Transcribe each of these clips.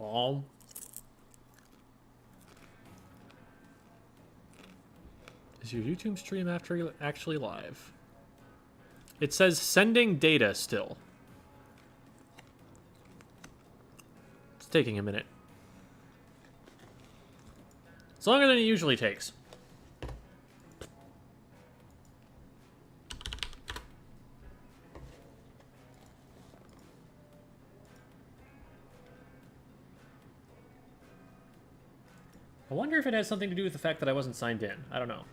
Oh. Is your YouTube stream actually live? It says sending data still. It's taking a minute. It's longer than it usually takes. I wonder if it has something to do with the fact that I wasn't signed in. I don't know.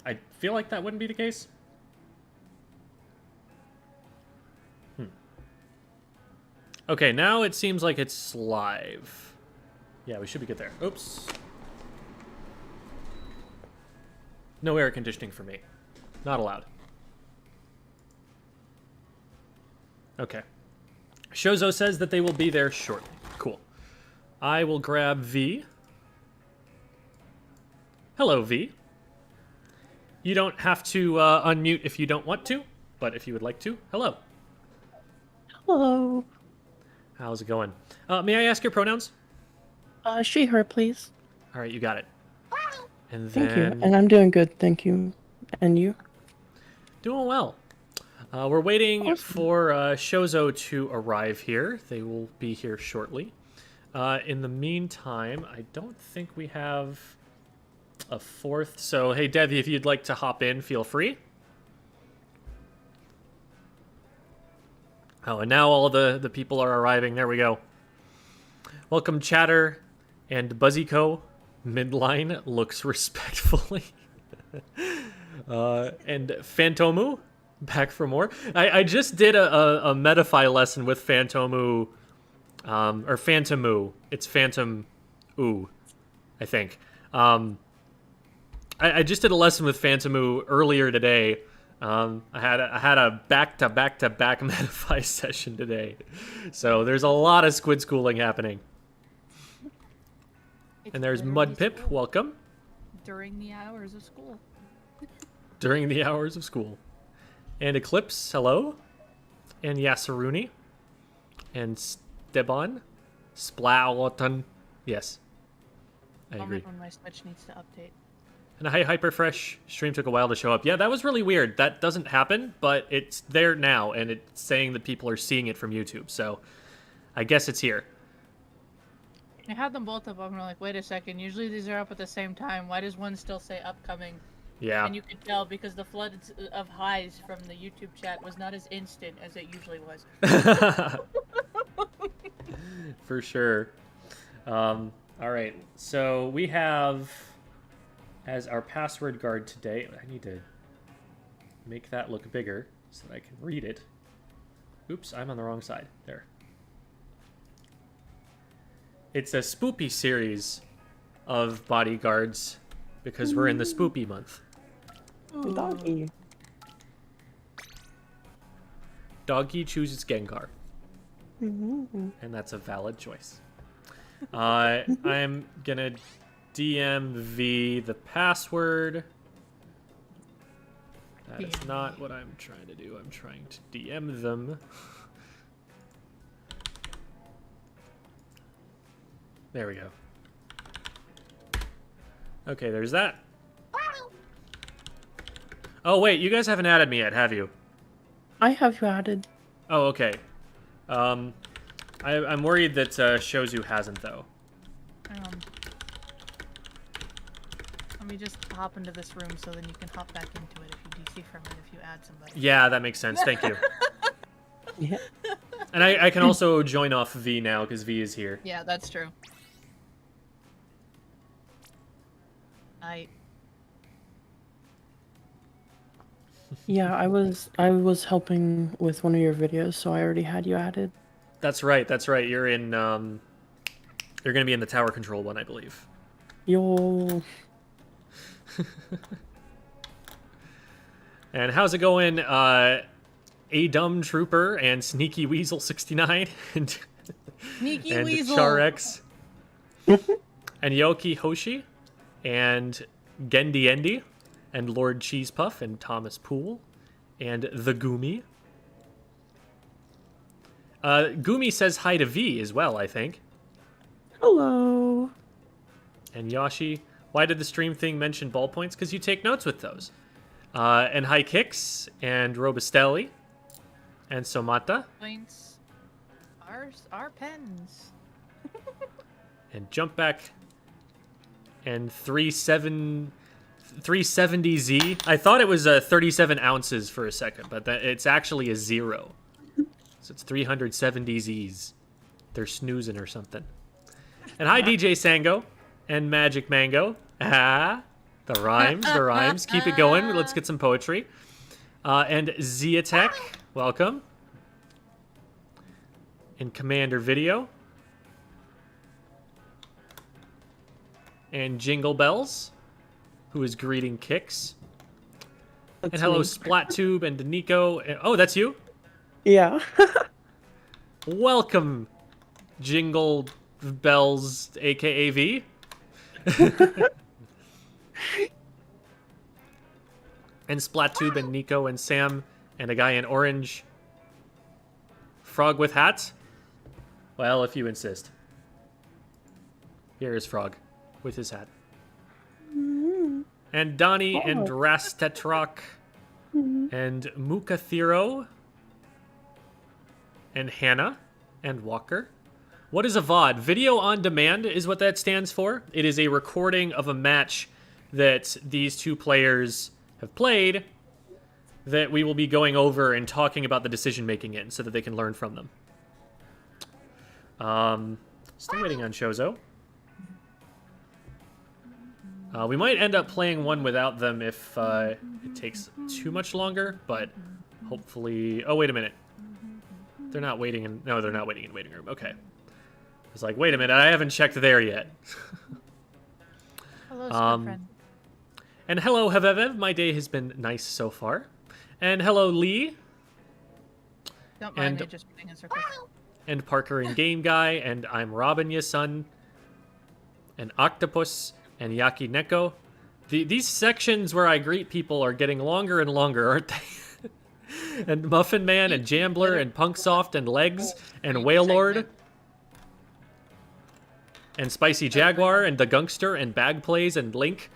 I feel like that wouldn't be the case. Okay, now it seems like it's live. Yeah, we should be good there. Oops. No air conditioning for me. Not allowed. Okay. Shozo says that they will be there shortly. Cool. I will grab V. Hello, V. You don't have to unmute if you don't want to, but if you would like to, hello. Hello. How's it going? May I ask your pronouns? She, her, please. All right, you got it. And then... Thank you. And I'm doing good, thank you. And you? Doing well. We're waiting for Shozo to arrive here. They will be here shortly. In the meantime, I don't think we have a fourth. So, hey, Devi, if you'd like to hop in, feel free. Oh, and now all the people are arriving. There we go. Welcome, Chatter and Buzzyco. Midline looks respectfully. And Phantomu, back for more. I just did a Metafy lesson with Phantomu, or Phantomu. It's Phantom Ooh, I think. I just did a lesson with Phantomu earlier today. I had a back-to-back-to-back Metafy session today. So there's a lot of Squid Schooling happening. And there's Mudpip, welcome. During the hours of school. During the hours of school. And Eclipse, hello. And Yasaruni. And Steban. Splowton. Yes. I agree. When my Switch needs to update. And hi, Hyperfresh. Stream took a while to show up. Yeah, that was really weird. That doesn't happen, but it's there now, and it's saying that people are seeing it from YouTube. So I guess it's here. I had them both up. I'm like, wait a second. Usually these are up at the same time. Why does one still say upcoming? Yeah. And you could tell because the flood of highs from the YouTube chat was not as instant as it usually was. For sure. All right. So we have as our password guard today. I need to make that look bigger so that I can read it. Oops, I'm on the wrong side. There. It's a spoopy series of bodyguards because we're in the spoopy month. Doggy. Doggy chooses Gengar. Mm-hmm. And that's a valid choice. I'm gonna DM V the password. That is not what I'm trying to do. I'm trying to DM them. There we go. Okay, there's that. Oh, wait, you guys haven't added me yet, have you? I have you added. Oh, okay. I'm worried that Shozu hasn't, though. Let me just hop into this room so then you can hop back into it if you DC from it if you add somebody. Yeah, that makes sense. Thank you. Yeah. And I can also join off V now, because V is here. Yeah, that's true. Yeah, I was helping with one of your videos, so I already had you added. That's right, that's right. You're in, you're gonna be in the tower control one, I believe. Yo. And how's it going, A Dumb Trooper and Sneaky Weasel 69 and Sneaky and Weasel. Charex and Yoki Hoshi and Gendy Endy and Lord Cheesepuff and Thomas Poole and the Goomy. Goomy says hi to V as well, I think. Hello. And Yoshi, why did the stream thing mention ballpoints? Because you take notes with those. And High Kicks, and Robustelli, and Somata, Points. Our pens. and Jump Back, and 370Z. I thought it was 37 ounces for a second, but it's actually a 0. So it's 370Zs. They're snoozing or something. And hi, DJ Sango, and Magic Mango. Ah, the rhymes. Keep it going. Let's get some poetry. And Ziatek, welcome. And Commander Video. And Jingle Bells, who is greeting Kicks. That's And hello, me. SplatTube and Nico. And, oh, that's you? Yeah. Welcome, Jingle Bells, aka V. And SplatTube and Nico and Sam and a guy in orange. Frog with hat? Well, if you insist. Here is Frog with his hat. And Donnie and Rastetrok and Mukathiro and Hannah and Walker. What is a VOD? Video on demand is what that stands for. It is a recording of a match that these two players have played that we will be going over and talking about the decision making in so that they can learn from them. Still waiting on Shozo. We might end up playing one without them if it takes too much longer, but hopefully... Oh, wait a minute. They're not waiting in... No, they're not waiting in the waiting room. Okay. I was like, wait a minute, I haven't checked there yet. Hello, Squid friend. And hello, Havevev. My day has been nice so far. And hello, Lee. Don't mind and- me just running in circles. And Parker and Game Guy. And I'm Robin, ya son. And Octopus. And Yaki Neko. These sections where I greet people are getting longer and longer, aren't they? And Muffin Man and Jambler and Punksoft and Legs and Whale Lord. And Spicy Jaguar and the Gunkster and Bag Plays and Link.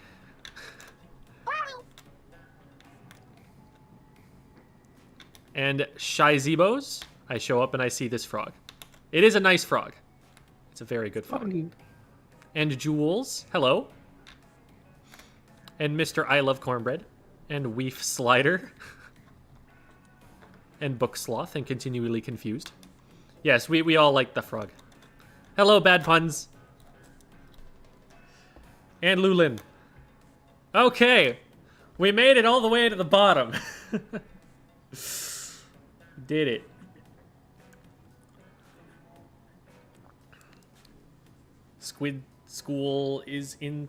And Shy Zebos. I show up and I see this frog. It is a nice frog. It's a very good frog. And Jules. Hello. And Mr. I Love Cornbread. And Weef Slider. And Book Sloth and Continually Confused. Yes, we all like the frog. Hello, Bad Puns. And Lulin. Okay. We made it all the way to the bottom. Did it. Squid School is in...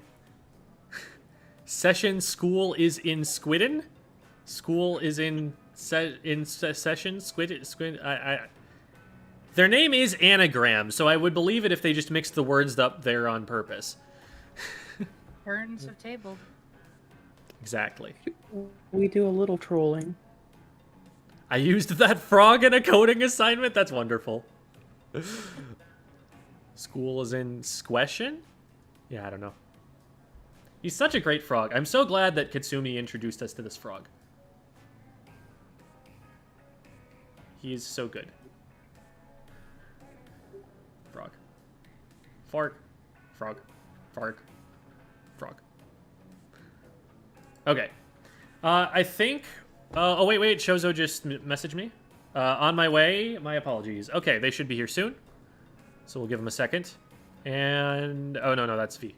Session School is in Squidden? School is in session? Squid... Their name is Anagram, so I would believe it if they just mixed the words up there on purpose. Burns have tabled. Exactly. We do a little trolling. I used that frog in a coding assignment? That's wonderful. School is in Squeshin? Yeah, I don't know. He's such a great frog. I'm so glad that Katsumi introduced us to this frog. He is so good. Frog. Fark. Frog. Fark. Frog. Okay. I think... oh, wait. Shozo just messaged me. On my way. My apologies. Okay, they should be here soon. So we'll give them a second. And... Oh, no, that's V.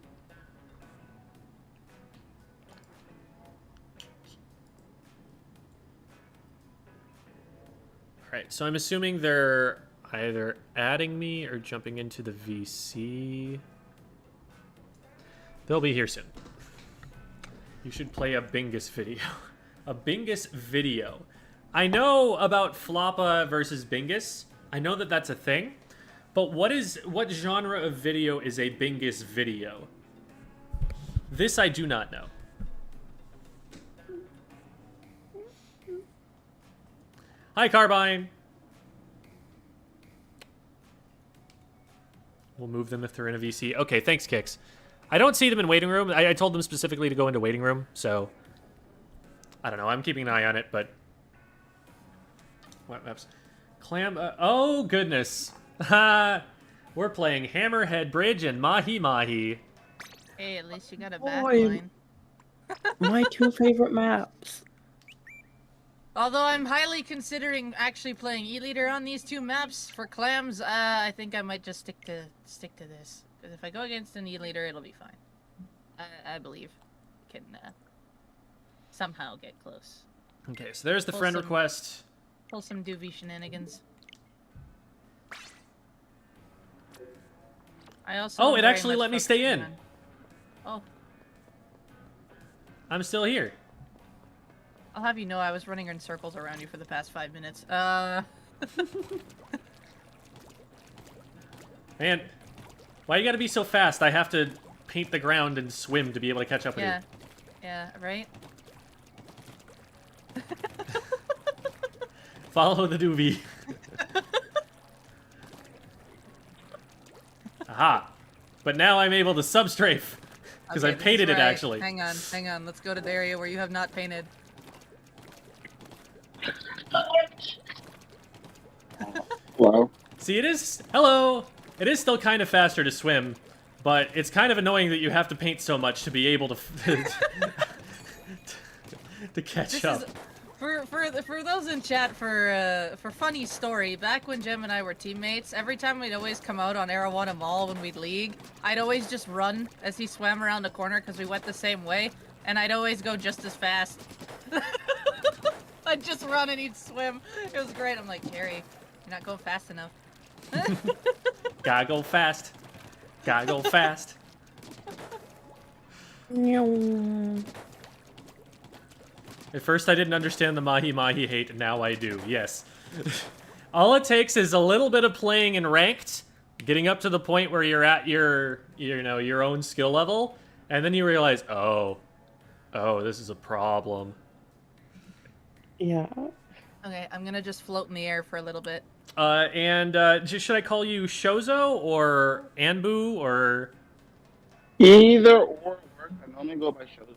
Alright, so I'm assuming they're either adding me or jumping into the VC. They'll be here soon. You should play a Bingus video. A Bingus video. I know about Floppa versus Bingus. I know that that's a thing. But what genre of video is a Bingus video? This I do not know. Hi, Carbine. We'll move them if they're in a VC. Okay, thanks, Kix. I don't see them in waiting room. I told them specifically to go into waiting room, so... I don't know. I'm keeping an eye on it, but... What maps? Clam... oh, goodness. Ha! We're playing Hammerhead Bridge and Mahi Mahi. Hey, at least you got a Boy. backline. My 2 favorite maps. Although I'm highly considering actually playing E-Leader on these 2 maps for clams, I think I might just stick to this. Because if I go against an E-Leader, it'll be fine. I believe we can somehow get close. Okay, so there's the friend request. Pull some Dualie shenanigans. I also. Oh, it actually let me stay in. Oh. I'm still here. I'll have you know I was running in circles around you for the past 5 minutes. Man, why you gotta be so fast? I have to paint the ground and swim to be able to catch up with you. Yeah, right? Follow the Dualie. Aha. But now I'm able to substrafe. Because Okay, I painted this is it, right. actually. Hang on. Let's go to the area where you have not painted. Hello. See, it is... Hello! It is still kind of faster to swim, but it's kind of annoying that you have to paint so much to be able to... to catch up. For those in chat, for funny story, back when Jem and I were teammates, every time we'd always come out on Arowana Mall when we'd league, I'd always just run as he swam around the corner because we went the same way, and I'd always go just as fast. I'd just run and he'd swim. It was great. I'm like, Carrie, you're not going fast enough. Gotta go fast. Gotta go fast. At first I didn't understand the Mahi Mahi hate, and now I do, yes. All it takes is a little bit of playing in ranked, getting up to the point where you're at your, your own skill level, and then you realize, oh, this is a problem. Yeah. Okay, I'm gonna just float in the air for a little bit. Should I call you Shozo, or Anbu, or... Either or works. I normally go by shows.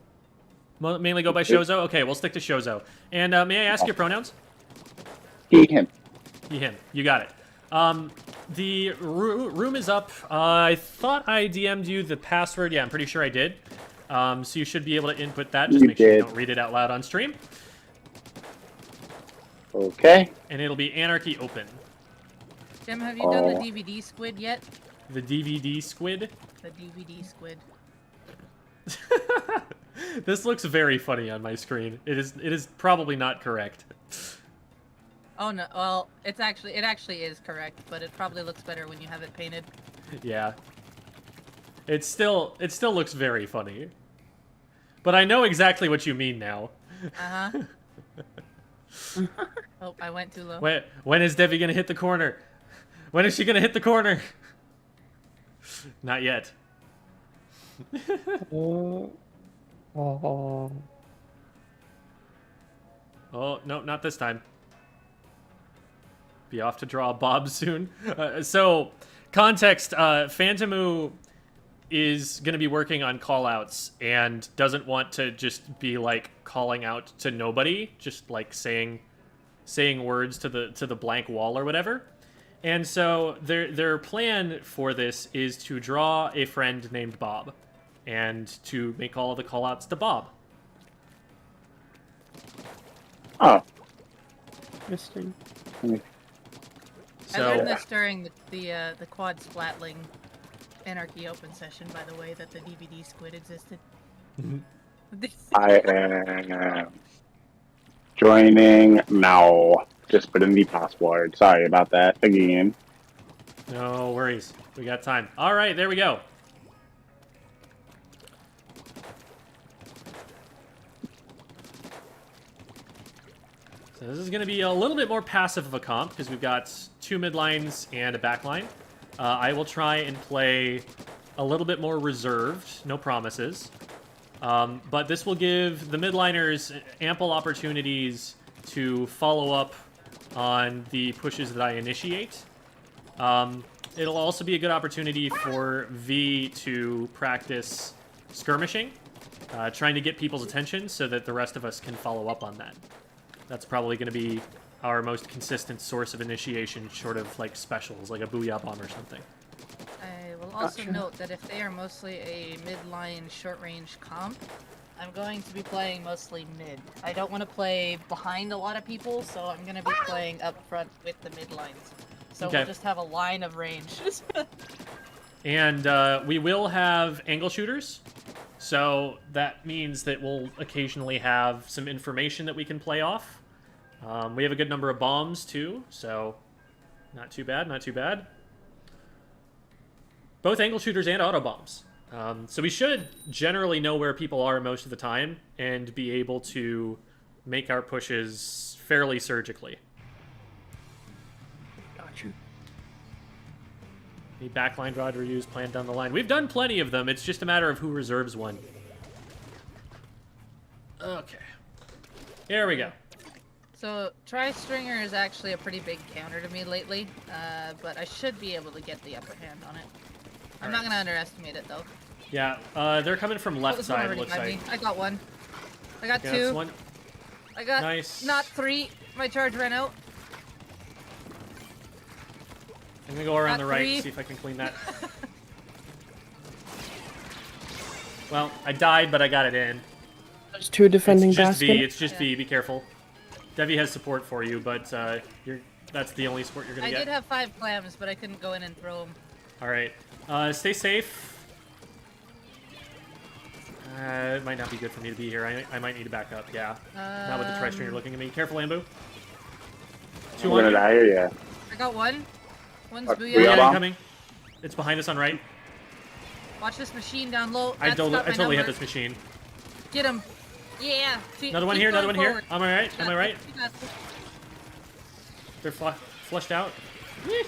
Mainly go by Shozo? Okay, we'll stick to Shozo. And may I ask your pronouns? He, him. He, him. You got it. The room is up. I thought I DM'd you the password. Yeah, I'm pretty sure I did. So you should be able to input that. Just make sure you don't read it out loud on stream. Okay. And it'll be Anarchy Open. Jem, have you done the DVD squid yet? The DVD squid? The DVD squid. This looks very funny on my screen. It is probably not correct. Oh no, well, it actually is correct, but it probably looks better when you have it painted. Yeah. It still looks very funny. But I know exactly what you mean now. Uh-huh. Oh, I went too low. When is Debbie gonna hit the corner? When is she gonna hit the corner? Not yet. Oh. Oh, no, not this time. Be off to draw a bob soon. So, context, Phantomu is going to be working on callouts and doesn't want to just be, like, calling out to nobody, just, like, saying words to the blank wall or whatever. And so, their plan for this is to draw a friend named Bob and to make all of the callouts to Bob. Oh. Interesting. I learned this during the quad splatling Anarchy Open session, by the way, that the DVD squid existed. I am joining now. Just put in the password. Sorry about that again. No worries. We got time. All right, there we go. So this is going to be a little bit more passive of a comp because we've got 2 mid lines and a back line. I will try and play a little bit more reserved. No promises. But this will give the midliners ample opportunities to follow up on the pushes that I initiate. It'll also be a good opportunity for V to practice skirmishing, trying to get people's attention so that the rest of us can follow up on that. That's probably going to be our most consistent source of initiation, short of like specials, like a Booyah Bomb or something. I will also Gotcha. note that if they are mostly a mid-line short-range comp, I'm going to be playing mostly mid. I don't want to play behind a lot of people, so I'm going to be playing up front with the mid lines. So Okay. we'll just have a line of range. And we will have angle shooters, so that means that we'll occasionally have some information that we can play off. We have a good number of bombs too, so not too bad, not too bad. Both angle shooters and auto bombs. So we should generally know where people are most of the time and be able to make our pushes fairly surgically. Got you. The backline rod reuse planned down the line. We've done plenty of them. It's just a matter of who reserves one. Okay. Here we go. So Tri-Stringer is actually a pretty big counter to me lately, but I should be able to get the upper hand on it. I'm not going to underestimate it, though. Yeah, they're coming from left There's one side, already looks by like. me. I got one. I got Yeah, two. that's one. I got Nice. not three. My charge ran out. I'm gonna go around Got the right, three. see if I can clean that. Well, I died, but I got it in. There's two defending It's just basket. V, it's just V, be careful. Devi has support for you, but that's the only support you're gonna I get. did have 5 clams, but I couldn't go in and throw them. Alright. Stay safe. It might not be good for me to be here. I might need to back up, yeah. Not with the Tri-Stringer looking at me. Careful, Ambu. I'm gonna die here, yeah. I got one. One's What, Booyah. Booyah Yeah, bomb? incoming. It's behind us on right. Watch this machine down low. I That's got my totally hit number. this machine. Get him. Yeah. Another one here, another one here. Am I right? Am I right? You got this. They're flushed out. Whee!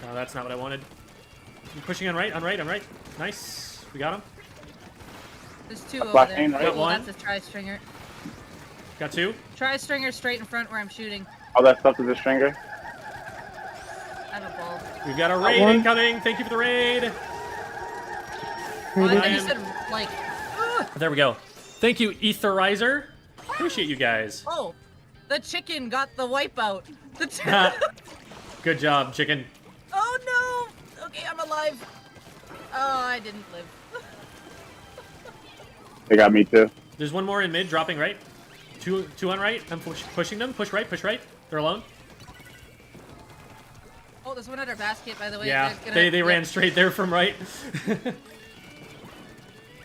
No, that's not what I wanted. I'm pushing on right, on right, on right. Nice. We got him. There's 2 over black there. hand, right? Got Oh, one. that's a Tri-Stringer. Got two. Tri-Stringer straight in front where I'm shooting. All that stuff is a stringer. I have a ball. We've got a raid one. incoming. Thank you for the raid. Oh, I thought Ryan. you said, like... There we go. Thank you, Etherizer. Appreciate you guys. Oh, the chicken got the wipeout. Good job, chicken. Oh no! Okay, I'm alive. Oh, I didn't live. They got me too. There's one more in mid, dropping right. Two on right. I'm pushing them. Push right, push right. They're alone. Oh, there's one at our basket, by the way. Yeah, They're gonna- they ran straight there from right.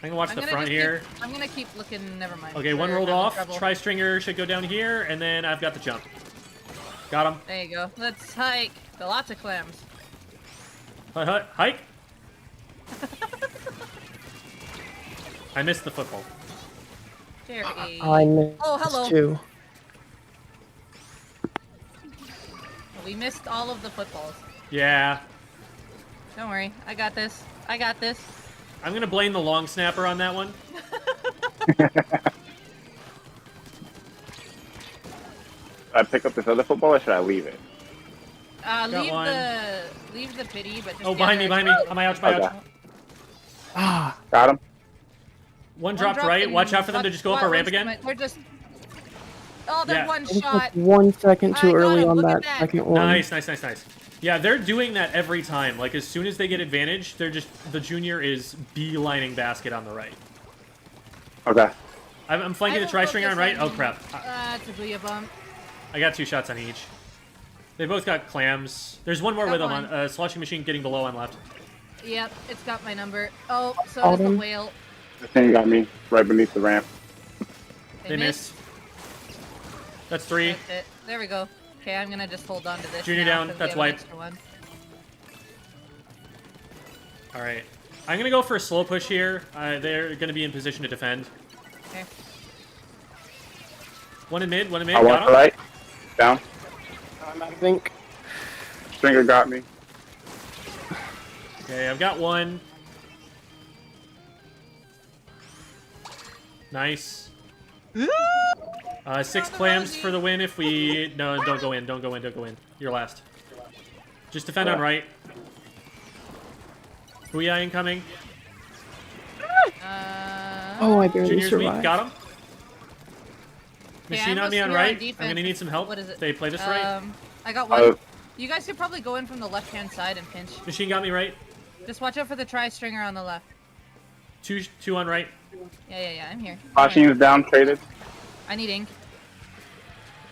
I'm gonna watch I'm the gonna front just here. I'm gonna keep looking. Never mind. Okay, one We're rolled having off. trouble. Tri-Stringer should go down here, and then I've got the jump. Got him. There you go. Let's hike. Lots of clams. Hike. I missed the football. Jerry. I missed Oh, hello. 2. We missed all of the footballs. Yeah. Don't worry. I got this. I got this. I'm gonna blame the long snapper on that one. Should I pick up this other football or should I leave it? Leave the pity, but just Oh, behind me, behind me. On my ouch, my ouch. Okay. Ah, Got him. One dropped right. and Watch out for them to just go up a ramp again. They're just. Oh, they're Yeah. one I just shot. took 1 second too I got early him, on look at that that. second one. Nice, nice, nice, nice. Yeah, they're doing that every time. Like, as soon as they get advantage, they're just... The junior is beelining basket on the right. Okay. I'm flanking the I will Tri-Stringer on focus right. Oh, on- crap. It's a Booyah bomb. I got 2 shots on each. They both got clams. There's one more Got with them on... one. Sloshing machine getting below on left. Yep, it's got my number. Oh, so Got does the him. whale. This thing got me right beneath the ramp. They missed. That's 3. That's it. There we go. Okay, I'm gonna just hold on to this. Junior now, down, 'cause we that's have an wipe. extra one. All right. I'm going to go for a slow push here. They're going to be in position to defend. Okay. One in mid, I got want him. the right. Down. I think. Stringer got me. Okay, I've got one. Nice. 6 clams for the win if we... No, don't go in, don't go in, don't go in. You're last. Just defend on right. Booyah incoming. Oh, I barely Junior's weak. survived. Got him. Okay, Machine I'm on me on mostly on right. I'm defense. gonna need some help. What is it? If they play this right. I got one. You guys could probably go in from the left-hand side and pinch. Machine got me right. Just watch out for the tri-stringer on the left. Two on right. Yeah, I'm here. Machine is down, traded. I need ink.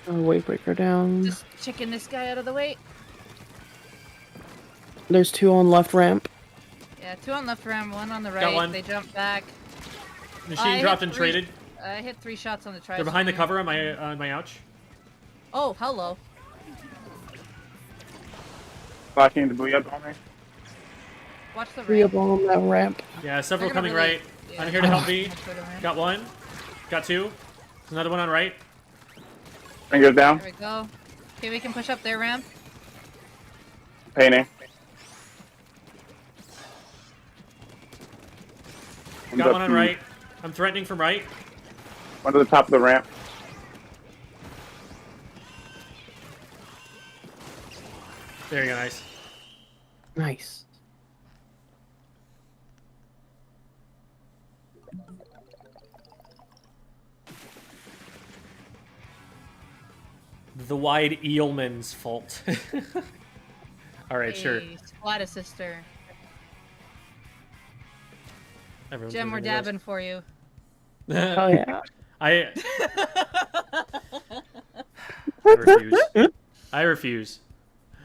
Oh, wave breaker down. Just chicken this guy out of the way. There's 2 on left ramp. Yeah, 2 on left ram, 1 on the right. Got one. They jumped back. Machine dropped and traded. I hit 3 shots on the tri. They're behind the cover on my ouch. Oh, hello. Flashing the booyah on me. Watch the 3 ramp. of on that ramp. Yeah, several They're gonna coming really- right. yeah. I'm here to help me. Watch for the ramp. Got 1. Got 2. There's another one on right. Fingers down. There we go. Okay, we can push up their ramp. Painting. Got one on right. I'm threatening from right. One to the top of the ramp. There you go, nice. Nice. The wide eelman's fault. Alright, sure. Hey, Splatter sister. Everyone's Jim, we're moving to dabbing for you. this. Oh yeah. I refuse. I refuse.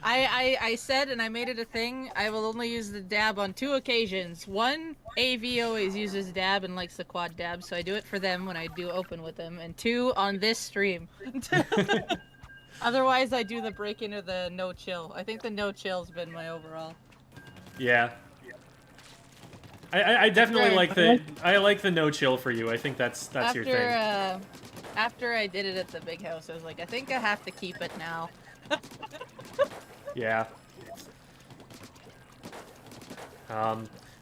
I said, and I made it a thing, I will only use the dab on 2 occasions. 1, AV always uses dab and likes the quad dab, so I do it for them when I do open with them. And 2, on this stream. Otherwise, I do the break-in or the no-chill. I think the no-chill's been my overall. Yeah. I definitely like the no chill for you. I think that's your thing. After I did it at the big house, I was like, I think I have to keep it now. Yeah.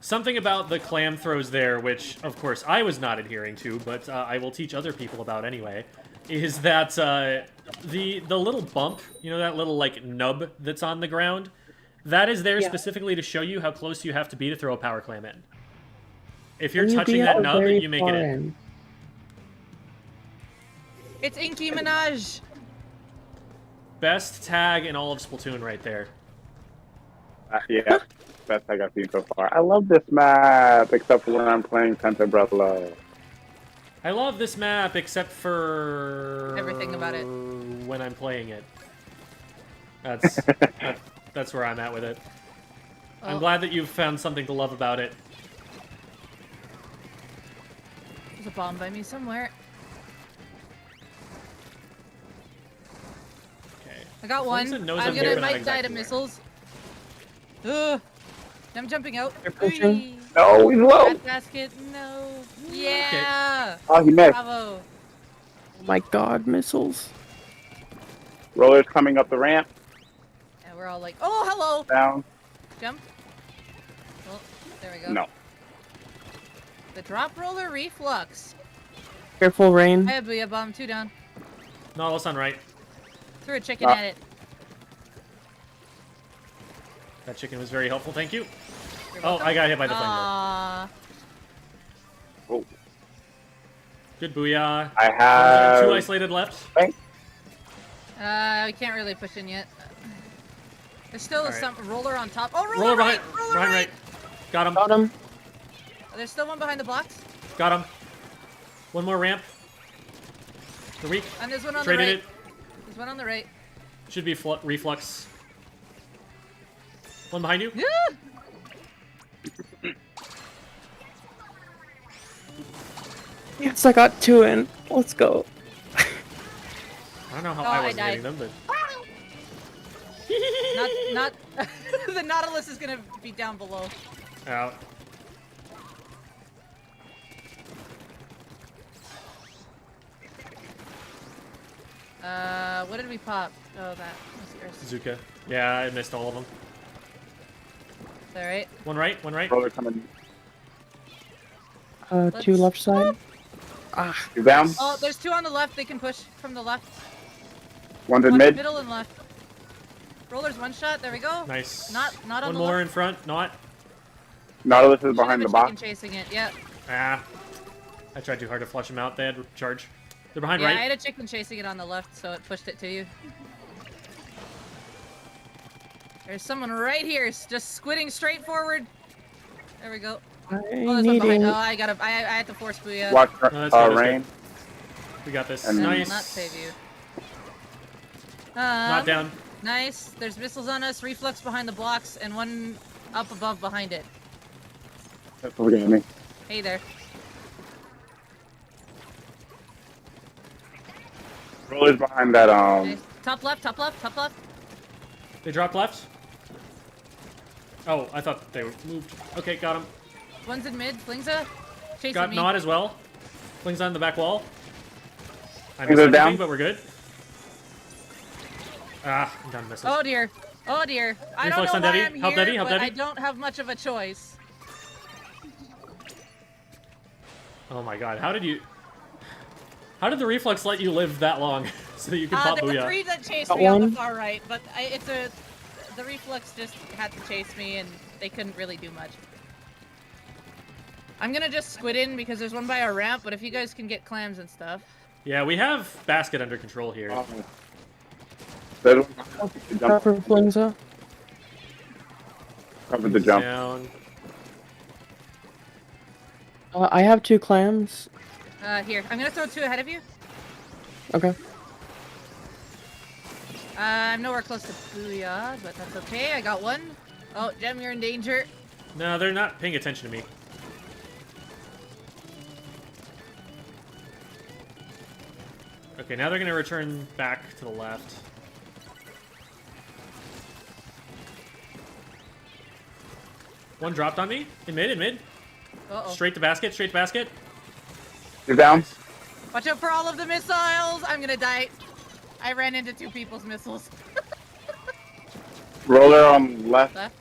Something about the clam throws there, which of course I was not adhering to, but I will teach other people about anyway, is that the little bump, you know, that little like nub that's on the ground, that is there specifically to show you how close you have to be to throw a power clam in. If you're touching that nub, you make it in. It's Inky Minaj! Best tag in all of Splatoon right there. Yeah, best I got seen so far. I love this map, except for when I'm playing Santa Umbrella. I love this map, except for Everything about it. when I'm playing it. That's where I'm at with it. I'm Oh. glad that you've found something to love about it. There's a bomb by me somewhere. Okay. I got one. Vincent knows I'm I'm gonna here, but not might die to exactly where. missiles. Ugh. I'm jumping out. You're pushing? Whee! No, he's low. Rat basket. No. Yeah. Oh, he missed. Bravo. Oh my god, missiles. Roller's coming up the ramp. And we're all like, oh, hello. Down. Jump. Oh, there we go. No. The drop roller reflux. Careful, rain. I have a bomb 2 down. Nautilus on right. Threw a chicken at it. That chicken was very helpful, thank you. You're Oh, welcome. I got hit by the flamer. Aww. Oh, Good booyah. I have. 2 isolated left. I can't really push in yet. There's still Alright. some roller on top. Oh, roller, Roller right! behind, Roller behind right! right. Got him. Got him. There's still one behind the blocks. Got him. One more ramp. They're weak. And there's one on Traded the right. it. There's one on the right. Should be reflux. One behind you. Yeah! Yes, I got 2 in. Let's go. I don't know how Oh, I I wasn't died. getting them, but Not. The Nautilus is gonna be down below. out. What did we pop? Oh, that was yours. Zuka. Yeah, I missed all of them. Is that right? One right, one right. Roller coming. 2 Let's- left side. Ah, He's down. Oh, there's 2 on the left. They can push from the left. One's in One mid. middle and left. Roller's one shot. There we go. Nice. Not on one the more left. in front. Not. Nautilus is Should behind have the a chicken box. chasing it. Yeah. Ah. I tried too hard to flush them out. They had charge. They're behind Yeah, right. I had a chicken chasing it on the left, so it pushed it to you. There's someone right here, just squidding straight forward. There we go. I Oh, there's one need behind. a... Oh, I had to force booyah. Watch No, that's good, that's rain. We got this. And- That will Nice. not save you. Not down. Nice. There's missiles on us, reflux behind the blocks, and one up above behind it. That's looking at me. Hey there. Roller's behind that, Nice. Top left, top left, top left. They dropped left. Oh, I thought they were moved. Okay, got him. One's in mid. Flingza. Chasing Got me. Nod as well. Flings on the back wall. I Flings missed are everything, down. but we're good. Ah, I'm done missing. Oh dear. Oh dear. I don't Reflex know on why Debbie. I'm Help here, Debbie, help but Debbie. I don't have much of a choice. Oh my god, how did the reflex let you live that long so that you can pop There were booyah? 3 that chased Got me on the one. far right, but the reflex just had to chase me and they couldn't really do much. I'm gonna just squid in because there's one by our ramp, but if you guys can get clams and stuff. Yeah, we have basket under control here. That one Proper Flingza. covered the jump. Down. I have 2 clams. Here, I'm gonna throw 2 ahead of you. Okay. I'm nowhere close to booyah, but that's okay. I got one. Oh, Gem, you're in danger. No, they're not paying attention to me. Okay, now they're gonna return back to the left. One dropped on me. In mid. Uh-oh. Straight to basket, straight to basket. You're down. Watch out for all of the missiles! I'm gonna die. I ran into 2 people's missiles. Roller on left. Left.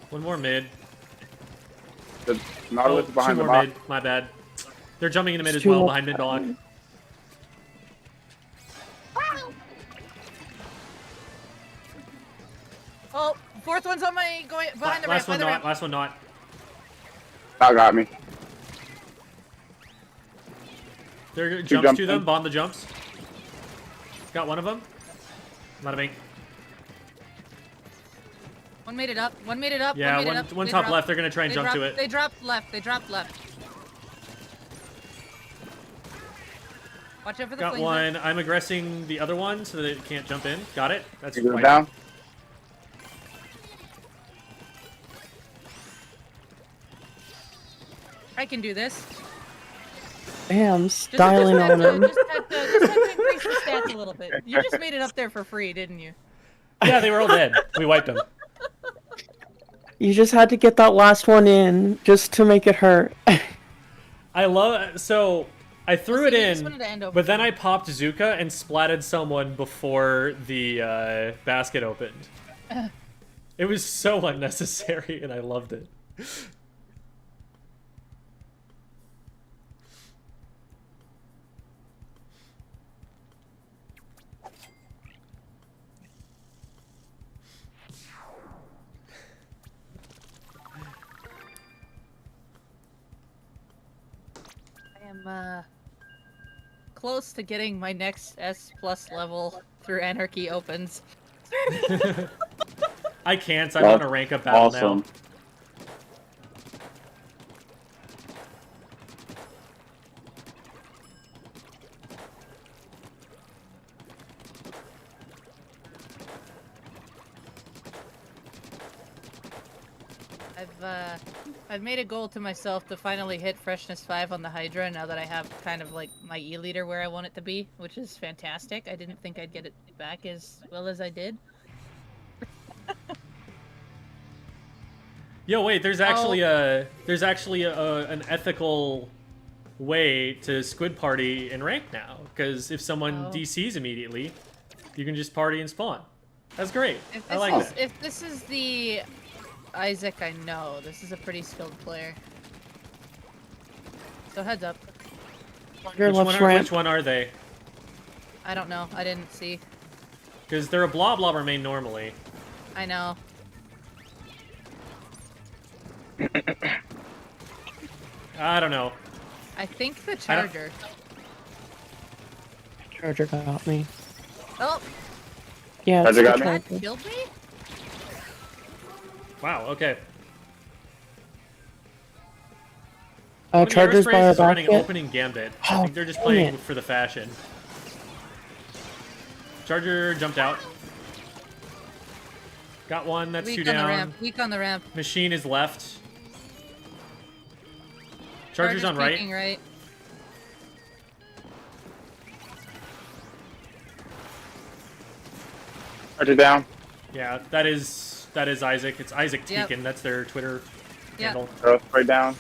One more mid. The Nautilus Oh, is behind two the more box. mid. My bad. They're jumping into mid It's as two well, more. behind mid block. Oh, 4th one's on my going behind the ramp. Last one Behind the not. ramp. Last one not. That got me. There Two jumps jumps to them. in. Bomb the jumps. Got one of them. I'm out of ink. One made it up. One made it up. Yeah, one made one, it up. one They top dropped- left. They're gonna try and they jump dropped, to it. They dropped left. They dropped left. Watch out for the Got flames. one. I'm aggressing the other one so that it can't jump in. Got it. That's You go right. down. I can do this. Damn, Just styling had on to- him. Just had to increase the stats a little bit. You just made it up there for free, didn't you? Yeah, they were all dead. We wiped them. You just had to get that last one in just to make it hurt. I love. So I threw it See, you just in, wanted to end over but then I popped Zuka and splatted someone before the basket opened. It was so unnecessary, and I loved it. I am close to getting my next S+ level through Anarchy Opens. I can't. I'm on a rank up battle Awesome. now. I've made a goal to myself to finally hit freshness 5 on the Hydra now that I have kind of like my E leader where I want it to be, which is fantastic. I didn't think I'd get it back as well as I did. Yo, wait. There's actually an ethical way to squid party in rank now. Because if someone Oh. DCs immediately, you can just party and spawn. That's great. If I this like is, that. if this is the Isaac I know, this is a pretty skilled player. So heads up. Your Which left one, ramp. which one are they? I don't know. I didn't see. Because they're a blob main normally. I know. I don't know. I think the charger. Charger got me. Oh, Yeah, Charger it's got the me? that charger. killed me? Wow, okay. One of the Charger's by Aerosprays our is running basket. opening gambit. I Oh, think they're just dang playing it. for the fashion. Charger jumped out. Got one, that's Weak two on the down. ramp. Weak on the ramp. Machine is left. Charger's on right. peeking right. Charger down. Yeah, that is Isaac. It's Isaac Yep. Teakin. That's their Twitter Yep. handle. Aerospray down.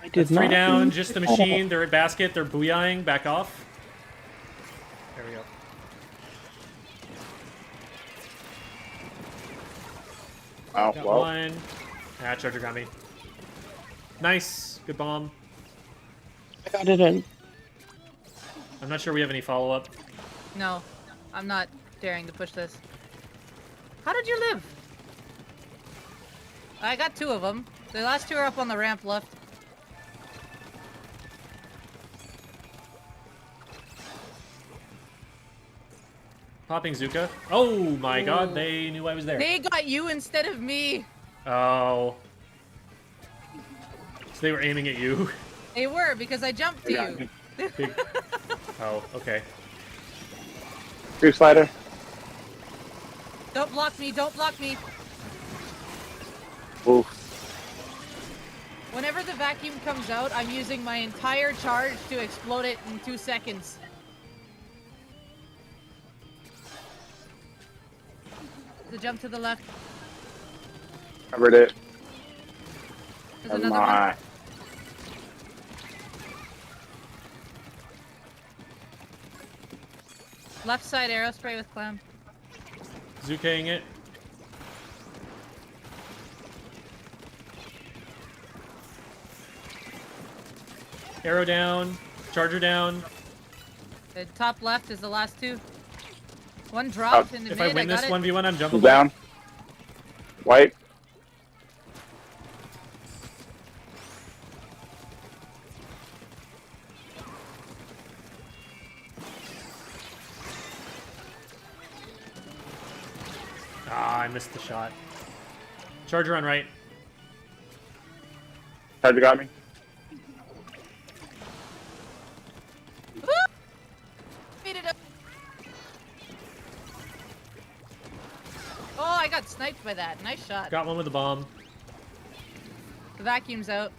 I did Three not down, mean just the to- machine. They're at basket. They're booyahing. Back off. There we go. Oh, Got well. one. Ah, Charger got me. Nice. Good bomb. I got it in. I'm not sure we have any follow-up. No, I'm not daring to push this. How did you live? I got 2 of them. The last 2 are up on the ramp left. Popping Zuka. Oh my god, Ooh. they knew I was there. They got you instead of me. Oh. So they were aiming at you. They were because I jumped to Yeah. you. Big... Oh, okay. Creep slider. Don't block me. Don't block me. Oof. Whenever the vacuum comes out, I'm using my entire charge to explode it in 2 seconds. The jump to the left. Covered it. There's Never another one. mind. Left side arrow spray with clam. Zukaing it. Arrow down. Charger down. The top left is the last 2. One dropped in the If mid. I win got this it. 1v1, I'm He's jumpable. down. White. Ah, I missed the shot. Charger on right. Charger got me. Woo! Beat it up. Oh, I got sniped by that. Nice shot. Got one with a bomb. The vacuum's out.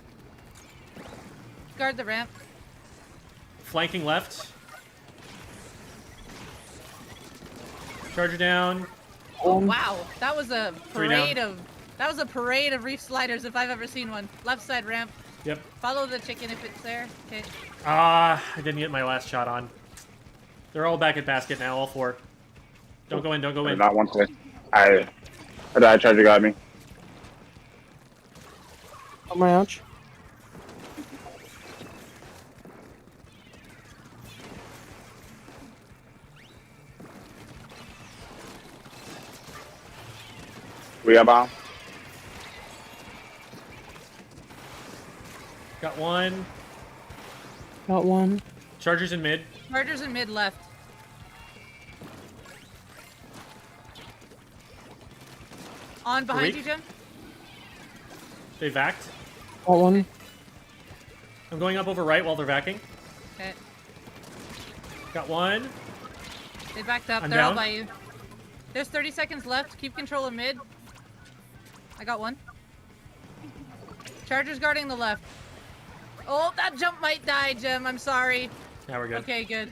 Guard the ramp. Flanking left. Charger down. Oh wow, that was a Three down. parade of reef sliders if I've ever seen one. Left side ramp. Yep. Follow the chicken if it's there. Okay. Ah, I didn't get my last shot on. They're all back at basket now, all 4. Don't go in, don't go in. Not one place. I died. Charger got me. Oh my ouch. We got bomb. Got one. Got one. Chargers in mid. Chargers in mid left. On behind Tariq? you, Jim. They vacked. Got one. I'm going up over right while they're vacking. Okay. Got one. They backed up. I'm They're all down. by you. There's 30 seconds left. Keep control of mid. I got one. Chargers guarding the left. Oh, that jump might die, Jim. I'm sorry. Now we're good. Okay, good.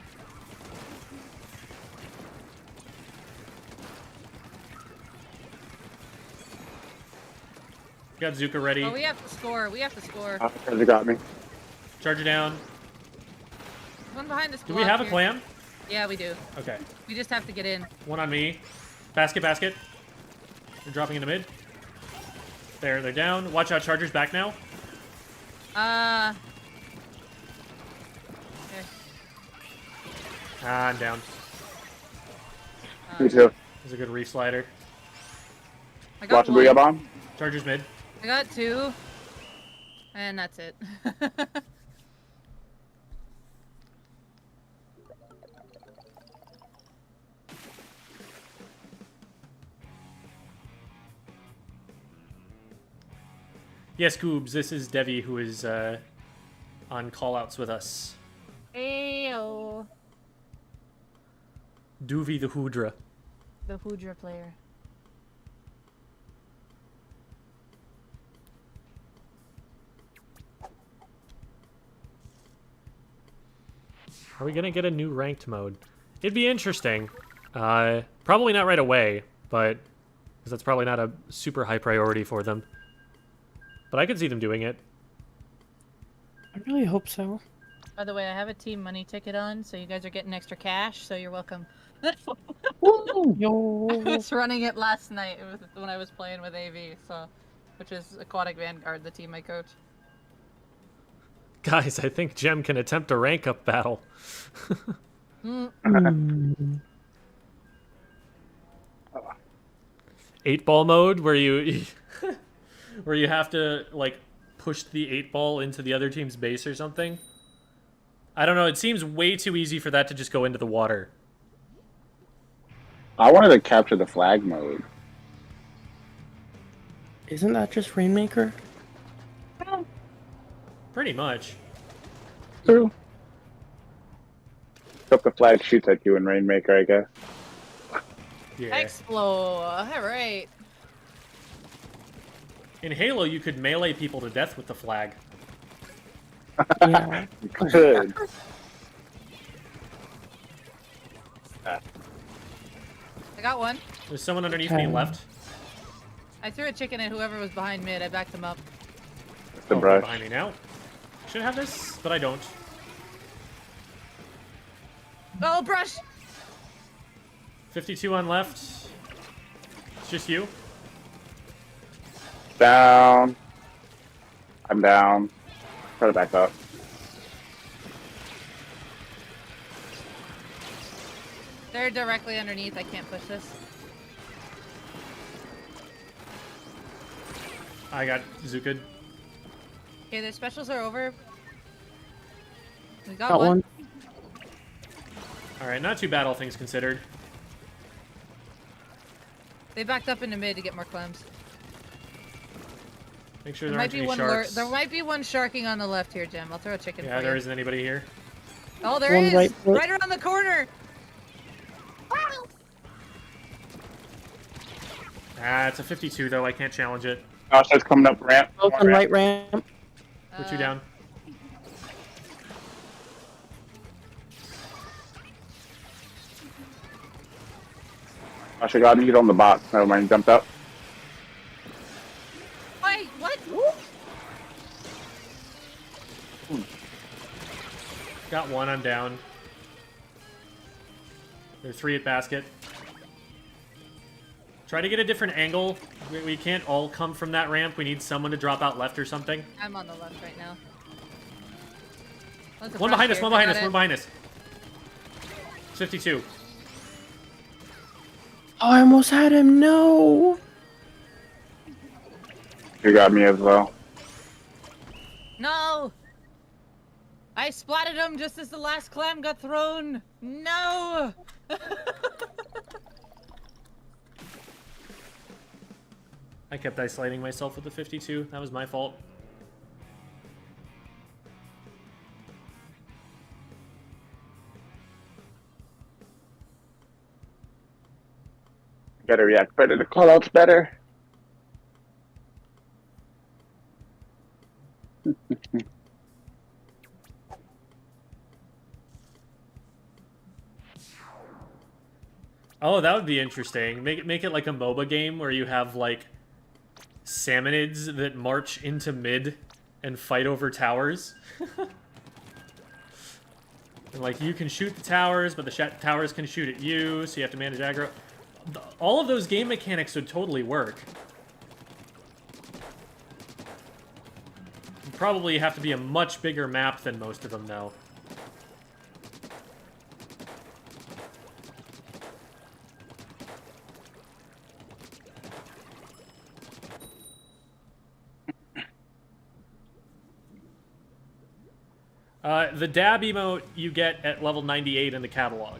Got Zuka ready. Oh, we have to score. We have to score. Charger got me. Charger down. One behind this Do block we have a here. clam? Yeah, we do. Okay. We just have to get in. One on me. Basket, basket. They're dropping into mid. There, they're down. Watch out, Charger's back now. Okay. Ah, I'm down. Me too. There's a good reef slider. I got Watch the one. booyah bomb. Chargers mid. I got 2. And that's it. Yes, Goobs, this is Devi who is on callouts with us. Ayo. Dualie the Hoodra. The Hoodra player. Are we gonna get a new ranked mode? It'd be interesting. Probably not right away, but because that's probably not a super high priority for them. But I could see them doing it. I really hope so. By the way, I have a team money ticket on, so you guys are getting extra cash, so you're welcome. Yo. I was running it last night when I was playing with AV, so, which is Aquatic Vanguard, the team I coach. Guys, I think Gem can attempt a rank up battle. Mm. 8-ball mode where you where you have to like push the 8-ball into the other team's base or something. I don't know, it seems way too easy for that to just go into the water. I wanted to capture the flag mode. Isn't that just Rainmaker? Pretty much. True. Except the flag shoots at you in Rainmaker, I guess. Yeah. Explode! Alright. In Halo, you could melee people to death with the flag. Yeah. Good. I got one. There's someone underneath me left. I threw a chicken at whoever was behind mid. I backed them up. The Oh, brush. behind me now. Should have this, but I don't. Oh, brush! 52 on left. It's just you. Down. I'm down. Try to back up. They're directly underneath. I can't push this. I got Zukid. Okay, their specials are over. We got, Got one. one. Alright, not too bad, all things considered. They backed up into mid to get more clams. Make sure There there might aren't be any one. sharks. There might be one sharking on the left here, Jim. I'll throw a chicken. Yeah, for there you. isn't anybody here. Oh, there One is. right foot. Right around the corner. Ah, it's a 52 though, I can't challenge it. Gosh, that's coming up ramp. Both on right ramp. Put you down. Gosh, I got meat on the box. Never mind, jumped up. Wait, what? Got one, I'm down. There's 3 at basket. Try to get a different angle. We can't all come from that ramp. We need someone to drop out left or something. I'm on the left right now. One behind us, one behind us, one behind us. 52. Oh, I almost had him. No. You got me as well. No! I splatted him just as the last clam got thrown. No! I kept isolating myself with the 52. That was my fault. Gotta react better to callouts better. Oh, that would be interesting. Make it like a MOBA game where you have like salmonids that march into mid and fight over towers. And like you can shoot the towers, but the towers can shoot at you, so you have to manage aggro. All of those game mechanics would totally work. You'd probably have to be a much bigger map than most of them, though. The dab emote you get at level 98 in the catalog.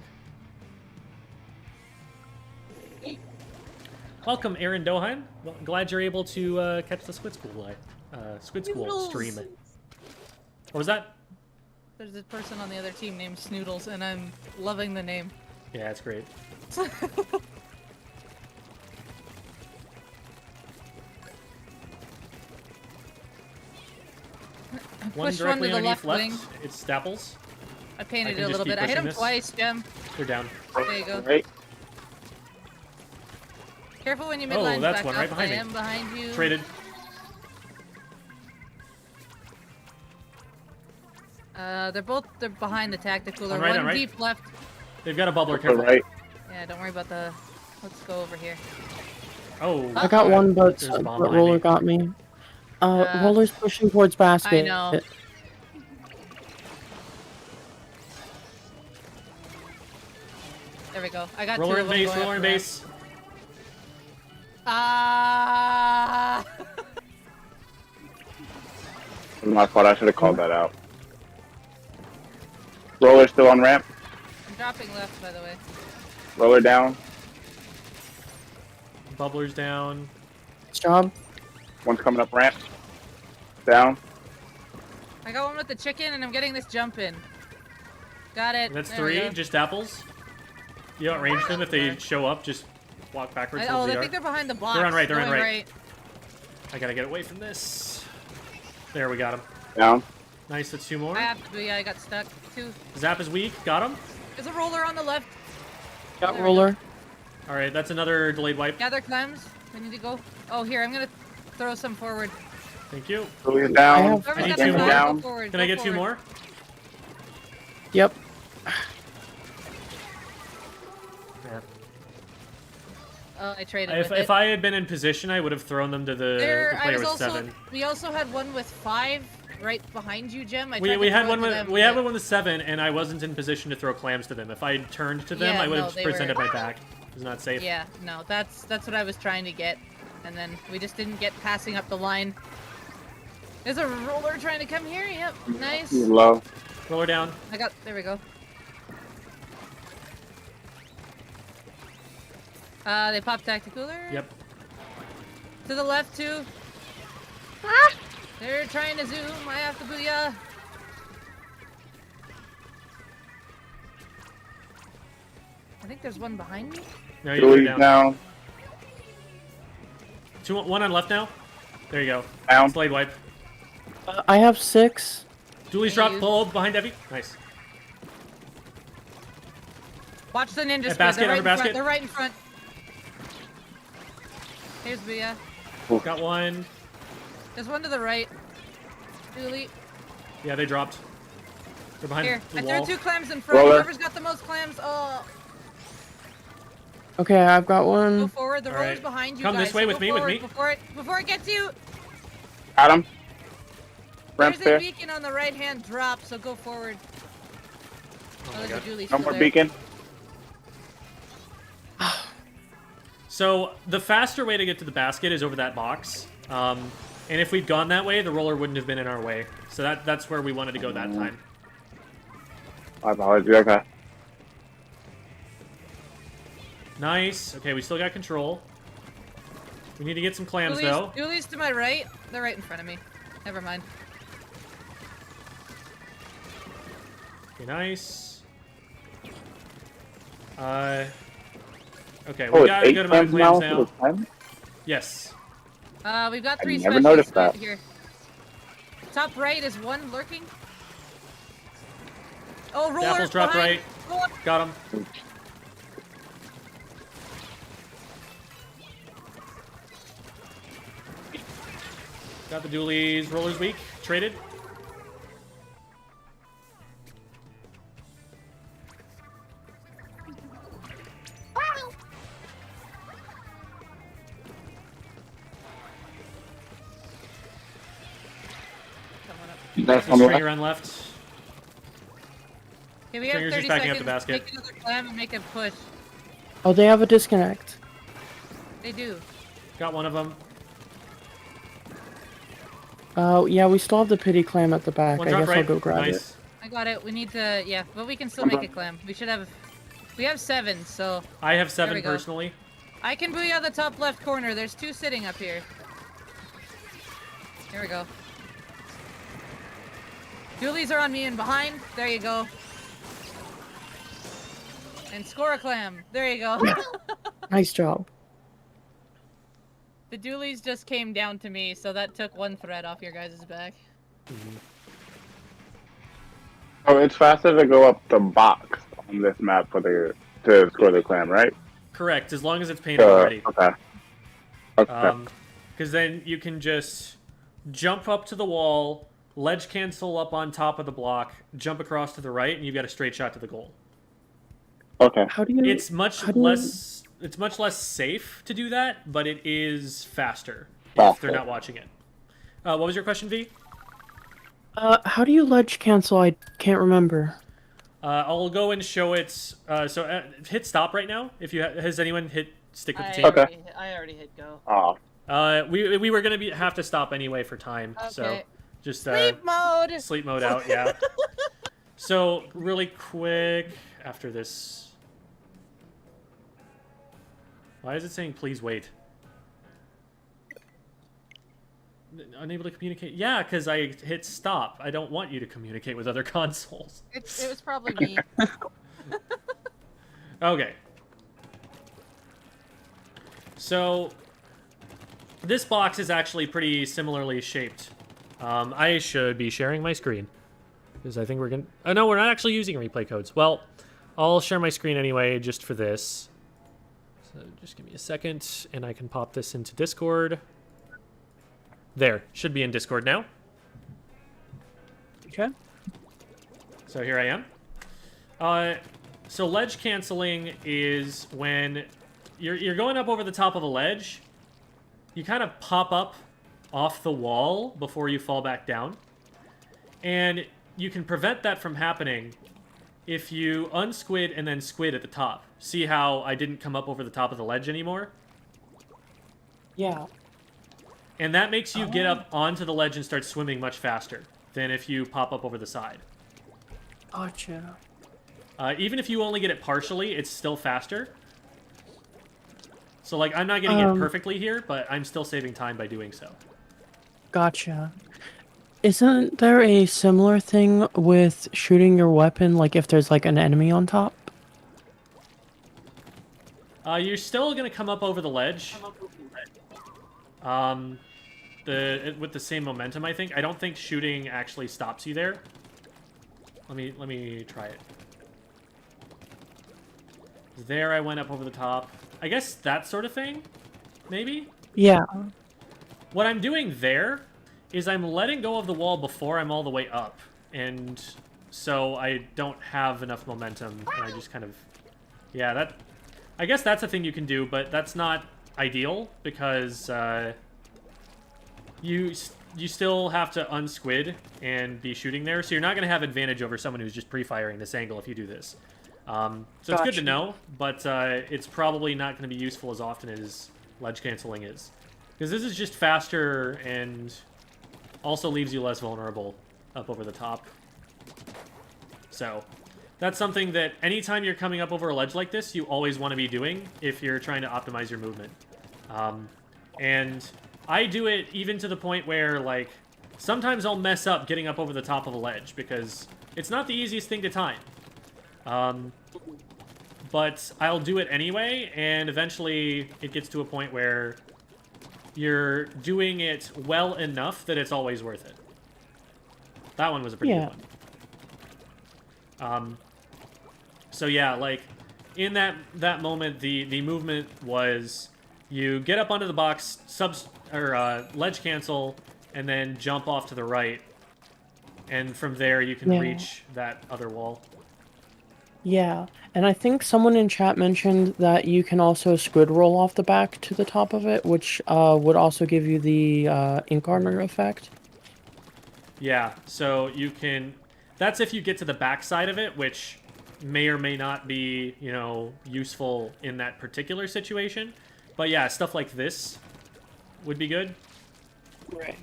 Welcome, Aaron Doheim. Well, glad you're able to catch the Squid School Squid School Noodles. stream. What was that? There's a person on the other team named Snoodles, and I'm loving the name. Yeah, it's great. One Push one directly to the underneath left left. wing. It's Stapples. I painted I can it a just little keep bit. I hit pushing him this. twice, Gem. They're down. There you go. Right. Careful when you Oh, midline that's back one up. right behind I me. am behind you. Traded. They're behind the tactical. They're On right, one on right. deep left. They've got a bubbler. To the Careful. right. Yeah, don't worry about the. Let's go over here. Oh. I got one, but, There's a bomb but behind Roller me. got me. Roller's pushing towards basket. I know. There we go. I got Roller two in of them base. going Roller in up the ramp. base. Ah. It was my fault. I should have called that out. Roller still on ramp. I'm dropping left, by the way. Roller down. Bubbler's down. Nice job. One's coming up ramp. Down. I got one with the chicken, and I'm getting this jump in. Got it. That's There we 3. go. Just apples. You outrange them if they show up. Just walk backwards. Oh, towards the I yard. think they're behind the box. They're on right, they're on Going right. I gotta get away from this. There, we got him. Down. Nice, that's 2 more. I have to be. I got stuck. Two. Zap is weak. Got him. There's a roller on the left. Got There we Roller. All right, that's another delayed wipe. Gather clams. We need to go. Oh, here. I'm gonna throw some forward. Thank you. Roller down. have- Whoever's I need got 2 the more. flag, Down. go forward, Can go I get 2 forward. more? Yep. Yeah. Oh, I traded If, with if it. I had been in position, I would have thrown them to the There, I player was with also. 7. We also had one with 5 right behind you, Gem. I We tried to had throw one it to with them, we had but- one with 7, and I wasn't in position to throw clams to them. If I had turned to them, Yeah, I would no, have they presented were- my back. It was not safe. Yeah, no, that's what I was trying to get, and then we just didn't get passing up the line. There's a roller trying to come here. Yep, nice. He's low. Roller down. I got. There we go. They popped tacticooler. Yep. To the left too. They're trying to zoom. I have to booyah. I think there's one behind me. No, you're Dualie's down. down. 1 on left now. There you go. Down. Delayed wipe. I have 6. Dooley's Hey, dropped. you. Pull behind Evie. Nice. Watch the ninja At squid. basket, They're right under in basket. front. They're right in front. Here's booyah. Got one. There's one to the right. Dualie. Yeah, they dropped. They're behind Here, the I wall. threw 2 clams in front. Roller. Whoever's got the most clams, oh, Okay, I've got go one. forward. The All roller's right. behind you Come guys. this way so with go me, with forward me. Before it gets you. Got him. Ramp's There's a there. beacon on the right hand drop, so go forward. Oh Oh, my there's God. a Dualie No still more there. beacon. So the faster way to get to the basket is over that box. And if we'd gone that way, the roller wouldn't have been in our way. So that's where we wanted to go that time. I apologize. Okay. Nice. Okay, we still got control. We need to get some clams, though. Dualie's to my right. They're right in front of me. Never mind. Okay, nice. Okay, Oh, we it's got a 8 good amount of clams clams now. now. For the 10? Yes. We've got I 3 never specials noticed that. right here. Top right is one lurking. Oh, roller apples dropped behind. right. Got him. Got the dualies. Roller's weak. Traded. Coming up. That's The on the stringer left. on left. Okay, we have Stringer's 30 just backing up seconds. the basket. Make another clam and make a push. Oh, they have a disconnect. They do. Got one of them. Yeah, we still have the pity clam at the back. One I drop guess right. I'll go grab Nice. it. got it. We need to, yeah, but we can still make it clam. We should have, we have 7, so. I have There 7 we go. personally. I can booyah the top left corner. There's 2 sitting up here. Here we go. Dualies are on me and behind. There you go. And score a clam. There you go. Nice job. The dualies just came down to me, so that took 1 thread off your guys' back. Oh, it's faster to go up the box on this map for to score the clam, right? Correct, as long as it's painted already. Okay. Okay. Because then you can just jump up to the wall, ledge cancel up on top of the block, jump across to the right, and you've got a straight shot to the goal. Okay. How do you? It's much less. It's much less safe to do that, but it is faster if they're not watching it. What was your question, V? How do you ledge cancel? I can't remember. I'll go and show it. So hit stop right now. If you has anyone hit stick with the team? Okay. I already hit go. Oh. We were gonna have to stop anyway for time. So Okay. just Sleep mode. sleep mode out. Yeah. So really quick after this. Why is it saying please wait? Unable to communicate? Yeah, because I hit stop. I don't want you to communicate with other consoles. It was probably me. Okay. So, this box is actually pretty similarly shaped. I should be sharing my screen. Because I think we're going to... Oh, no, we're not actually using replay codes. Well, I'll share my screen anyway, just for this. So, just give me a second, and I can pop this into Discord. There. Should be in Discord now. Okay. So here I am. So ledge canceling is when you're going up over the top of a ledge. You kind of pop up off the wall before you fall back down. And you can prevent that from happening if you unsquid and then squid at the top. See how I didn't come up over the top of the ledge anymore? Yeah. And that makes you get up onto the ledge and start swimming much faster than if you pop up over the side. Gotcha. Even if you only get it partially, it's still faster. So, like, I'm not getting it perfectly here, but I'm still saving time by doing so. Gotcha. Isn't there a similar thing with shooting your weapon, like if there's like an enemy on top? You're still going to come up over the ledge. With the same momentum, I think. I don't think shooting actually stops you there. Let me try it. There I went up over the top. I guess that sort of thing? Maybe? Yeah. What I'm doing there is I'm letting go of the wall before I'm all the way up. And so I don't have enough momentum. And I just kind of... Yeah, I guess that's a thing you can do, but that's not ideal because you still have to unsquid and be shooting there. So you're not going to have advantage over someone who's just pre-firing this angle if you do this. So it's good to know, but it's probably not going to be useful as often as ledge canceling is. Because this is just faster and also leaves you less vulnerable up over the top. So that's something that anytime you're coming up over a ledge like this, you always want to be doing if you're trying to optimize your movement. And I do it even to the point where, like, sometimes I'll mess up getting up over the top of a ledge because it's not the easiest thing to time. But I'll do it anyway, and eventually it gets to a point where you're doing it well enough that it's always worth it. That one was a pretty good one. So yeah, like, in that moment, the movement was you get up onto the box, ledge cancel, and then jump off to the right, and from there you can reach that other wall. Yeah, and I think someone in chat mentioned that you can also squid roll off the back to the top of it, which would also give you the incarnate effect. Yeah, so you can... That's if you get to the back side of it, which may or may not be, you know, useful in that particular situation. But yeah, stuff like this would be good. Right.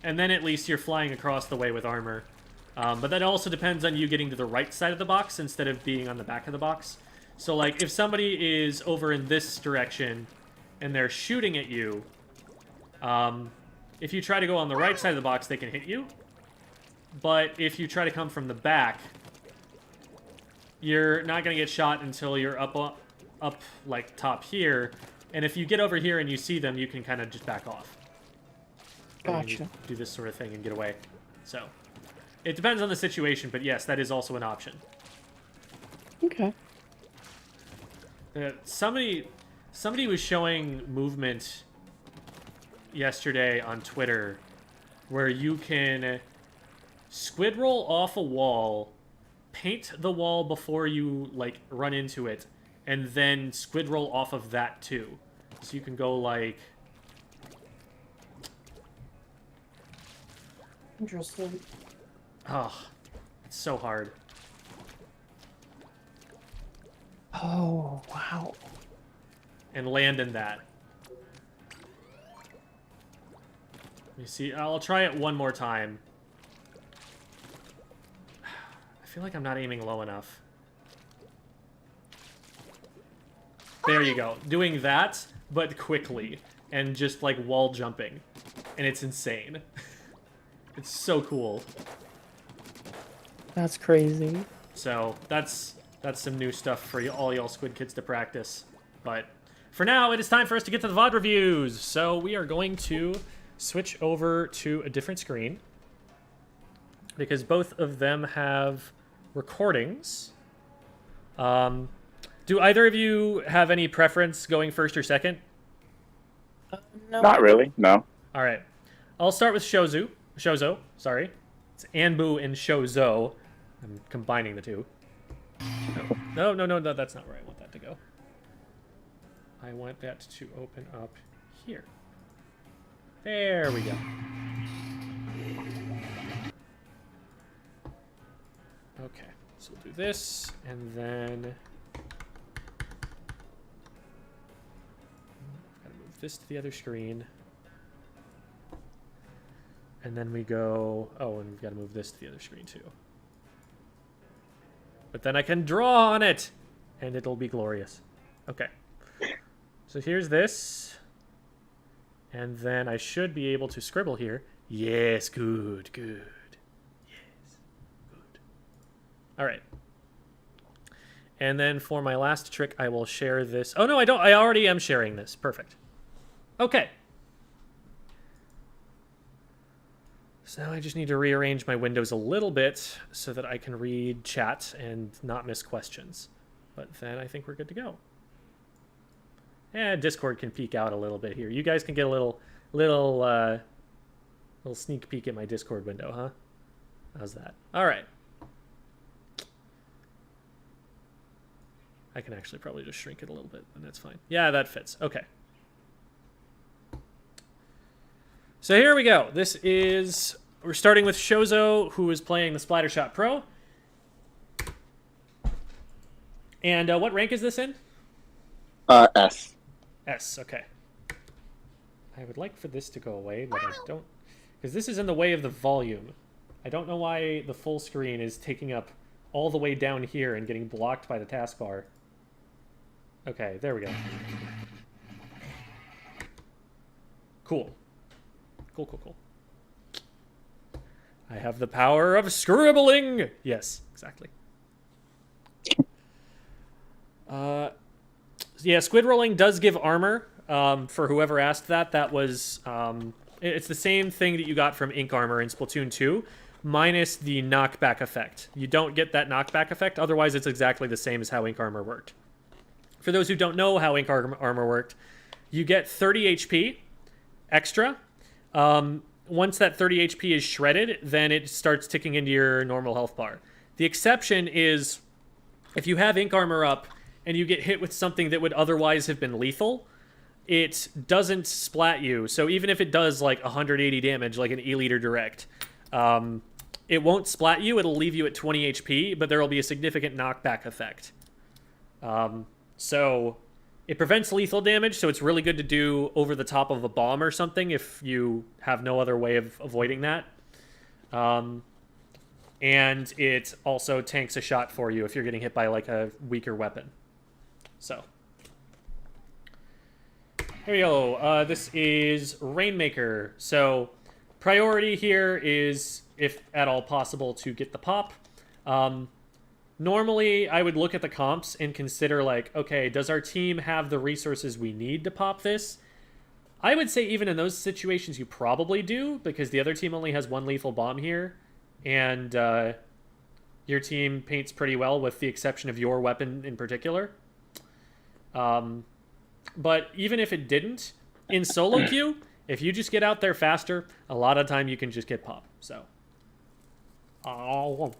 And then at least you're flying across the way with armor. But that also depends on you getting to the right side of the box instead of being on the back of the box. So, like, if somebody is over in this direction and they're shooting at you, if you try to go on the right side of the box, they can hit you. But if you try to come from the back, you're not going to get shot until you're up, like, top here. And if you get over here and you see them, you can kind of just back off. Gotcha. Do this sort of thing and get away. So, it depends on the situation, but yes, that is also an option. Okay. Somebody was showing movement yesterday on Twitter where you can squid roll off a wall, paint the wall before you, like, run into it, and then squid roll off of that too. So you can go, like... Interesting. Oh, it's so hard. Oh, wow. And land in that. You see, I'll try it one more time. I feel like I'm not aiming low enough. There you go. Doing that, but quickly. And just, like, wall jumping. And it's insane. It's so cool. That's crazy. So, that's some new stuff for all y'all Squid Kids to practice. But for now, it is time for us to get to the VOD reviews. So we are going to switch over to a different screen, because both of them have recordings. Do either of you have any preference going first or second? No. Not really, no. All right. I'll start with Shozo, sorry. It's Anbu and Shozo. I'm combining the two. No, that's not where I want that to go. I want that to open up here. There we go. Okay, so we'll do this, and then... Gotta move this to the other screen. And then we go... Oh, and we've got to move this to the other screen, too. But then I can draw on it! And it'll be glorious. Okay. So here's this. And then I should be able to scribble here. Yes, good. Yes, good. All right. And then for my last trick, I will share this. Oh, no, I don't. I already am sharing this. Perfect. Okay. So now I just need to rearrange my windows a little bit so that I can read chat and not miss questions. But then I think we're good to go. Discord can peek out a little bit here. You guys can get a little sneak peek at my Discord window, huh? How's that? All right. I can actually probably just shrink it a little bit, and that's fine. Yeah, that fits. Okay. So here we go. We're starting with Shozo, who is playing the Splattershot Pro. And what rank is this in? S. S, okay. I would like for this to go away, but I don't... Because this is in the way of the volume. I don't know why the full screen is taking up all the way down here and getting blocked by the taskbar. Okay, there we go. Cool. Cool. I have the power of scribbling! Yes, exactly. Yeah, squid rolling does give armor. For whoever asked that, that was... it's the same thing that you got from Ink Armor in Splatoon 2, minus the knockback effect. You don't get that knockback effect, otherwise it's exactly the same as how Ink Armor worked. For those who don't know how Ink Armor worked, you get 30 HP extra. Once that 30 HP is shredded, then it starts ticking into your normal health bar. The exception is if you have Ink Armor up and you get hit with something that would otherwise have been lethal, it doesn't splat you. So even if it does like 180 damage, like an E-liter direct, it won't splat you. It'll leave you at 20 HP, but there will be a significant knockback effect. So it prevents lethal damage, so it's really good to do over the top of a bomb or something if you have no other way of avoiding that. and it also tanks a shot for you if you're getting hit by like a weaker weapon. So here we go. This is Rainmaker. So priority here is, if at all possible, to get the pop. Normally, I would look at the comps and consider, like, okay, does our team have the resources we need to pop this? I would say even in those situations, you probably do, because the other team only has one lethal bomb here, and your team paints pretty well, with the exception of your weapon in particular. But even if it didn't, in solo queue, if you just get out there faster, a lot of time you can just get pop. So, I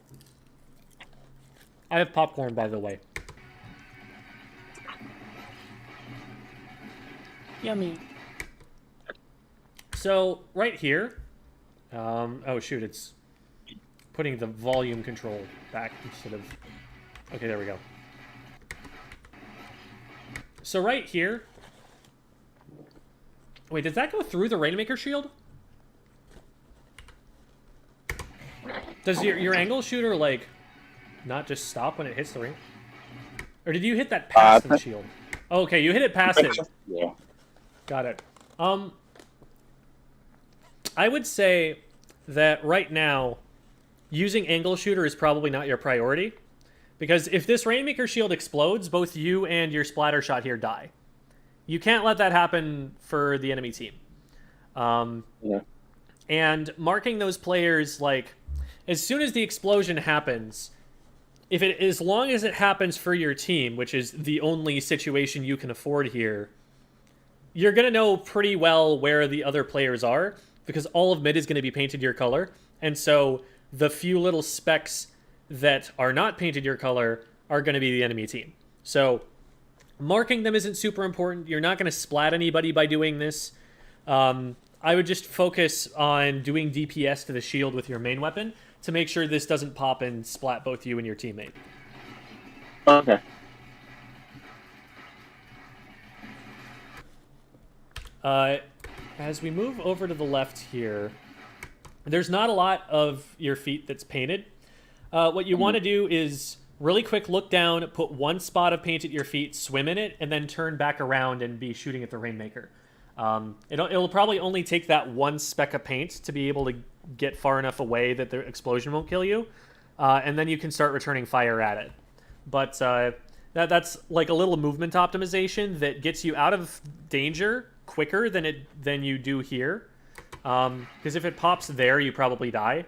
have popcorn, by the way. Yummy. So right here, oh shoot, it's putting the volume control back instead of, okay, there we go. So right here, wait, did that go through the Rainmaker shield? Does your angle shooter, like, not just stop when it hits the ring? Or did you hit that past the shield? Oh, okay, you hit it past it. Yeah. Got it. I would say that right now, using angle shooter is probably not your priority. Because if this Rainmaker shield explodes, both you and your splatter shot here die. You can't let that happen for the enemy team. Yeah. And marking those players, like, as soon as the explosion happens, as long as it happens for your team, which is the only situation you can afford here, you're going to know pretty well where the other players are, because all of mid is going to be painted your color. And so the few little specks that are not painted your color are going to be the enemy team. So marking them isn't super important. You're not going to splat anybody by doing this. I would just focus on doing DPS to the shield with your main weapon to make sure this doesn't pop and splat both you and your teammate. Okay. As we move over to the left here, there's not a lot of your feet that's painted. What you want to do is really quick look down, put one spot of paint at your feet, swim in it, and then turn back around and be shooting at the Rainmaker. It'll probably only take that one speck of paint to be able to get far enough away that the explosion won't kill you, and then you can start returning fire at it. But that's like a little movement optimization that gets you out of danger quicker than you do here. Because if it pops there, you probably die.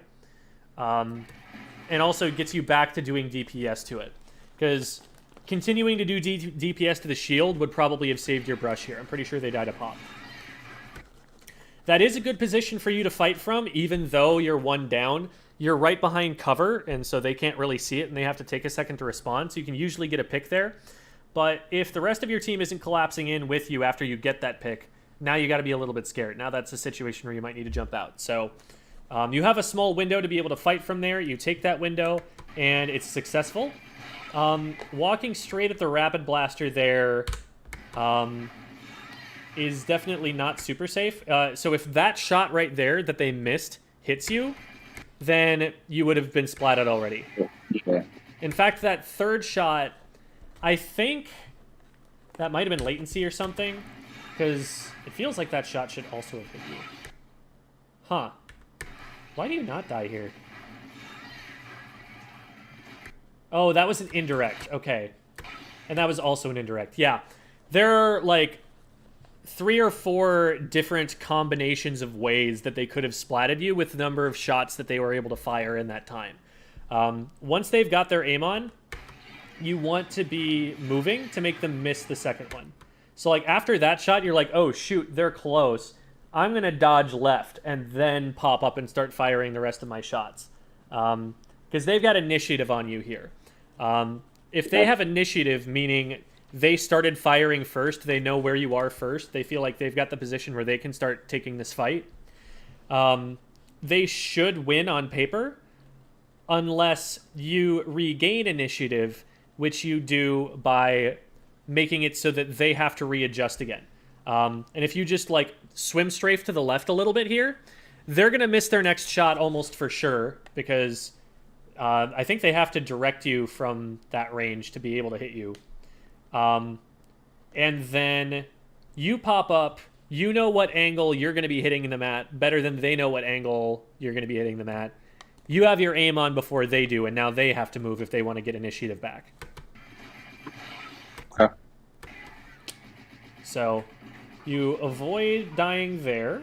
And also gets you back to doing DPS to it. Because continuing to do DPS to the shield would probably have saved your brush here. I'm pretty sure they died a pop. That is a good position for you to fight from, even though you're one down. You're right behind cover, and so they can't really see it, and they have to take a second to respond, so you can usually get a pick there. But if the rest of your team isn't collapsing in with you after you get that pick, now you got to be a little bit scared. Now that's a situation where you might need to jump out. So you have a small window to be able to fight from there. You take that window, and it's successful. Walking straight at the Rapid Blaster there is definitely not super safe. So if that shot right there that they missed hits you, then you would have been splatted already. Yeah. In fact, that third shot, I think that might have been latency or something, because it feels like that shot should also have hit you. Huh. Why do you not die here? Oh, that was an indirect. Okay. And that was also an indirect. Yeah. There are, like, 3 or 4 different combinations of ways that they could have splatted you with the number of shots that they were able to fire in that time. Once they've got their aim on, you want to be moving to make them miss the second one. So, like, after that shot, you're like, oh, shoot, they're close. I'm going to dodge left and then pop up and start firing the rest of my shots. Because they've got initiative on you here. If they have initiative, meaning they started firing first, they know where you are first, they feel like they've got the position where they can start taking this fight, they should win on paper unless you regain initiative, which you do by making it so that they have to readjust again. And if you just, like, swim strafe to the left a little bit here, they're going to miss their next shot almost for sure, because I think they have to direct you from that range to be able to hit you. And then you pop up. You know what angle you're going to be hitting them at better than they know what angle you're going to be hitting them at. You have your aim on before they do, and now they have to move if they want to get initiative back. Okay. So you avoid dying there,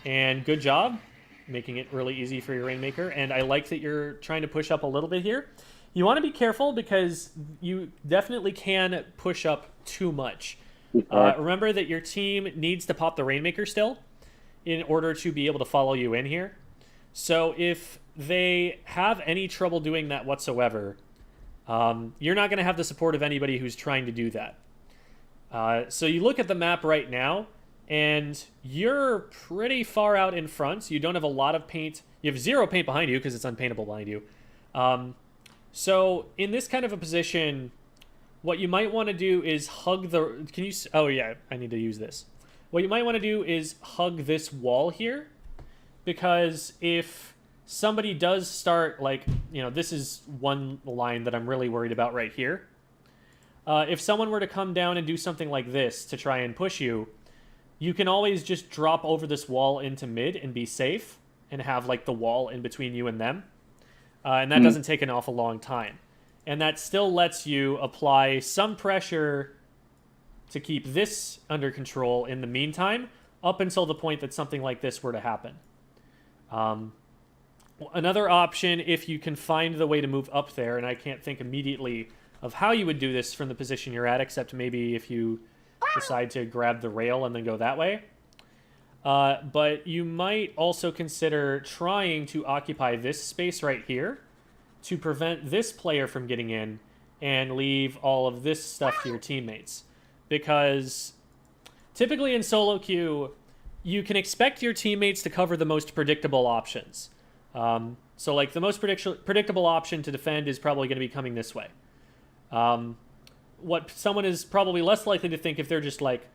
and good job making it really easy for your Rainmaker. And I like that you're trying to push up a little bit here. You want to be careful because you definitely can push up too much. Remember that your team needs to pop the Rainmaker still in order to be able to follow you in here. So if they have any trouble doing that whatsoever, you're not going to have the support of anybody who's trying to do that. So you look at the map right now, and you're pretty far out in front. You don't have a lot of paint. You have 0 paint behind you because it's unpaintable behind you. So in this kind of a position, what you might want to do is hug the... Can you... Oh, yeah, I need to use this. What you might want to do is hug this wall here, because if somebody does start, like, you know, this is one line that I'm really worried about right here. If someone were to come down and do something like this to try and push you, you can always just drop over this wall into mid and be safe and have, like, the wall in between you and them. And that doesn't take an awful long time. And that still lets you apply some pressure to keep this under control in the meantime, up until the point that something like this were to happen. Another option, if you can find the way to move up there, and I can't think immediately of how you would do this from the position you're at, except maybe if you decide to grab the rail and then go that way. But you might also consider trying to occupy this space right here to prevent this player from getting in and leave all of this stuff to your teammates. Because typically in solo queue, you can expect your teammates to cover the most predictable options. So like the most predictable option to defend is probably going to be coming this way. What someone is probably less likely to think if they're just like,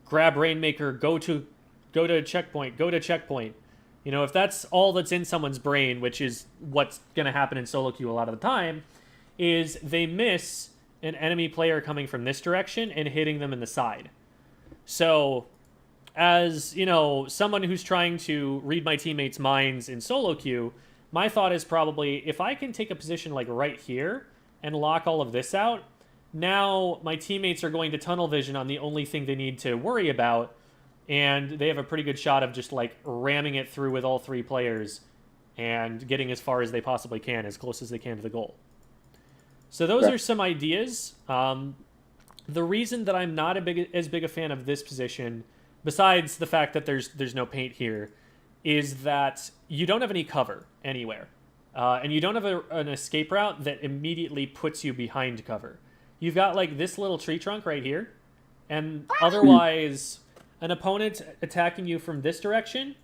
grab Rainmaker, go to checkpoint, go to checkpoint. You know, if that's all that's in someone's brain, which is what's going to happen in solo queue a lot of the time, is they miss an enemy player coming from this direction and hitting them in the side. So, as, you know, someone who's trying to read my teammates' minds in solo queue, my thought is probably, if I can take a position like right here and lock all of this out, now my teammates are going to tunnel vision on the only thing they need to worry about, and they have a pretty good shot of just, like, ramming it through with all 3 players and getting as far as they possibly can, as close as they can to the goal. So those are some ideas. The reason that I'm not as big a fan of this position, besides the fact that there's no paint here, is that you don't have any cover anywhere. And you don't have an escape route that immediately puts you behind cover. You've got, like, this little tree trunk right here, and otherwise... An opponent attacking you from this direction,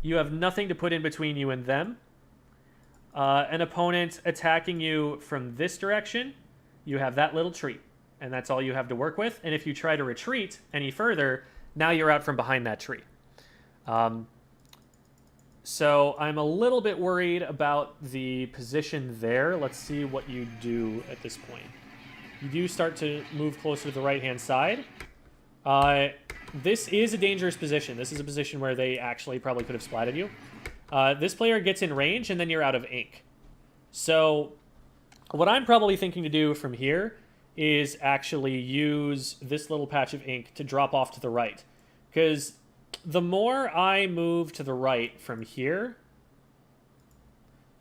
you have nothing to put in between you and them. An opponent attacking you from this direction, you have that little tree, and that's all you have to work with. And if you try to retreat any further, now you're out from behind that tree. So I'm a little bit worried about the position there. Let's see what you do at this point. You do start to move closer to the right-hand side. This is a dangerous position. This is a position where they actually probably could have splatted you. This player gets in range, and then you're out of ink. So what I'm probably thinking to do from here is actually use this little patch of ink to drop off to the right. Because the more I move to the right from here,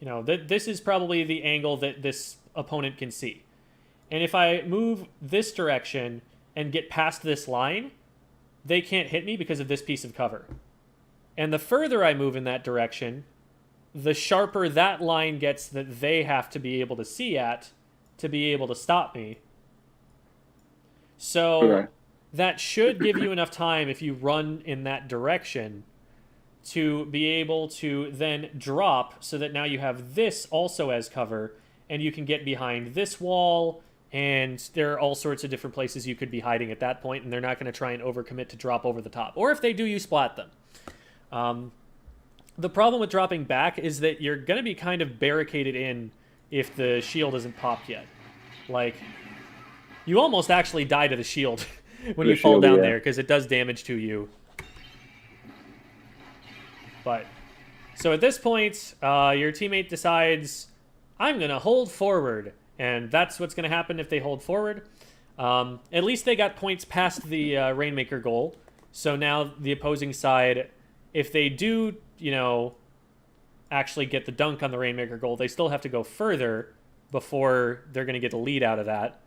you know, this is probably the angle that this opponent can see. And if I move this direction and get past this line, they can't hit me because of this piece of cover. And the further I move in that direction, the sharper that line gets that they have to be able to see at to be able to stop me. So that should give you enough time, if you run in that direction, to be able to then drop so that now you have this also as cover, and you can get behind this wall. And there are all sorts of different places you could be hiding at that point, and they're not going to try and overcommit to drop over the top. Or if they do, you splat them. The problem with dropping back is that you're going to be kind of barricaded in if the shield isn't popped yet. Like, you almost actually die to the shield when you fall down there, because it does damage to you. But, so at this point, your teammate decides, I'm going to hold forward. And that's what's going to happen if they hold forward. At least they got points past the Rainmaker goal. So now the opposing side, if they do, you know, actually get the dunk on the Rainmaker goal, they still have to go further before they're going to get the lead out of that.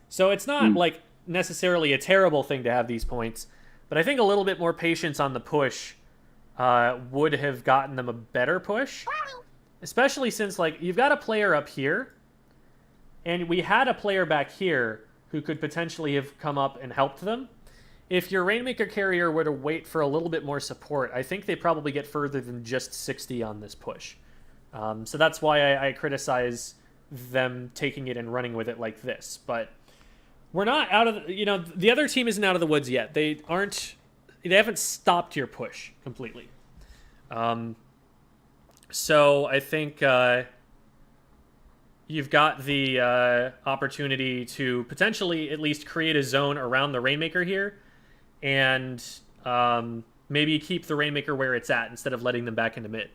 So it's not like necessarily a terrible thing to have these points, but I think a little bit more patience on the push would have gotten them a better push, especially since, like, you've got a player up here, and we had a player back here who could potentially have come up and helped them. If your Rainmaker carrier were to wait for a little bit more support, I think they probably get further than just 60 on this push. So that's why I criticize them taking it and running with it like this. But we're not out of, you know, the other team isn't out of the woods yet. They haven't stopped your push completely. So I think you've got the opportunity to potentially at least create a zone around the Rainmaker here, and maybe keep the Rainmaker where it's at instead of letting them back into mid.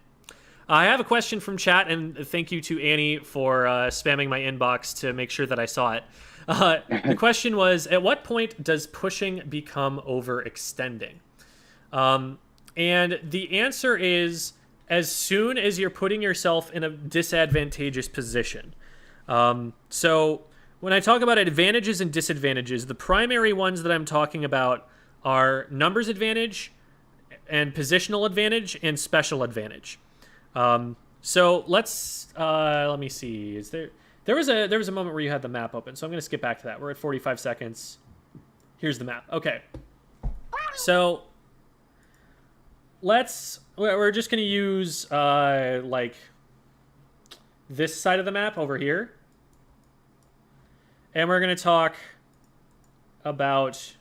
I have a question from chat, and thank you to Annie for spamming my inbox to make sure that I saw it. The question was, at what point does pushing become overextending? And the answer is, as soon as you're putting yourself in a disadvantageous position. So when I talk about advantages and disadvantages, the primary ones that I'm talking about are numbers advantage and positional advantage and special advantage. So let me see. There was a moment where you had the map open, so I'm going to skip back to that. We're at 45 seconds. Here's the map. Okay. So we're just going to use like this side of the map over here. And we're going to talk about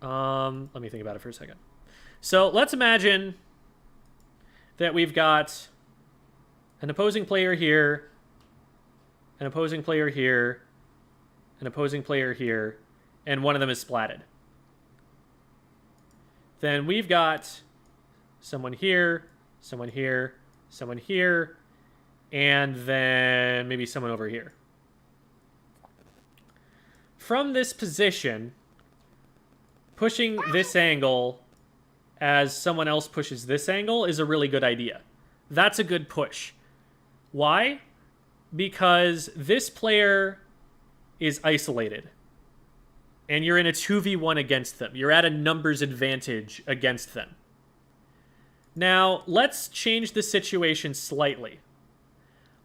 let me think about it for a second. So let's imagine that we've got an opposing player here, an opposing player here, an opposing player here, and one of them is splatted. Then we've got someone here, someone here, someone here, and then maybe someone over here. From this position, pushing this angle as someone else pushes this angle is a really good idea. That's a good push. Why? Because this player is isolated. And you're in a 2v1 against them. You're at a numbers advantage against them. Now, let's change the situation slightly.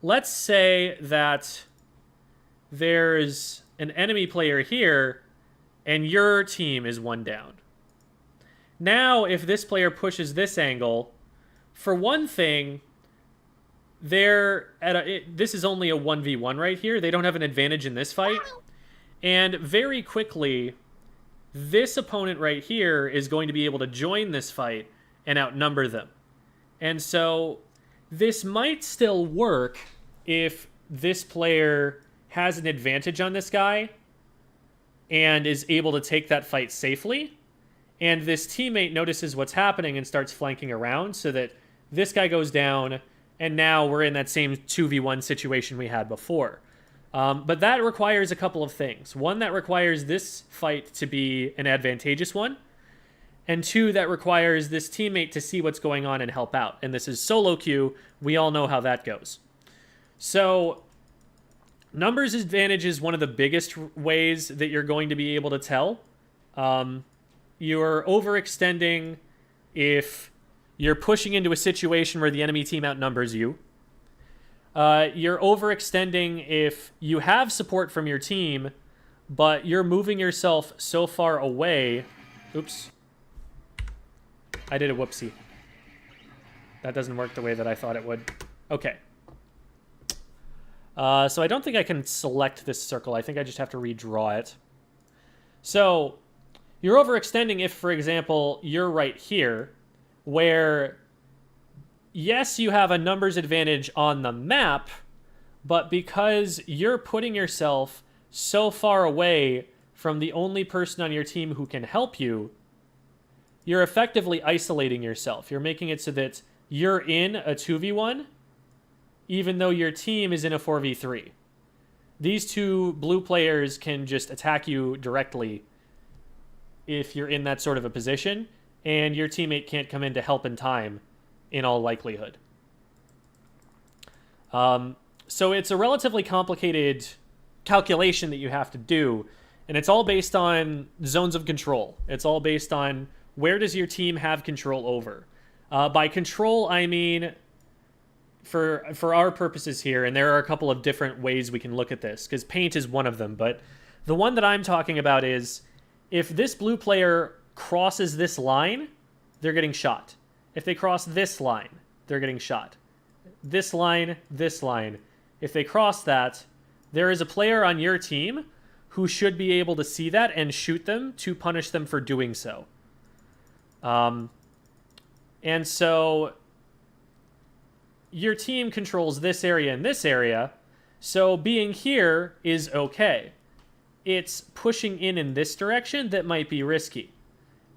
Let's say that there's an enemy player here, and your team is one down. Now, if this player pushes this angle, for one thing, this is only a 1v1 right here. They don't have an advantage in this fight. And very quickly, this opponent right here is going to be able to join this fight and outnumber them. And so this might still work if this player has an advantage on this guy and is able to take that fight safely. And this teammate notices what's happening and starts flanking around so that this guy goes down, and now we're in that same 2v1 situation we had before. But that requires a couple of things. One, that requires this fight to be an advantageous one. And two, that requires this teammate to see what's going on and help out. And this is solo queue. We all know how that goes. So numbers advantage is one of the biggest ways that you're going to be able to tell. You're overextending if you're pushing into a situation where the enemy team outnumbers you. You're overextending if you have support from your team, but you're moving yourself so far away. Oops. I did a whoopsie. That doesn't work the way that I thought it would. Okay. So I don't think I can select this circle. I think I just have to redraw it. So you're overextending if, for example, you're right here, where yes, you have a numbers advantage on the map, but because you're putting yourself so far away from the only person on your team who can help you, you're effectively isolating yourself. You're making it so that you're in a 2v1, even though your team is in a 4v3. These two blue players can just attack you directly if you're in that sort of a position, and your teammate can't come in to help in time, in all likelihood. So it's a relatively complicated calculation that you have to do, and it's all based on zones of control. It's all based on where does your team have control over. By control, I mean, for our purposes here, and there are a couple of different ways we can look at this, because paint is one of them, but the one that I'm talking about is if this blue player crosses this line, they're getting shot. If they cross this line, they're getting shot. This line, this line. If they cross that, there is a player on your team who should be able to see that and shoot them to punish them for doing so. And so your team controls this area and this area, so being here is okay. It's pushing in this direction that might be risky.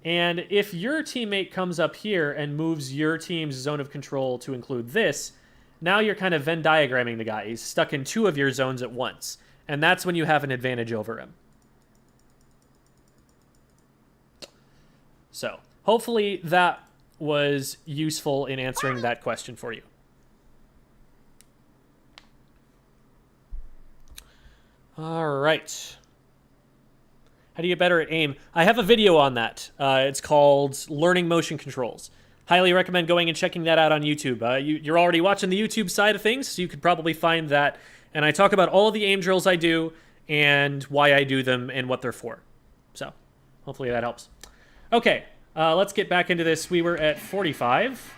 And if your teammate comes up here and moves your team's zone of control to include this, now you're kind of Venn diagramming the guy. He's stuck in two of your zones at once. And that's when you have an advantage over him. So, hopefully that was useful in answering that question for you. All right. How do you get better at aim? I have a video on that. It's called Learning Motion Controls. Highly recommend going and checking that out on YouTube. You're already watching the YouTube side of things, so you could probably find that. And I talk about all the aim drills I do and why I do them and what they're for. So, hopefully that helps. Okay, let's get back into this. We were at 45.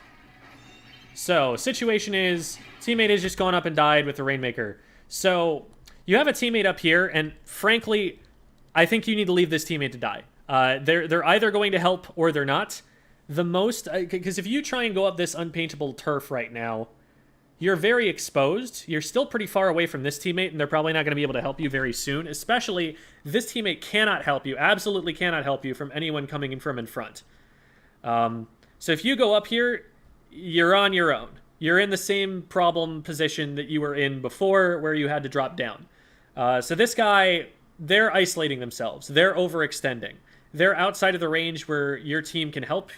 So, situation is, teammate has just gone up and died with the Rainmaker. So, you have a teammate up here, and frankly, I think you need to leave this teammate to die. They're either going to help or they're not. The most, because if you try and go up this unpaintable turf right now, you're very exposed. You're still pretty far away from this teammate, and they're probably not going to be able to help you very soon. Especially, this teammate cannot help you, absolutely cannot help you from anyone coming in from in front. So if you go up here, you're on your own. You're in the same problem position that you were in before, where you had to drop down. So this guy, they're isolating themselves. They're overextending. They're outside of the range where your team can help,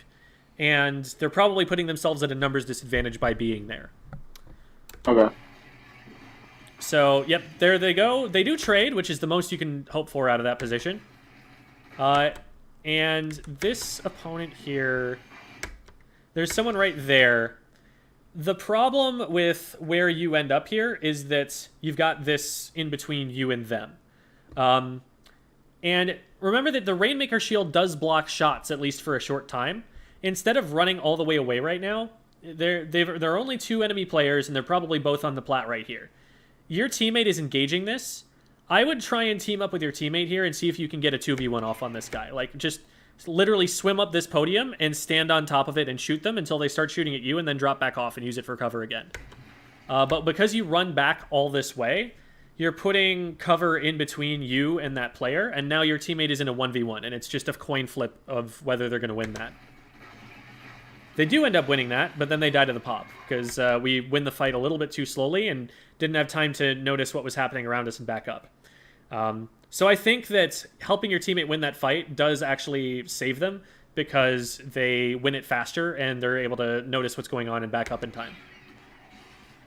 and they're probably putting themselves at a numbers disadvantage by being there. Okay. So, yep, there they go. They do trade, which is the most you can hope for out of that position. And this opponent here, there's someone right there. The problem with where you end up here is that you've got this in between you and them. And remember that the Rainmaker shield does block shots, at least for a short time. Instead of running all the way away right now, there are only two enemy players, and they're probably both on the plat right here. Your teammate is engaging this. I would try and team up with your teammate here and see if you can get a 2v1 off on this guy. Like, just literally swim up this podium and stand on top of it and shoot them until they start shooting at you, and then drop back off and use it for cover again. But because you run back all this way, you're putting cover in between you and that player, and now your teammate is in a 1v1, and it's just a coin flip of whether they're going to win that. They do end up winning that, but then they die to the pop, because we win the fight a little bit too slowly and didn't have time to notice what was happening around us and back up. So I think that helping your teammate win that fight does actually save them, because they win it faster and they're able to notice what's going on and back up in time.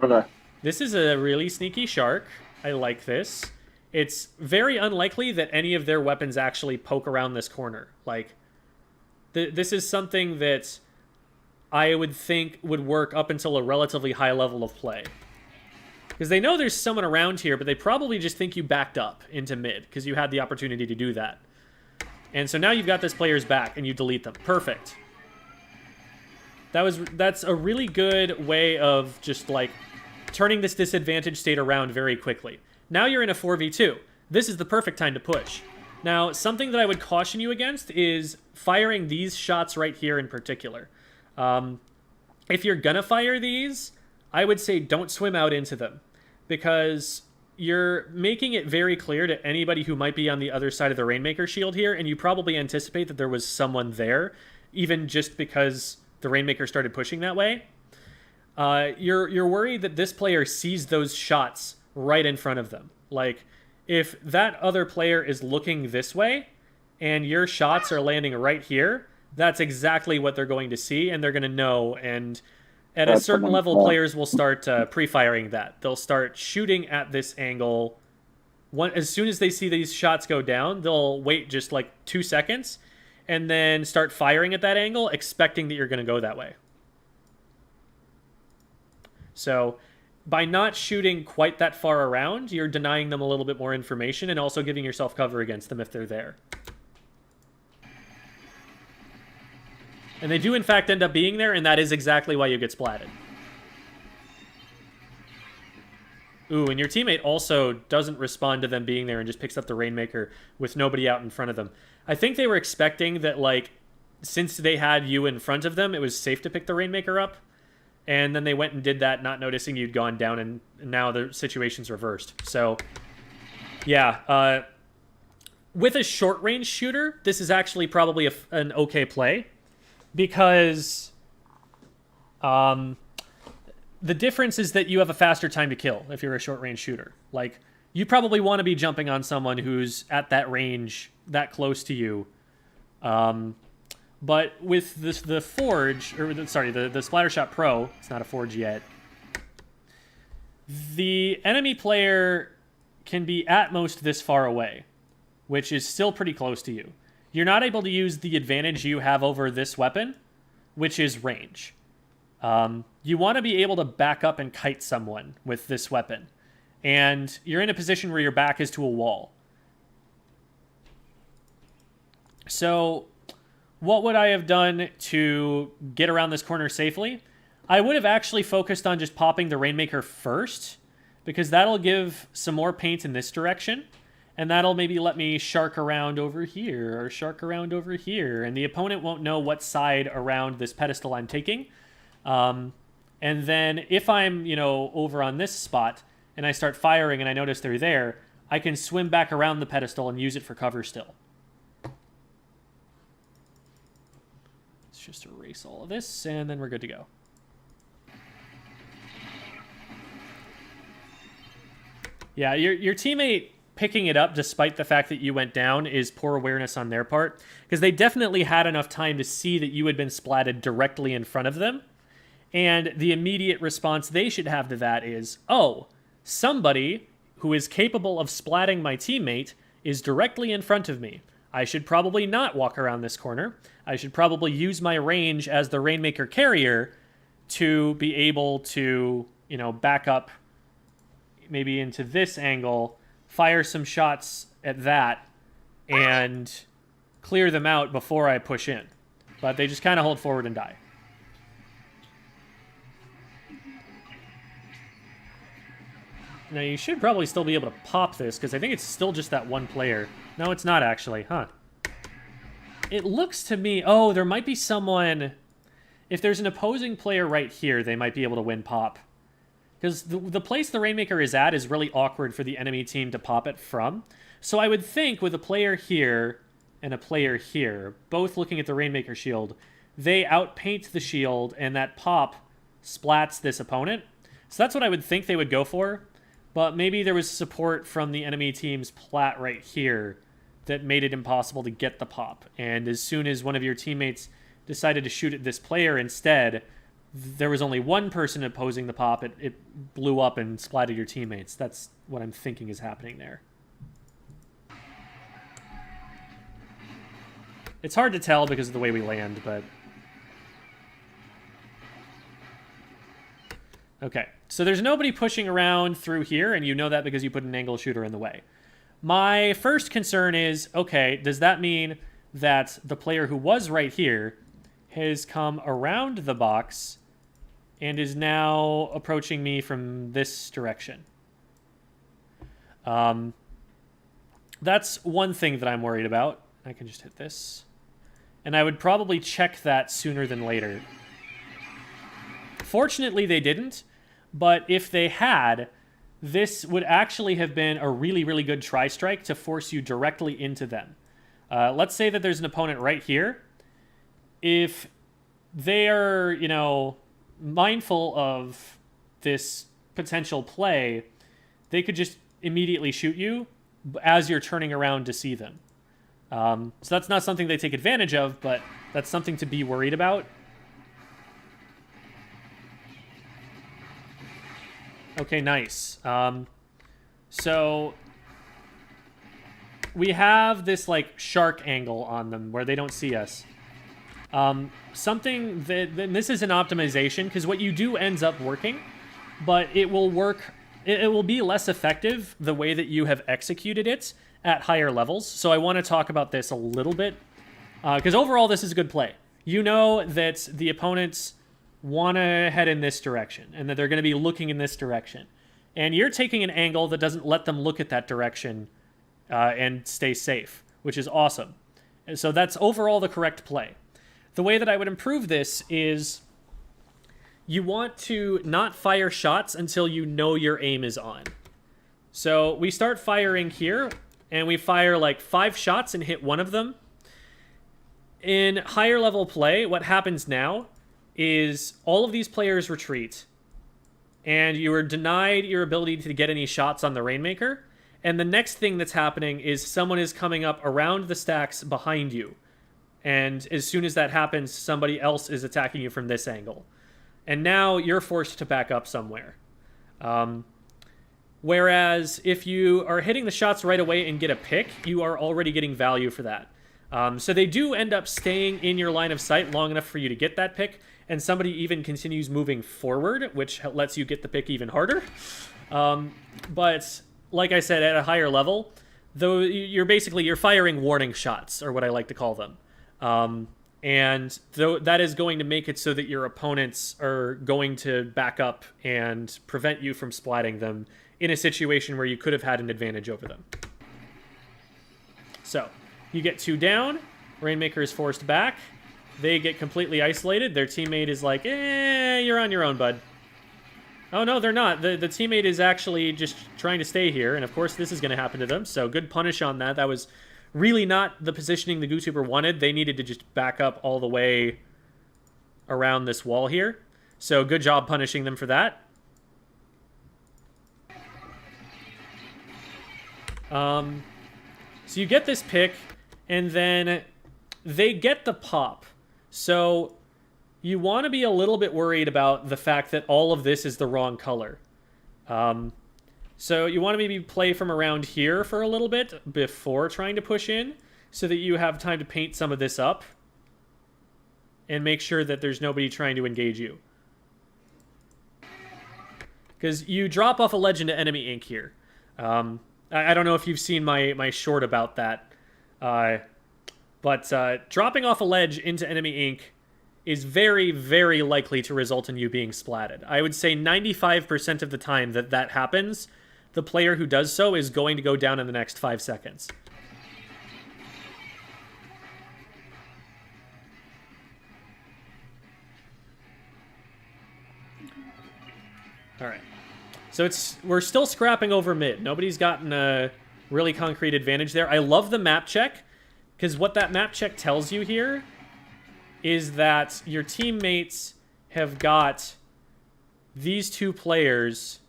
Okay. This is a really sneaky shark. I like this. It's very unlikely that any of their weapons actually poke around this corner. Like, this is something that I would think would work up until a relatively high level of play. Because they know there's someone around here, but they probably just think you backed up into mid, because you had the opportunity to do that. And so now you've got this player's back, and you delete them. Perfect. That's a really good way of just, like, turning this disadvantage state around very quickly. Now you're in a 4v2. This is the perfect time to push. Now, something that I would caution you against is firing these shots right here in particular. if you're gonna fire these, I would say don't swim out into them, because you're making it very clear to anybody who might be on the other side of the Rainmaker shield here, and you probably anticipate that there was someone there, even just because the Rainmaker started pushing that way. You're worried that this player sees those shots right in front of them. Like, if that other player is looking this way, and your shots are landing right here, that's exactly what they're going to see, and they're going to know. And at a certain level, players will start pre-firing that. They'll start shooting at this angle. As soon as they see these shots go down, they'll wait just like 2 seconds, and then start firing at that angle, expecting that you're going to go that way. So by not shooting quite that far around, you're denying them a little bit more information and also giving yourself cover against them if they're there. And they do, in fact, end up being there, and that is exactly why you get splatted. Ooh, and your teammate also doesn't respond to them being there and just picks up the Rainmaker with nobody out in front of them. I think they were expecting that, like, since they had you in front of them, it was safe to pick the Rainmaker up. And then they went and did that, not noticing you'd gone down, and now the situation's reversed. So, yeah. With a short-range shooter, this is actually probably an okay play. Because the difference is that you have a faster time to kill if you're a short-range shooter. Like, you probably want to be jumping on someone who's at that range, that close to you. But with the Forge, or the Splattershot Pro, it's not a Forge yet, the enemy player can be at most this far away, which is still pretty close to you. You're not able to use the advantage you have over this weapon, which is range. You want to be able to back up and kite someone with this weapon. And you're in a position where your back is to a wall. So, what would I have done to get around this corner safely? I would have actually focused on just popping the Rainmaker first, because that'll give some more paint in this direction. And that'll maybe let me shark around over here, or shark around over here, and the opponent won't know what side around this pedestal I'm taking. And then if I'm, over on this spot, and I start firing and I notice they're there, I can swim back around the pedestal and use it for cover still. Let's just erase all of this, and then we're good to go. Yeah, your teammate picking it up despite the fact that you went down is poor awareness on their part, because they definitely had enough time to see that you had been splatted directly in front of them, and the immediate response they should have to that is, oh, somebody who is capable of splatting my teammate is directly in front of me. I should probably not walk around this corner. I should probably use my range as the Rainmaker carrier to be able to, back up maybe into this angle, fire some shots at that, and clear them out before I push in. But they just kind of hold forward and die. Now, you should probably still be able to pop this, because I think it's still just that one player. No, it's not actually, huh? It looks to me... Oh, there might be someone... If there's an opposing player right here, they might be able to win pop. Because the place the Rainmaker is at is really awkward for the enemy team to pop it from. So I would think with a player here and a player here, both looking at the Rainmaker shield, they outpaint the shield, and that pop splats this opponent. So that's what I would think they would go for. But maybe there was support from the enemy team's plat right here that made it impossible to get the pop. And as soon as one of your teammates decided to shoot at this player instead, there was only one person opposing the pop. It blew up and splatted your teammates. That's what I'm thinking is happening there. It's hard to tell because of the way we land, but... Okay, so there's nobody pushing around through here, and you know that because you put an angle shooter in the way. My first concern is, okay, does that mean that the player who was right here has come around the box and is now approaching me from this direction? That's one thing that I'm worried about. I can just hit this. And I would probably check that sooner than later. Fortunately, they didn't, but if they had, this would actually have been a really, really good tri-strike to force you directly into them. Let's say that there's an opponent right here. If they are, you know, mindful of this potential play, they could just immediately shoot you as you're turning around to see them. So that's not something they take advantage of, but that's something to be worried about. Okay, nice. So we have this like shark angle on them where they don't see us. Something that, and this is an optimization, because what you do ends up working, but it will work, it will be less effective the way that you have executed it at higher levels. So I want to talk about this a little bit, because overall this is a good play. You know that the opponents want to head in this direction, and that they're going to be looking in this direction. And you're taking an angle that doesn't let them look at that direction and stay safe, which is awesome. And so that's overall the correct play. The way that I would improve this is you want to not fire shots until you know your aim is on. So we start firing here, and we fire like 5 shots and hit 1 of them. In higher level play, what happens now is all of these players retreat, and you are denied your ability to get any shots on the Rainmaker. And the next thing that's happening is someone is coming up around the stacks behind you. And as soon as that happens, somebody else is attacking you from this angle. And now you're forced to back up somewhere. Whereas if you are hitting the shots right away and get a pick, you are already getting value for that. So they do end up staying in your line of sight long enough for you to get that pick, and somebody even continues moving forward, which lets you get the pick even harder. But like I said, at a higher level, though, you're firing warning shots, or what I like to call them. And though that is going to make it so that your opponents are going to back up and prevent you from splatting them in a situation where you could have had an advantage over them. So you get 2 down, Rainmaker is forced back, they get completely isolated, their teammate is like, you're on your own, bud. Oh no, they're not. The teammate is actually just trying to stay here, and of course this is going to happen to them, so good punish on that. That was really not the positioning the Gootuber wanted. They needed to just back up all the way around this wall here. So good job punishing them for that. So you get this pick, and then they get the pop. So you want to be a little bit worried about the fact that all of this is the wrong color. So you want to maybe play from around here for a little bit before trying to push in, so that you have time to paint some of this up and make sure that there's nobody trying to engage you. Because you drop off a ledge into enemy ink here. I don't know if you've seen my short about that, but dropping off a ledge into enemy ink is very, very likely to result in you being splatted. I would say 95% of the time that happens, the player who does so is going to go down in the next 5 seconds. All right. So we're still scrapping over mid. Nobody's gotten a really concrete advantage there. I love the map check, because what that map check tells you here is that your teammates have got these 2 players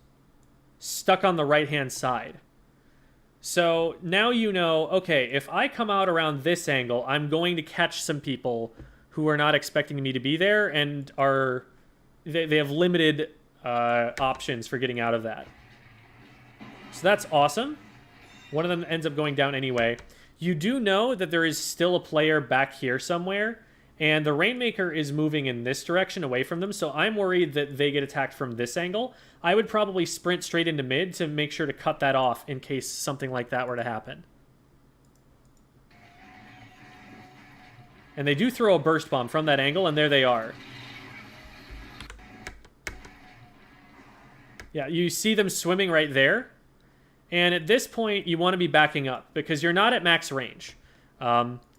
stuck on the right-hand side. So now you know, okay, if I come out around this angle, I'm going to catch some people who are not expecting me to be there and they have limited options for getting out of that. So that's awesome. One of them ends up going down anyway. You do know that there is still a player back here somewhere, and the Rainmaker is moving in this direction away from them, so I'm worried that they get attacked from this angle. I would probably sprint straight into mid to make sure to cut that off in case something like that were to happen. And they do throw a burst bomb from that angle, and there they are. Yeah, you see them swimming right there. And at this point, you want to be backing up, because you're not at max range.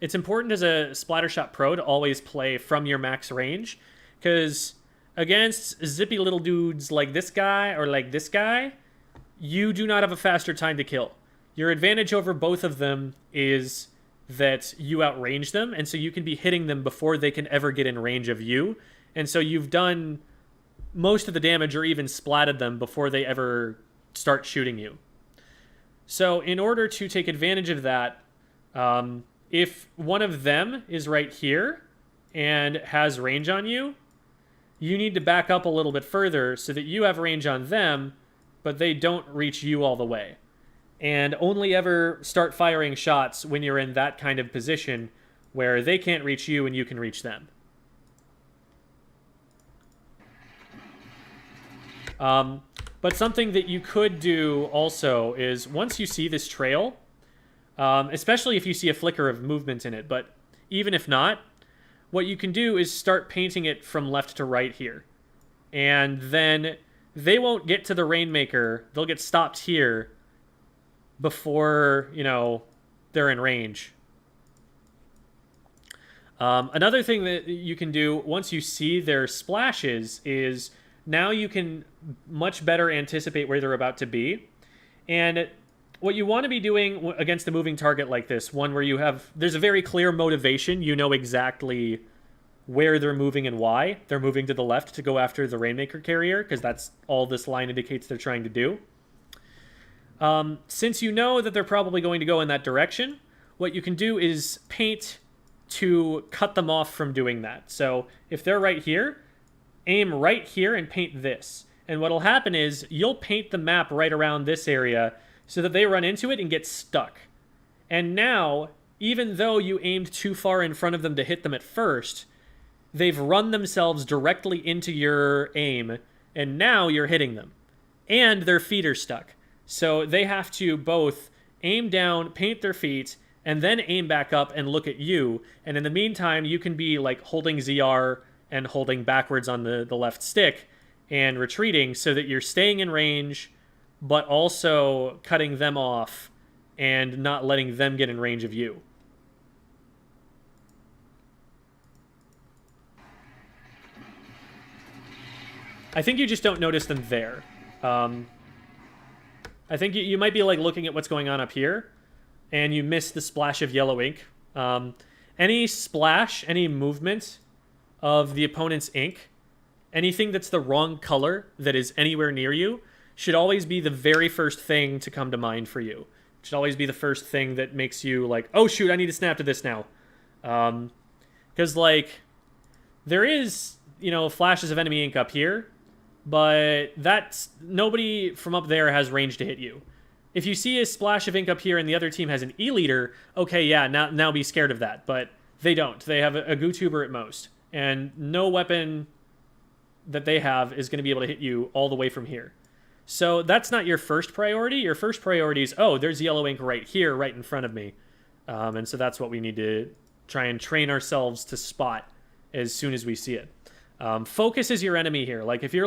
It's important as a Splattershot Pro to always play from your max range, because against zippy little dudes like this guy or like this guy, you do not have a faster time to kill. Your advantage over both of them is that you outrange them, and so you can be hitting them before they can ever get in range of you. And so you've done most of the damage or even splatted them before they ever start shooting you. So in order to take advantage of that, if one of them is right here and has range on you, you need to back up a little bit further so that you have range on them, but they don't reach you all the way. And only ever start firing shots when you're in that kind of position where they can't reach you and you can reach them. But something that you could do also is once you see this trail, especially if you see a flicker of movement in it, but even if not, what you can do is start painting it from left to right here. And then they won't get to the Rainmaker. They'll get stopped here before, you know, they're in range. Another thing that you can do once you see their splashes is now you can much better anticipate where they're about to be. And what you want to be doing against a moving target like this, one where there's a very clear motivation, you know exactly where they're moving and why. They're moving to the left to go after the Rainmaker carrier, because that's all this line indicates they're trying to do. Since you know that they're probably going to go in that direction, what you can do is paint to cut them off from doing that. So if they're right here, aim right here and paint this. And what'll happen is you'll paint the map right around this area so that they run into it and get stuck. And now, even though you aimed too far in front of them to hit them at first, they've run themselves directly into your aim, and now you're hitting them. And their feet are stuck. So they have to both aim down, paint their feet, and then aim back up and look at you. And in the meantime, you can be like holding ZR and holding backwards on the left stick and retreating so that you're staying in range, but also cutting them off and not letting them get in range of you. I think you just don't notice them there. I think you might be like looking at what's going on up here, and you miss the splash of yellow ink. Any splash, any movement of the opponent's ink, anything that's the wrong color that is anywhere near you, should always be the very first thing to come to mind for you. It should always be the first thing that makes you like, oh shoot, I need to snap to this now. Because like, there is, you know, flashes of enemy ink up here, but that's, nobody from up there has range to hit you. If you see a splash of ink up here and the other team has an E-leader, okay, yeah, now be scared of that. But they don't. They have a Gootuber at most. And no weapon that they have is going to be able to hit you all the way from here. So that's not your first priority. Your first priority is, oh, there's yellow ink right here, right in front of me. And so that's what we need to try and train ourselves to spot as soon as we see it. Focus is your enemy here. Like if you're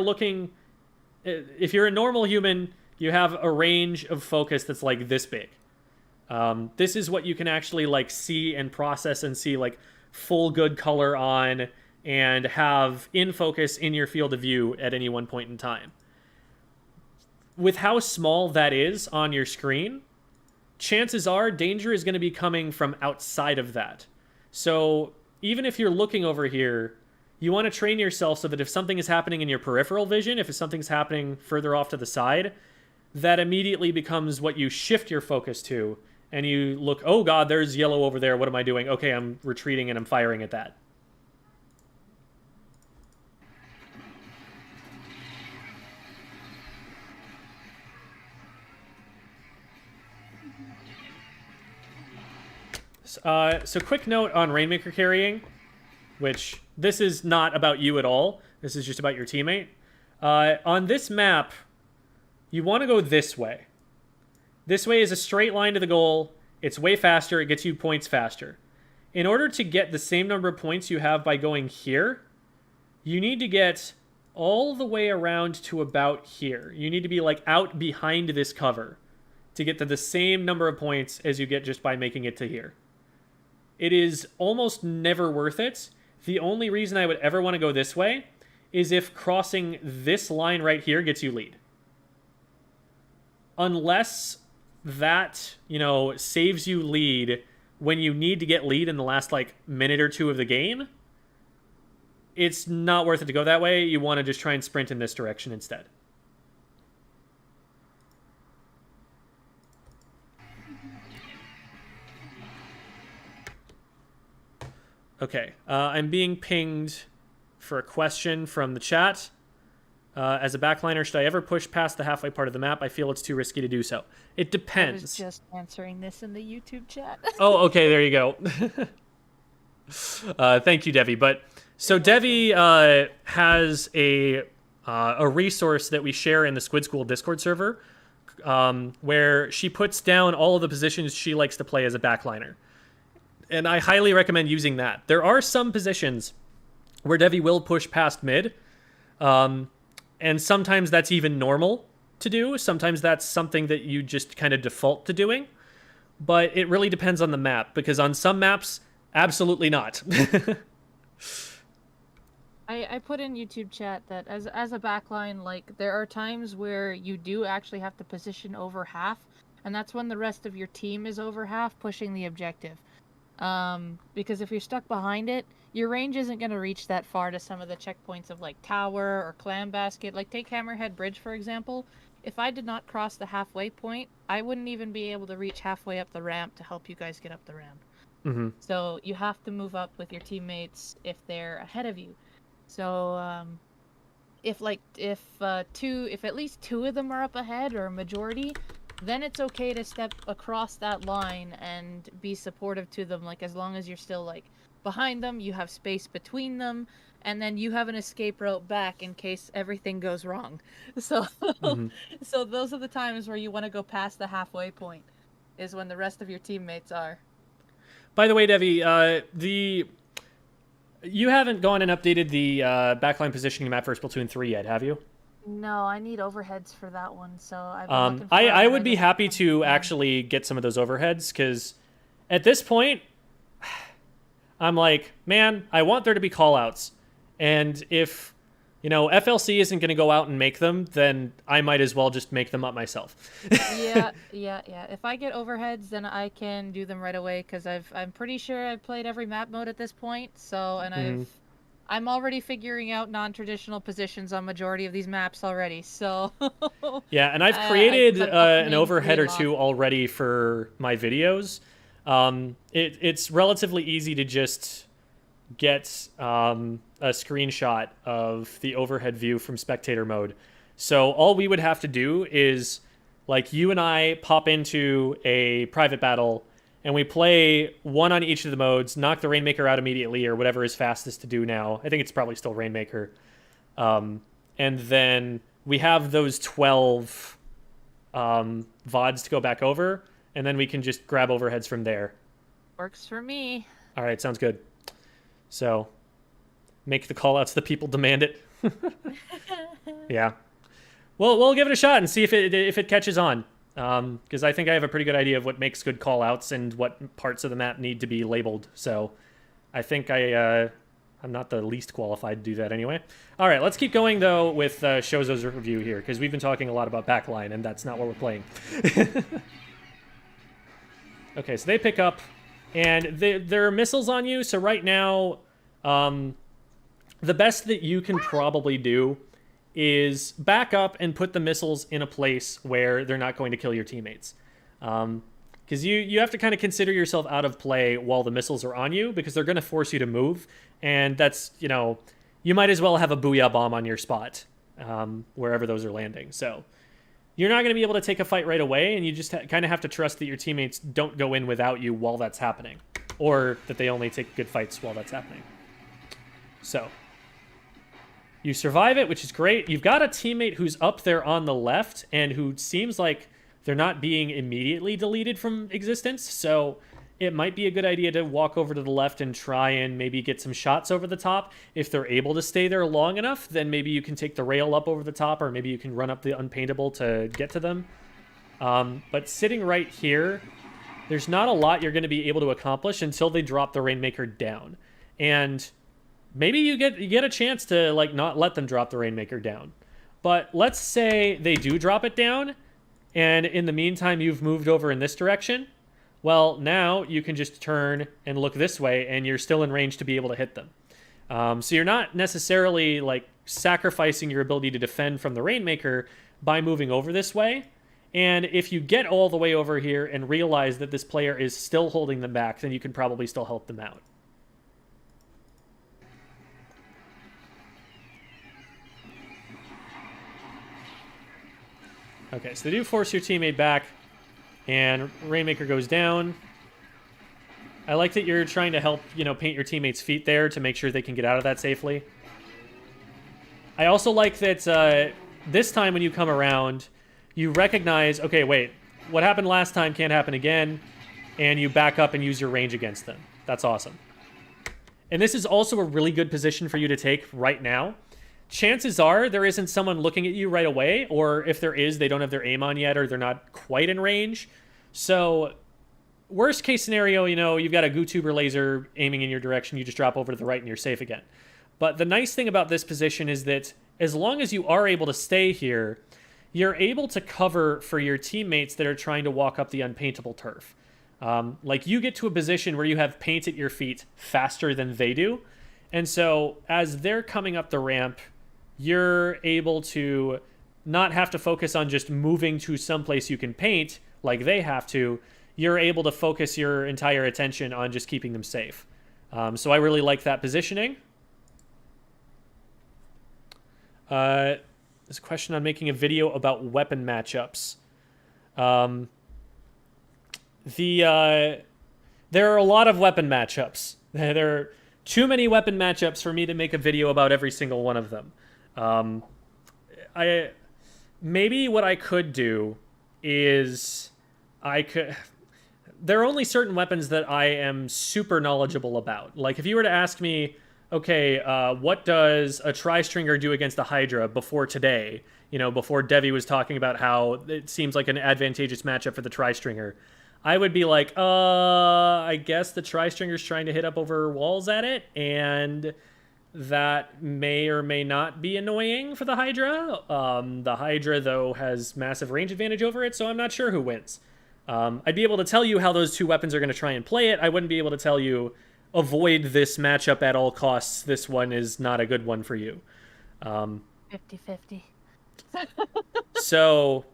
a normal human, you have a range of focus that's like this big. This is what you can actually like see and process and see like full good color on and have in focus in your field of view at any one point in time. With how small that is on your screen, chances are danger is going to be coming from outside of that. So even if you're looking over here, you want to train yourself so that if something is happening in your peripheral vision, if something's happening further off to the side, that immediately becomes what you shift your focus to. And you look, oh god, there's yellow over there. What am I doing? Okay, I'm retreating and I'm firing at that. So quick note on Rainmaker carrying, which this is not about you at all. This is just about your teammate. On this map, you want to go this way. This way is a straight line to the goal. It's way faster. It gets you points faster. In order to get the same number of points you have by going here, you need to get all the way around to about here. You need to be like out behind this cover to get to the same number of points as you get just by making it to here. It is almost never worth it. The only reason I would ever want to go this way is if crossing this line right here gets you lead. Unless that, you know, saves you lead when you need to get lead in the last, like, minute or two of the game, it's not worth it to go that way. You want to just try and sprint in this direction instead. Okay, I'm being pinged for a question from the chat. As a backliner, should I ever push past the halfway part of the map? I feel it's too risky to do so. It depends. I was just answering this in the YouTube chat. Oh, okay, there you go. Thank you, Devi. But so Devi has a resource that we share in the Squid School Discord server, where she puts down all of the positions she likes to play as a backliner. And I highly recommend using that. There are some positions where Devi will push past mid, and sometimes that's even normal to do. Sometimes that's something that you just kind of default to doing. But it really depends on the map, because on some maps, absolutely not. I put in YouTube chat that as a backline, like, there are times where you do actually have to position over half, and that's when the rest of your team is over half pushing the objective. Because if you're stuck behind it, your range isn't going to reach that far to some of the checkpoints of, like, tower or clam basket. Like, take Hammerhead Bridge, for example. If I did not cross the halfway point, I wouldn't even be able to reach halfway up the ramp to help you guys get up the ramp. Mm-hmm. So you have to move up with your teammates if they're ahead of you. So if at least two of them are up ahead, or a majority, then it's okay to step across that line and be supportive to them. Like, as long as you're still, like, behind them, you have space between them, and then you have an escape route back in case everything goes wrong. So so those are the times where you want to go past the halfway point, is when the rest of your teammates are. By the way, Devi, you haven't gone and updated the backline positioning map for Splatoon 3 yet, have you? No, I need overheads for that one, so I've been looking for I would be happy to actually get some of those overheads, because at this point, I'm like, man, I want there to be callouts. And if, you know, FLC isn't going to go out and make them, then I might as well just make them up myself. yeah. If I get overheads, then I can do them right away, because I'm pretty sure I've played every map mode at this point. So, and I'm already figuring out non-traditional positions on majority of these maps already. So yeah, and I've created an overhead or two already for my videos. It's relatively easy to just get a screenshot of the overhead view from spectator mode. So all we would have to do is, like, you and I pop into a private battle, and we play one on each of the modes, knock the Rainmaker out immediately, or whatever is fastest to do now. I think it's probably still Rainmaker. And then we have those 12 VODs to go back over, and then we can just grab overheads from there. Works for me. All right, sounds good. So, make the callouts the people demand it. Yeah. Well, we'll give it a shot and see if it catches on. Because I think I have a pretty good idea of what makes good callouts and what parts of the map need to be labeled. So, I think I'm not the least qualified to do that anyway. All right, let's keep going, though, with Shozo's review here, because we've been talking a lot about backline, and that's not what we're playing. Okay, so they pick up, and there are missiles on you, so right now, the best that you can probably do is back up and put the missiles in a place where they're not going to kill your teammates. Because you have to kind of consider yourself out of play while the missiles are on you, because they're going to force you to move, and that's, you know, you might as well have a booyah bomb on your spot, wherever those are landing. So you're not going to be able to take a fight right away, and you just kind of have to trust that your teammates don't go in without you while that's happening, or that they only take good fights while that's happening. So you survive it, which is great. You've got a teammate who's up there on the left and who seems like they're not being immediately deleted from existence, so it might be a good idea to walk over to the left and try and maybe get some shots over the top. If they're able to stay there long enough, then maybe you can take the rail up over the top, or maybe you can run up the unpaintable to get to them. But sitting right here, there's not a lot you're going to be able to accomplish until they drop the Rainmaker down. And maybe you get a chance to like not let them drop the Rainmaker down. But let's say they do drop it down, and in the meantime you've moved over in this direction. Well, now you can just turn and look this way, and you're still in range to be able to hit them. So you're not necessarily like sacrificing your ability to defend from the Rainmaker by moving over this way. And if you get all the way over here and realize that this player is still holding them back, then you can probably still help them out. Okay, so they do force your teammate back, and Rainmaker goes down. I like that you're trying to help, paint your teammates' feet there to make sure they can get out of that safely. I also like that this time when you come around, you recognize, okay, wait, what happened last time can't happen again, and you back up and use your range against them. That's awesome. And this is also a really good position for you to take right now. Chances are there isn't someone looking at you right away, or if there is, they don't have their aim on yet, or they're not quite in range. So worst case scenario, you've got a GooTuber laser aiming in your direction, you just drop over to the right and you're safe again. But the nice thing about this position is that as long as you are able to stay here, you're able to cover for your teammates that are trying to walk up the unpaintable turf. Like you get to a position where you have paint at your feet faster than they do. And so as they're coming up the ramp, you're able to not have to focus on just moving to someplace you can paint like they have to. You're able to focus your entire attention on just keeping them safe. So I really like that positioning. There's a question on making a video about weapon matchups. There are a lot of weapon matchups. There are too many weapon matchups for me to make a video about every single one of them. Maybe what I could do is there are only certain weapons that I am super knowledgeable about. Like if you were to ask me, okay, what does a tri-stringer do against a Hydra before today? Before Devi was talking about how it seems like an advantageous matchup for the tri-stringer. I would be like, I guess the tri-stringer's trying to hit up over walls at it, and that may or may not be annoying for the Hydra. The Hydra, though, has massive range advantage over it, so I'm not sure who wins. I'd be able to tell you how those two weapons are going to try and play it. I wouldn't be able to tell you, avoid this matchup at all costs. This one is not a good one for you. 50-50. So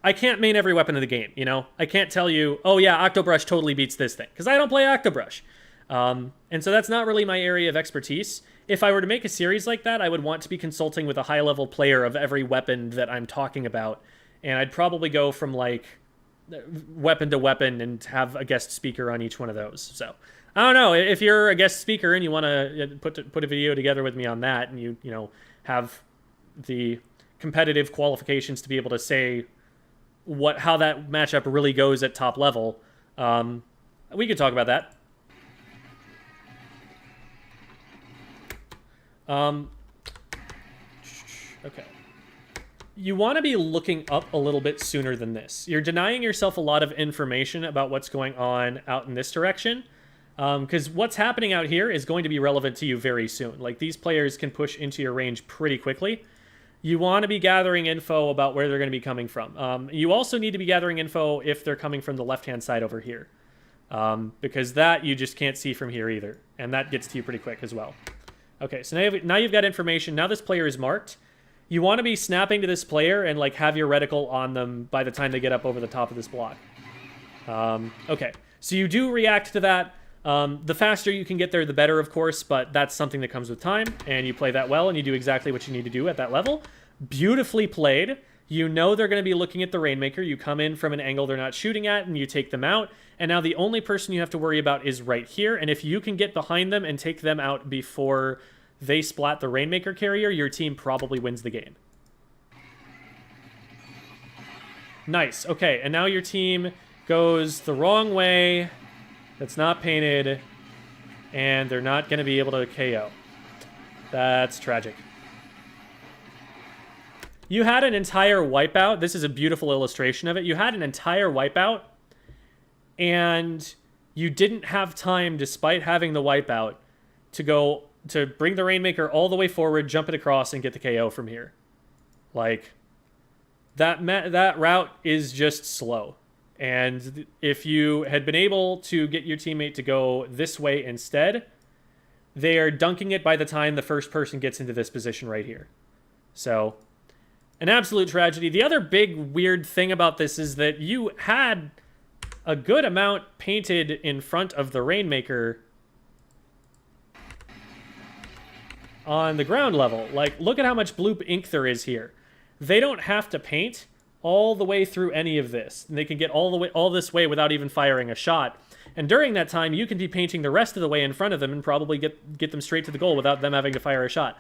I can't main every weapon in the game, I can't tell you, oh yeah, Octobrush totally beats this thing, because I don't play Octobrush. And so that's not really my area of expertise. If I were to make a series like that, I would want to be consulting with a high-level player of every weapon that I'm talking about, and I'd probably go from, like, weapon to weapon and have a guest speaker on each one of those. So, I don't know. If you're a guest speaker and you want to put a video together with me on that, and you have the competitive qualifications to be able to say how that matchup really goes at top level, we could talk about that. Okay. You want to be looking up a little bit sooner than this. You're denying yourself a lot of information about what's going on out in this direction, because what's happening out here is going to be relevant to you very soon. Like, these players can push into your range pretty quickly. You want to be gathering info about where they're going to be coming from. You also need to be gathering info if they're coming from the left-hand side over here, because that you just can't see from here either, and that gets to you pretty quick as well. Okay, so now you've got information. Now this player is marked. You want to be snapping to this player and like have your reticle on them by the time they get up over the top of this block. Okay, so you do react to that. The faster you can get there, the better, of course, but that's something that comes with time, and you play that well, and you do exactly what you need to do at that level. Beautifully played. You know they're going to be looking at the Rainmaker. You come in from an angle they're not shooting at, and you take them out. And now the only person you have to worry about is right here. And if you can get behind them and take them out before they splat the Rainmaker carrier, your team probably wins the game. Nice. Okay, and now your team goes the wrong way. That's not painted. And they're not going to be able to KO. That's tragic. You had an entire wipeout. This is a beautiful illustration of it. You had an entire wipeout, and you didn't have time, despite having the wipeout, to bring the Rainmaker all the way forward, jump it across, and get the KO from here. Like, that route is just slow. And if you had been able to get your teammate to go this way instead, they are dunking it by the time the first person gets into this position right here. So, an absolute tragedy. The other big weird thing about this is that you had a good amount painted in front of the Rainmaker on the ground level. Like, look at how much blue ink there is here. They don't have to paint all the way through any of this. And they can get all this way without even firing a shot. And during that time, you can be painting the rest of the way in front of them and probably get them straight to the goal without them having to fire a shot.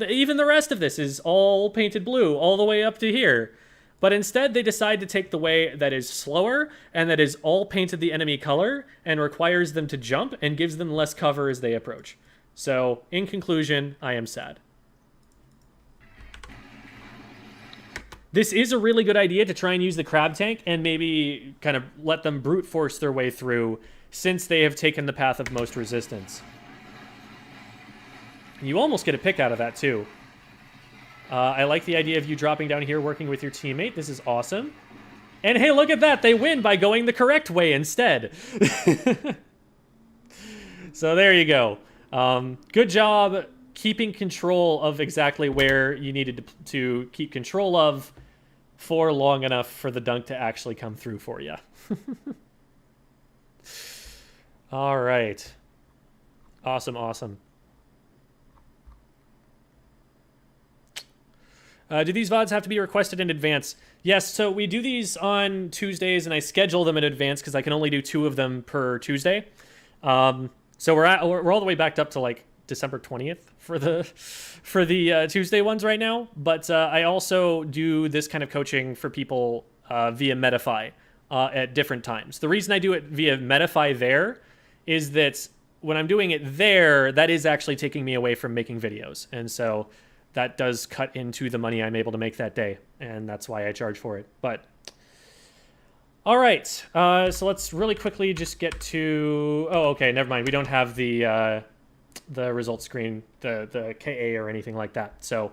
Even the rest of this is all painted blue all the way up to here. But instead, they decide to take the way that is slower and that is all painted the enemy color and requires them to jump and gives them less cover as they approach. So, in conclusion, I am sad. This is a really good idea to try and use the crab tank and maybe kind of let them brute force their way through, since they have taken the path of most resistance. You almost get a pick out of that, too. I like the idea of you dropping down here, working with your teammate. This is awesome. And hey, look at that! They win by going the correct way instead. So there you go. Good job keeping control of exactly where you needed to keep control of for long enough for the dunk to actually come through for you. All right. Awesome, awesome. Do these VODs have to be requested in advance? Yes, so we do these on Tuesdays, and I schedule them in advance because I can only do 2 of them per Tuesday. So we're all the way backed up to like December 20th for the Tuesday ones right now. But I also do this kind of coaching for people via Medify at different times. The reason I do it via Medify there is that when I'm doing it there, that is actually taking me away from making videos. And so that does cut into the money I'm able to make that day. And that's why I charge for it. But all right, so let's really quickly just get to... Oh, okay, never mind. We don't have the result screen, the KA or anything like that. So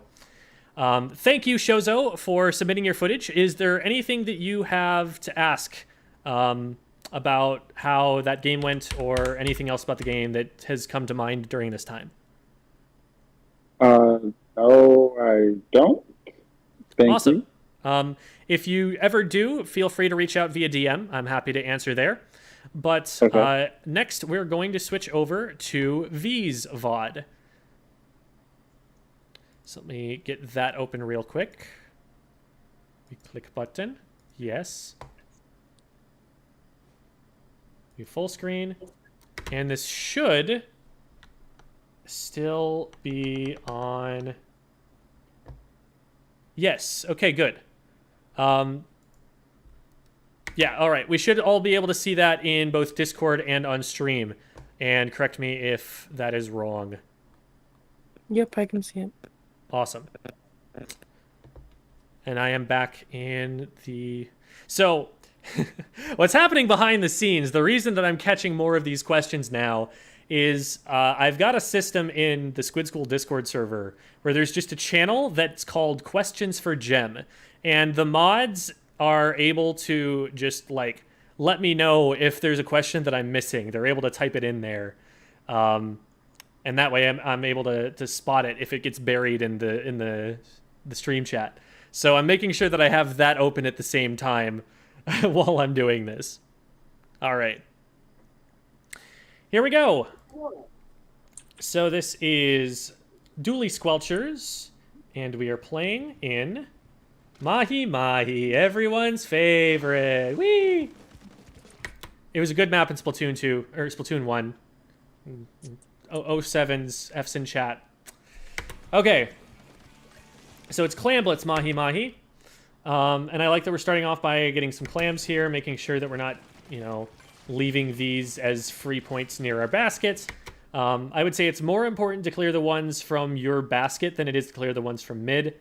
thank you, Shozo, for submitting your footage. Is there anything that you have to ask about how that game went, or anything else about the game that has come to mind during this time? No, I don't. Thank you. If you ever do, feel free to reach out via DM. I'm happy to answer there. But Okay. Next, we're going to switch over to Vee's VOD. So let me get that open real quick. We click button. Yes. We full screen. And this should still be on. Yes. Okay, good. Yeah, all right. We should all be able to see that in both Discord and on stream. And correct me if that is wrong. Yep, I can see it. Awesome. And I am back in the... So, what's happening behind the scenes, the reason that I'm catching more of these questions now is I've got a system in the Squid School Discord server where there's just a channel that's called Questions for Gem. And the mods are able to just, like, let me know if there's a question that I'm missing. They're able to type it in there. And that way I'm able to spot it if it gets buried in the stream chat. So I'm making sure that I have that open at the same time while I'm doing this. All right. Here we go. So this is Dualie Squelchers, and we are playing in Mahi Mahi, everyone's favorite. Whee! It was a good map in Splatoon 2, or Splatoon 1. 07's F's in chat. Okay. So it's Clamblets Mahi Mahi. And I like that we're starting off by getting some clams here, making sure that we're not, leaving these as free points near our baskets. I would say it's more important to clear the ones from your basket than it is to clear the ones from mid.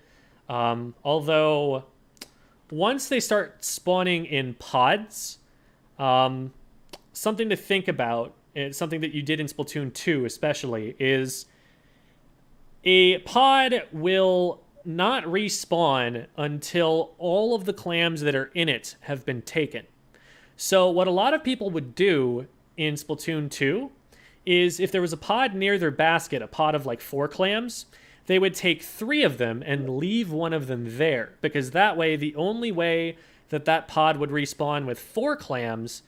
Although, once they start spawning in pods, something to think about, and something that you did in Splatoon 2 especially, is a pod will not respawn until all of the clams that are in it have been taken. So what a lot of people would do in Splatoon 2 is if there was a pod near their basket, a pod of like 4 clams, they would take 3 of them and leave one of them there, because that way the only way that that pod would respawn with 4 clams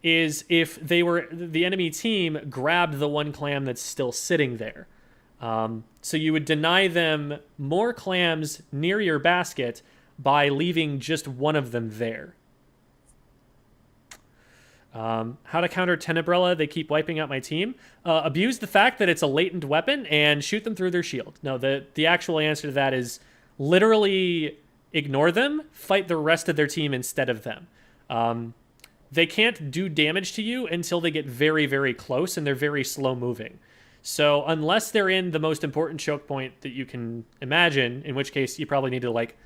is if the enemy team grabbed the 1 clam that's still sitting there. So you would deny them more clams near your basket by leaving just 1 of them there. How to counter Tenebrella? They keep wiping out my team. Abuse the fact that it's a latent weapon and shoot them through their shield. No, the actual answer to that is literally ignore them, fight the rest of their team instead of them. They can't do damage to you until they get very, very close, and they're very slow moving. So unless they're in the most important choke point that you can imagine, in which case you probably need to like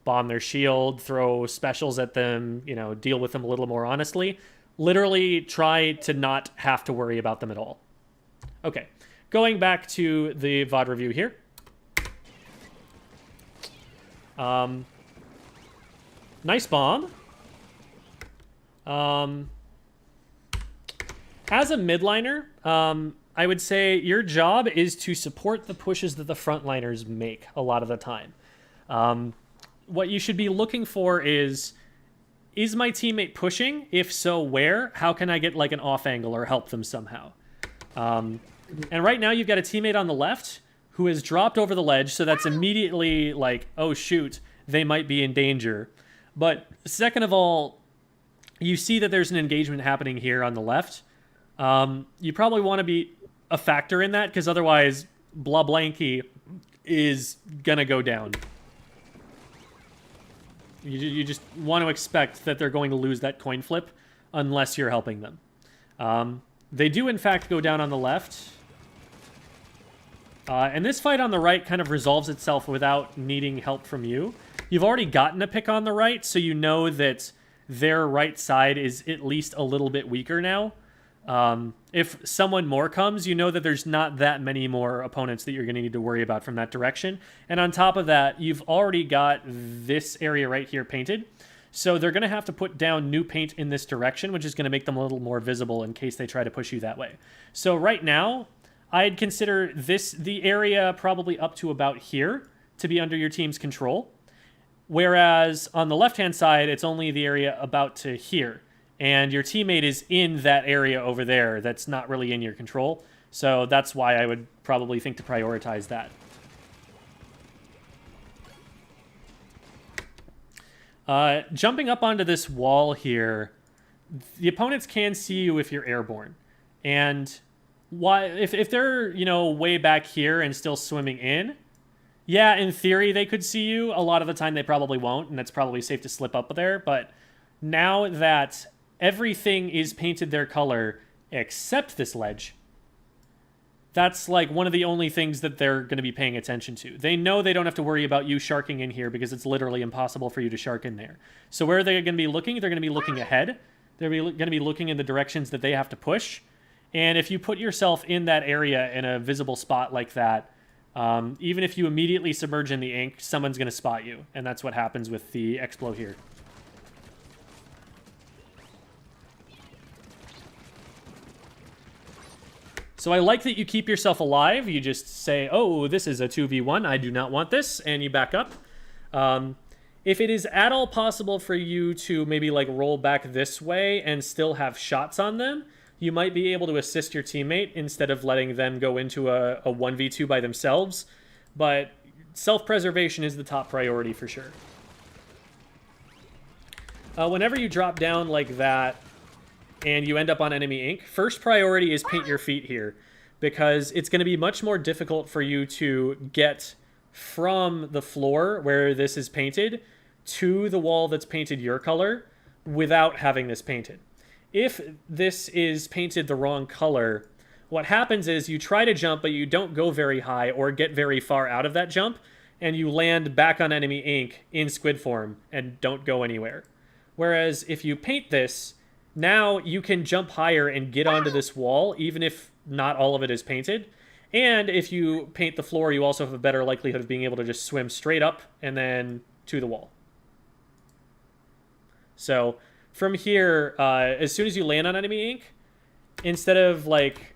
bomb their shield, throw specials at them, you know, deal with them a little more honestly. Literally try to not have to worry about them at all. Okay, going back to the VOD review here. Nice bomb. As a midliner, I would say your job is to support the pushes that the frontliners make a lot of the time. What you should be looking for is my teammate pushing? If so, where? How can I get like an off angle or help them somehow? And right now you've got a teammate on the left who has dropped over the ledge, so that's immediately like, oh shoot, they might be in danger. But second of all, you see that there's an engagement happening here on the left. You probably want to be a factor in that, because otherwise Blah Blanky is gonna go down. You just want to expect that they're going to lose that coin flip unless you're helping them. They do, in fact, go down on the left. And this fight on the right kind of resolves itself without needing help from you. You've already gotten a pick on the right, so you know that their right side is at least a little bit weaker now. If someone more comes, you know that there's not that many more opponents that you're going to need to worry about from that direction. And on top of that, you've already got this area right here painted. So they're going to have to put down new paint in this direction, which is going to make them a little more visible in case they try to push you that way. So right now, I'd consider the area probably up to about here to be under your team's control. Whereas on the left-hand side, it's only the area about to here. And your teammate is in that area over there that's not really in your control. So that's why I would probably think to prioritize that. Jumping up onto this wall here, the opponents can see you if you're airborne. And if they're, you know, way back here and still swimming in, yeah, in theory they could see you. A lot of the time they probably won't, and it's probably safe to slip up there. But now that everything is painted their color except this ledge, that's like one of the only things that they're going to be paying attention to. They know they don't have to worry about you sharking in here because it's literally impossible for you to shark in there. So where are they going to be looking? They're going to be looking ahead. They're going to be looking in the directions that they have to push. And if you put yourself in that area in a visible spot like that, even if you immediately submerge in the ink, someone's going to spot you. And that's what happens with the Explo here. So I like that you keep yourself alive. You just say, oh, this is a 2v1. I do not want this. And you back up. If it is at all possible for you to maybe like roll back this way and still have shots on them, you might be able to assist your teammate instead of letting them go into a 1v2 by themselves. But self-preservation is the top priority for sure. Whenever you drop down like that, and you end up on enemy ink, first priority is paint your feet here, because it's going to be much more difficult for you to get from the floor where this is painted to the wall that's painted your color without having this painted. If this is painted the wrong color, what happens is you try to jump, but you don't go very high or get very far out of that jump, and you land back on enemy ink in squid form and don't go anywhere. Whereas if you paint this, Now you can jump higher and get onto this wall, even if not all of it is painted. And if you paint the floor, you also have a better likelihood of being able to just swim straight up and then to the wall. So from here, as soon as you land on enemy ink, instead of like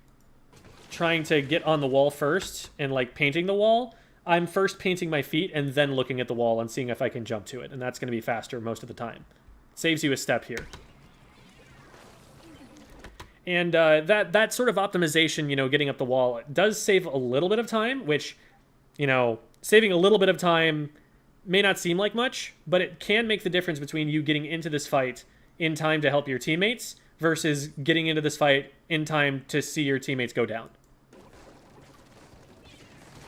trying to get on the wall first and like painting the wall, I'm first painting my feet and then looking at the wall and seeing if I can jump to it. And that's going to be faster most of the time. Saves you a step here. And that sort of optimization, you know, getting up the wall, does save a little bit of time, which, you know, saving a little bit of time may not seem like much, but it can make the difference between you getting into this fight in time to help your teammates versus getting into this fight in time to see your teammates go down.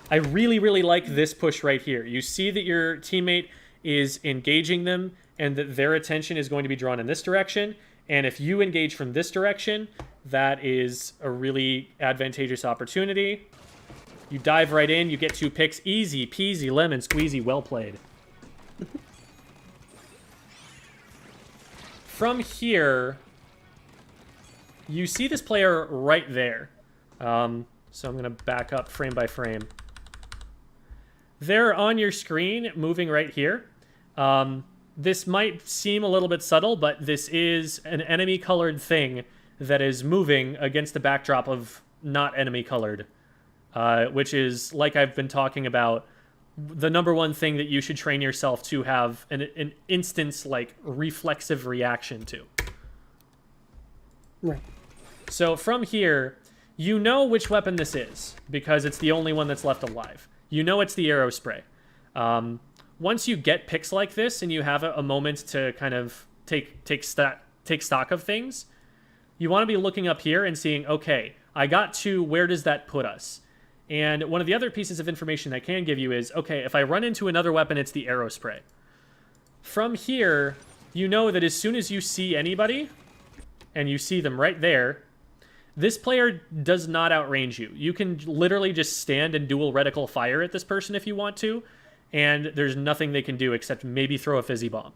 I really, really like this push right here. You see that your teammate is engaging them and that their attention is going to be drawn in this direction. And if you engage from this direction, that is a really advantageous opportunity. You dive right in, you get 2 picks. Easy peasy, lemon squeezy, well played. From here, you see this player right there. So I'm going to back up frame by frame. They're on your screen, moving right here. This might seem a little bit subtle, but this is an enemy-colored thing that is moving against the backdrop of not enemy-colored, which is, like I've been talking about, the #1 thing that you should train yourself to have an instance, like, reflexive reaction to. Right. So from here, you know which weapon this is, because it's the only one that's left alive. You know it's the arrow spray. Once you get picks like this and you have a moment to kind of take stock of things, you want to be looking up here and seeing, okay, I got 2, where does that put us? And one of the other pieces of information I can give you is, okay, if I run into another weapon, it's the arrow spray. From here, you know that as soon as you see anybody, and you see them right there, this player does not outrange you. You can literally just stand and dual reticle fire at this person if you want to, and there's nothing they can do except maybe throw a fizzy bomb.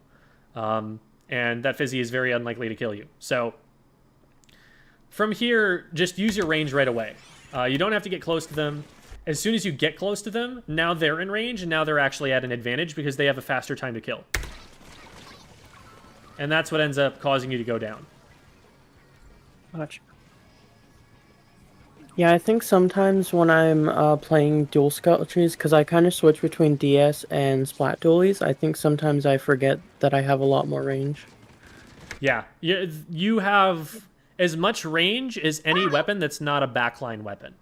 And that fizzy is very unlikely to kill you. So from here, just use your range right away. You don't have to get close to them. As soon as you get close to them, now they're in range, and now they're actually at an advantage because they have a faster time to kill. And that's what ends up causing you to go down. Gotcha. Yeah, I think sometimes when I'm playing dual Squelchers, because I kind of switch between DS and Splat Dualies, I think sometimes I forget that I have a lot more range. Yeah, you have as much range as any weapon that's not a backline weapon.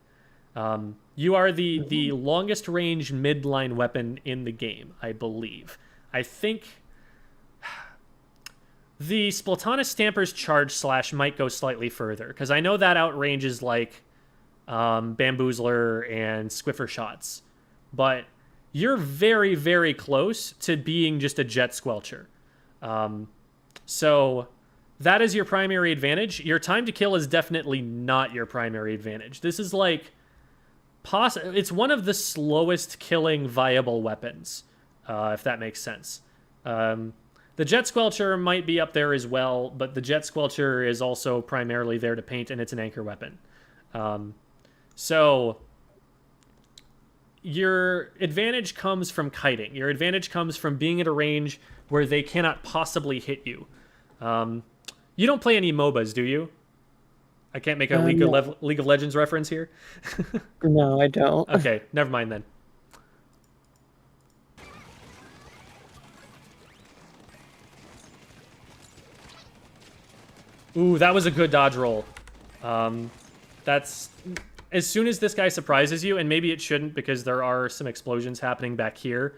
You are the longest range midline weapon in the game, I believe. I think the Splatonis Stamper's Charge Slash might go slightly further, because I know that outranges like Bamboozler and Squiffer shots, but you're very, very close to being just a jet Squelcher. So that is your primary advantage. Your time to kill is definitely not your primary advantage. This is like it's one of the slowest killing viable weapons, if that makes sense. The Jet Squelcher might be up there as well, but the Jet Squelcher is also primarily there to paint, and it's an anchor weapon. So your advantage comes from kiting. Your advantage comes from being at a range where they cannot possibly hit you. You don't play any MOBAs, do you? I can't make a No. League of Legends reference here. No, I don't. Okay, never mind then. Ooh, that was a good dodge roll. That's... As soon as this guy surprises you, and maybe it shouldn't because there are some explosions happening back here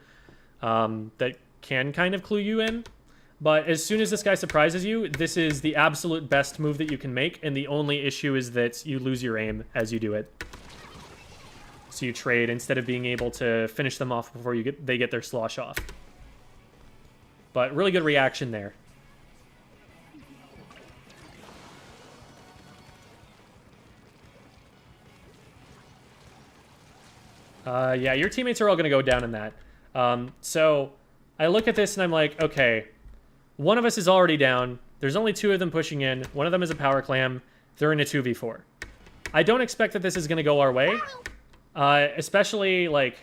that can kind of clue you in, but as soon as this guy surprises you, this is the absolute best move that you can make, and the only issue is that you lose your aim as you do it. So you trade instead of being able to finish them off before they get their slosh off. But really good reaction there. Yeah, your teammates are all going to go down in that. So I look at this and I'm like, okay, one of us is already down. There's only 2 of them pushing in. One of them is a power clam. They're in a 2v4. I don't expect that this is going to go our way. Especially, like,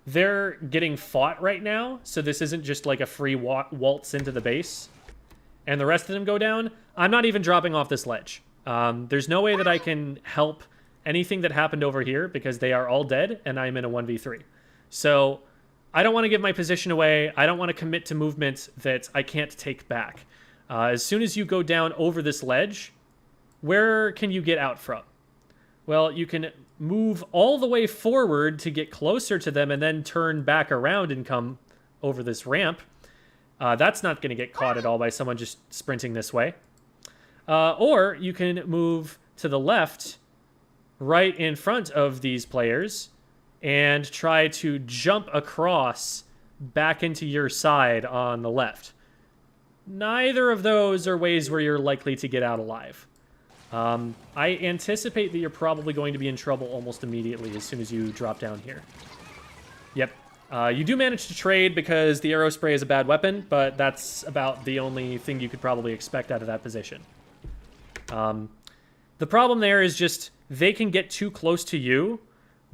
they're getting fought right now, so this isn't just like a free waltz into the base. And the rest of them go down. I'm not even dropping off this ledge. There's no way that I can help anything that happened over here because they are all dead and I'm in a 1v3. So I don't want to give my position away. I don't want to commit to movements that I can't take back. As soon as you go down over this ledge, where can you get out from? Well, you can move all the way forward to get closer to them and then turn back around and come over this ramp. That's not going to get caught at all by someone just sprinting this way. Or you can move to the left, right in front of these players, and try to jump across back into your side on the left. Neither of those are ways where you're likely to get out alive. I anticipate that you're probably going to be in trouble almost immediately as soon as you drop down here. Yep. You do manage to trade because the arrow spray is a bad weapon, but that's about the only thing you could probably expect out of that position. The problem there is just they can get too close to you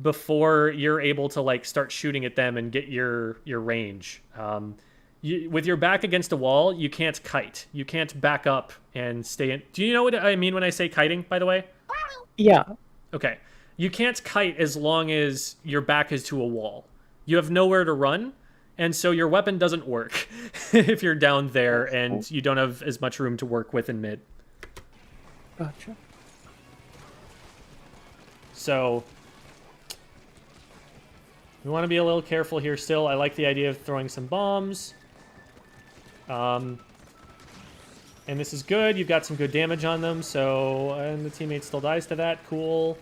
before you're able to like start shooting at them and get your range. With your back against a wall, you can't kite. You can't back up and stay in. Do you know what I mean when I say kiting, by the way? Yeah. Okay. You can't kite as long as your back is to a wall. You have nowhere to run, and so your weapon doesn't work if you're down there and you don't have as much room to work with in mid. Gotcha. So we want to be a little careful here still. I like the idea of throwing some bombs. And this is good. You've got some good damage on them, so... And the teammate still dies to that. Cool.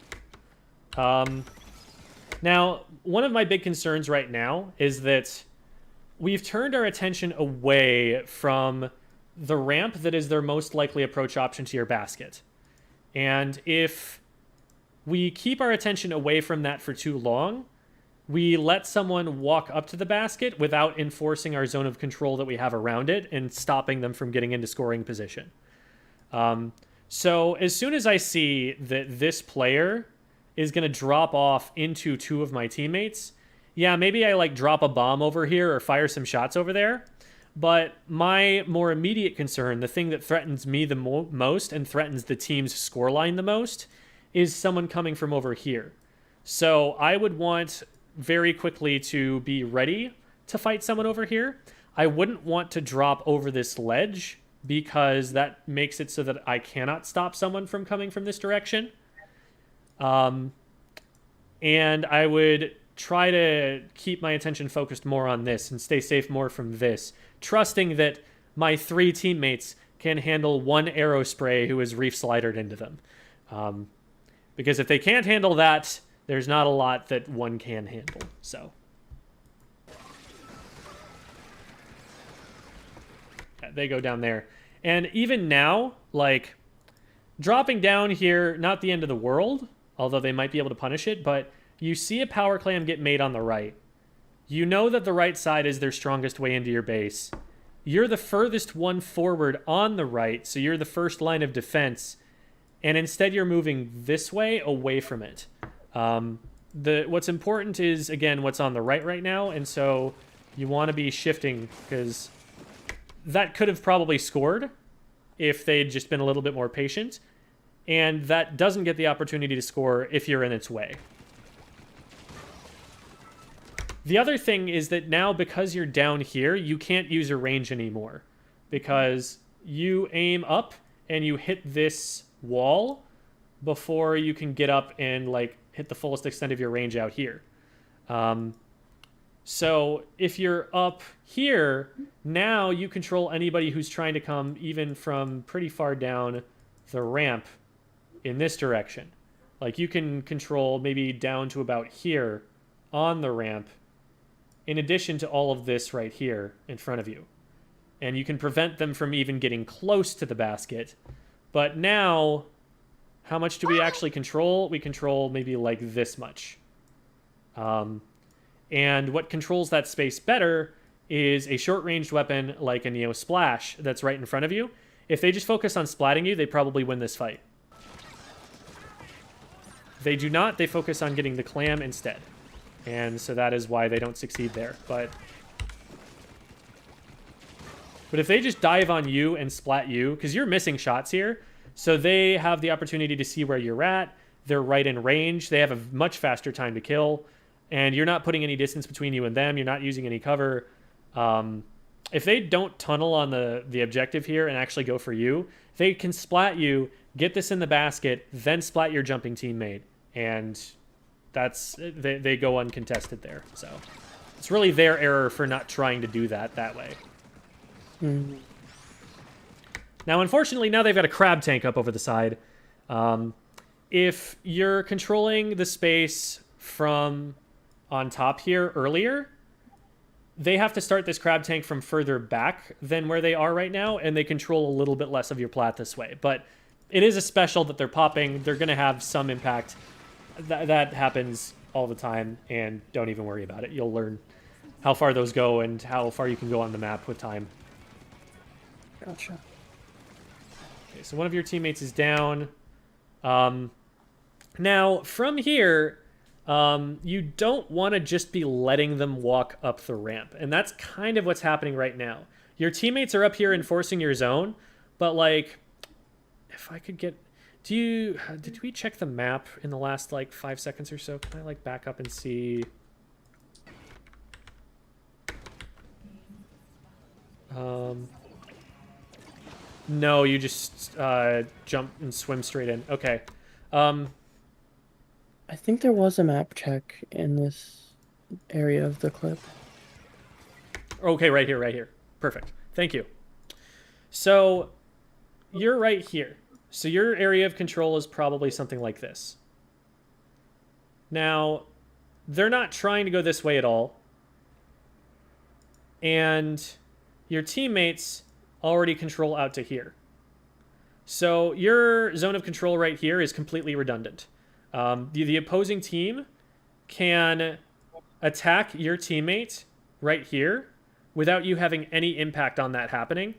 Now, one of my big concerns right now is that we've turned our attention away from the ramp that is their most likely approach option to your basket. And if we keep our attention away from that for too long, we let someone walk up to the basket without enforcing our zone of control that we have around it and stopping them from getting into scoring position. So as soon as I see that this player is going to drop off into 2 of my teammates, yeah, maybe I like drop a bomb over here or fire some shots over there. But my more immediate concern, the thing that threatens me the most and threatens the team's scoreline the most, is someone coming from over here. So I would want very quickly to be ready to fight someone over here. I wouldn't want to drop over this ledge because that makes it so that I cannot stop someone from coming from this direction. And I would try to keep my attention focused more on this and stay safe more from this, trusting that my 3 teammates can handle 1 arrow spray who is reef slidered into them. Because if they can't handle that, there's not a lot that one can handle, so. Yeah, they go down there. And even now, like, dropping down here, not the end of the world, although they might be able to punish it, but you see a power clam get made on the right. You know that the right side is their strongest way into your base. You're the furthest one forward on the right, so you're the first line of defense, and instead you're moving this way away from it. What's important is, again, what's on the right now, and so you want to be shifting, because that could have probably scored if they'd just been a little bit more patient, and that doesn't get the opportunity to score if you're in its way. The other thing is that now, because you're down here, you can't use your range anymore, because you aim up and you hit this wall before you can get up and like hit the fullest extent of your range out here. So if you're up here, now you control anybody who's trying to come even from pretty far down the ramp in this direction. Like you can control maybe down to about here on the ramp, in addition to all of this right here in front of you. And you can prevent them from even getting close to the basket. But now, how much do we actually control? We control maybe like this much. And what controls that space better is a short-ranged weapon like a Neo Splash that's right in front of you. If they just focus on splatting you, they probably win this fight. If they do not, they focus on getting the clam instead. And so that is why they don't succeed there. But if they just dive on you and splat you, because you're missing shots here, so they have the opportunity to see where you're at. They're right in range. They have a much faster time to kill. And you're not putting any distance between you and them. You're not using any cover. If they don't tunnel on the objective here and actually go for you, they can splat you, get this in the basket, then splat your jumping teammate. And they go uncontested there. So it's really their error for not trying to do that way. Mm-hmm. Now, unfortunately, now they've got a crab tank up over the side. If you're controlling the space from on top here earlier, they have to start this crab tank from further back than where they are right now, and they control a little bit less of your plat this way. But it is a special that they're popping. They're going to have some impact. That happens all the time, and don't even worry about it. You'll learn how far those go and how far you can go on the map with time. Gotcha. Okay, so one of your teammates is down. Now, from here, you don't want to just be letting them walk up the ramp. And that's kind of what's happening right now. Your teammates are up here enforcing your zone, but, like, if I could get... Did we check the map in the last, like, 5 seconds or so? Can I, like, back up and see... No, you just jump and swim straight in. Okay. I think there was a map check in this area of the clip. Okay, right here, right here. Perfect. Thank you. So, you're right here. So your area of control is probably something like this. Now, they're not trying to go this way at all. And your teammates already control out to here. So your zone of control right here is completely redundant. The opposing team can attack your teammate right here without you having any impact on that happening.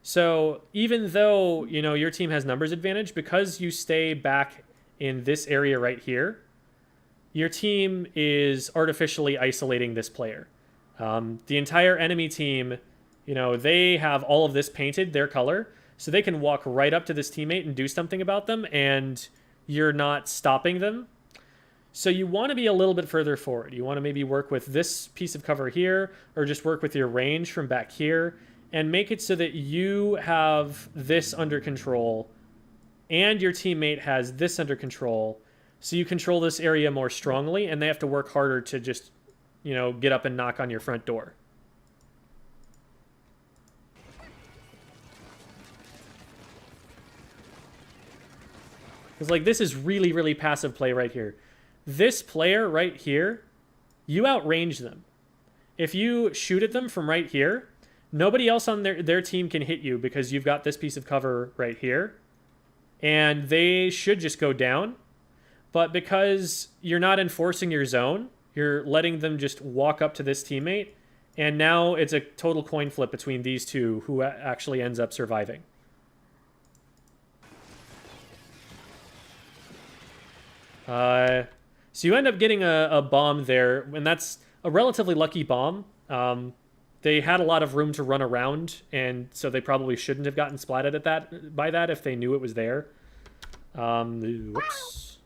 So even though, you know, your team has numbers advantage, because you stay back in this area right here, your team is artificially isolating this player. The entire enemy team, you know, they have all of this painted their color, so they can walk right up to this teammate and do something about them, and you're not stopping them. So you want to be a little bit further forward. You want to maybe work with this piece of cover here, or just work with your range from back here, and make it so that you have this under control and your teammate has this under control, so you control this area more strongly, and they have to work harder to just, you know, get up and knock on your front door. Because, like, this is really, really passive play right here. This player right here, you outrange them. If you shoot at them from right here, nobody else on their team can hit you because you've got this piece of cover right here. And they should just go down. But because you're not enforcing your zone, you're letting them just walk up to this teammate. And now it's a total coin flip between these two who actually ends up surviving. So you end up getting a bomb there, and that's a relatively lucky bomb. They had a lot of room to run around, and so they probably shouldn't have gotten splatted at by that if they knew it was there. Whoops.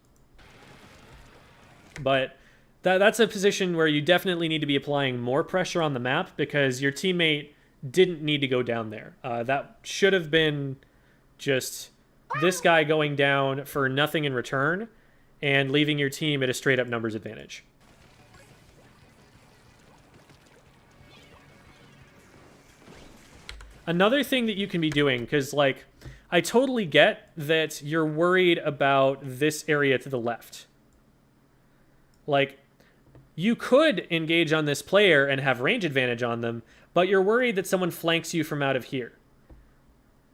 But that's a position where you definitely need to be applying more pressure on the map, because your teammate didn't need to go down there. That should have been just this guy going down for nothing in return and leaving your team at a straight-up numbers advantage. Another thing that you can be doing, because, like, I totally get that you're worried about this area to the left. Like, you could engage on this player and have range advantage on them, but you're worried that someone flanks you from out of here.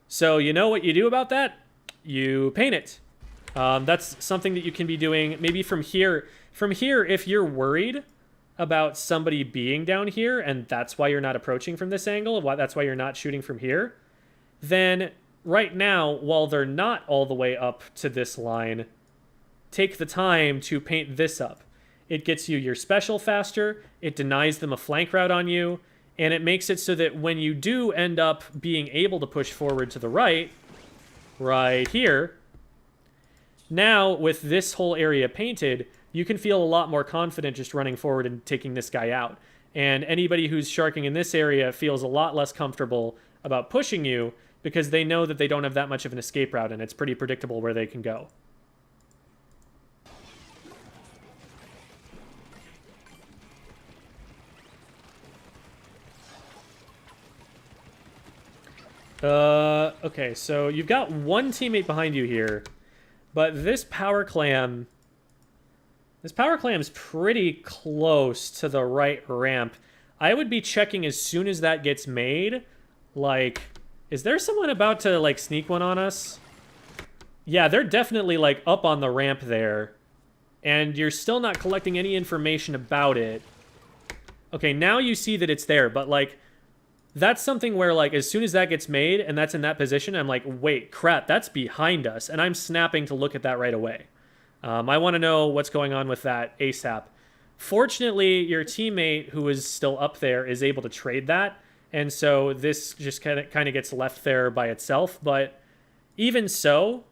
So you know what you do about that? You paint it. That's something that you can be doing maybe from here. From here, if you're worried about somebody being down here, and that's why you're not approaching from this angle, that's why you're not shooting from here, then right now, while they're not all the way up to this line, take the time to paint this up. It gets you your special faster, it denies them a flank route on you, and it makes it so that when you do end up being able to push forward to the right here, now with this whole area painted, you can feel a lot more confident just running forward and taking this guy out. And anybody who's sharking in this area feels a lot less comfortable about pushing you because they know that they don't have that much of an escape route and it's pretty predictable where they can go. Okay, so you've got one teammate behind you here, but this power clam's pretty close to the right ramp. I would be checking as soon as that gets made. Like, is there someone about to, like, sneak one on us? Yeah, they're definitely, like, up on the ramp there. And you're still not collecting any information about it. Okay, now you see that it's there, but, like, that's something where, like, as soon as that gets made and that's in that position, I'm like, wait, crap, that's behind us. And I'm snapping to look at that right away. I want to know what's going on with that ASAP. Fortunately, your teammate who is still up there is able to trade that. And so this just kind of gets left there by itself. But even so,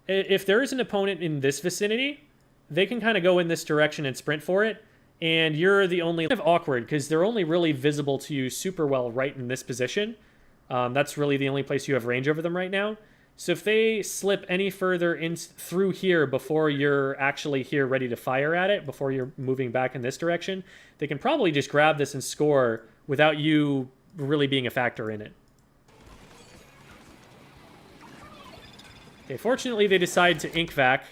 if there is an opponent in this vicinity, they can kind of go in this direction and sprint for it. And you're the only kind of awkward because they're only really visible to you super well right in this position. That's really the only place you have range over them right now. So if they slip any further in through here before you're actually here ready to fire at it, before you're moving back in this direction, they can probably just grab this and score without you really being a factor in it. Okay, fortunately they decide to ink vac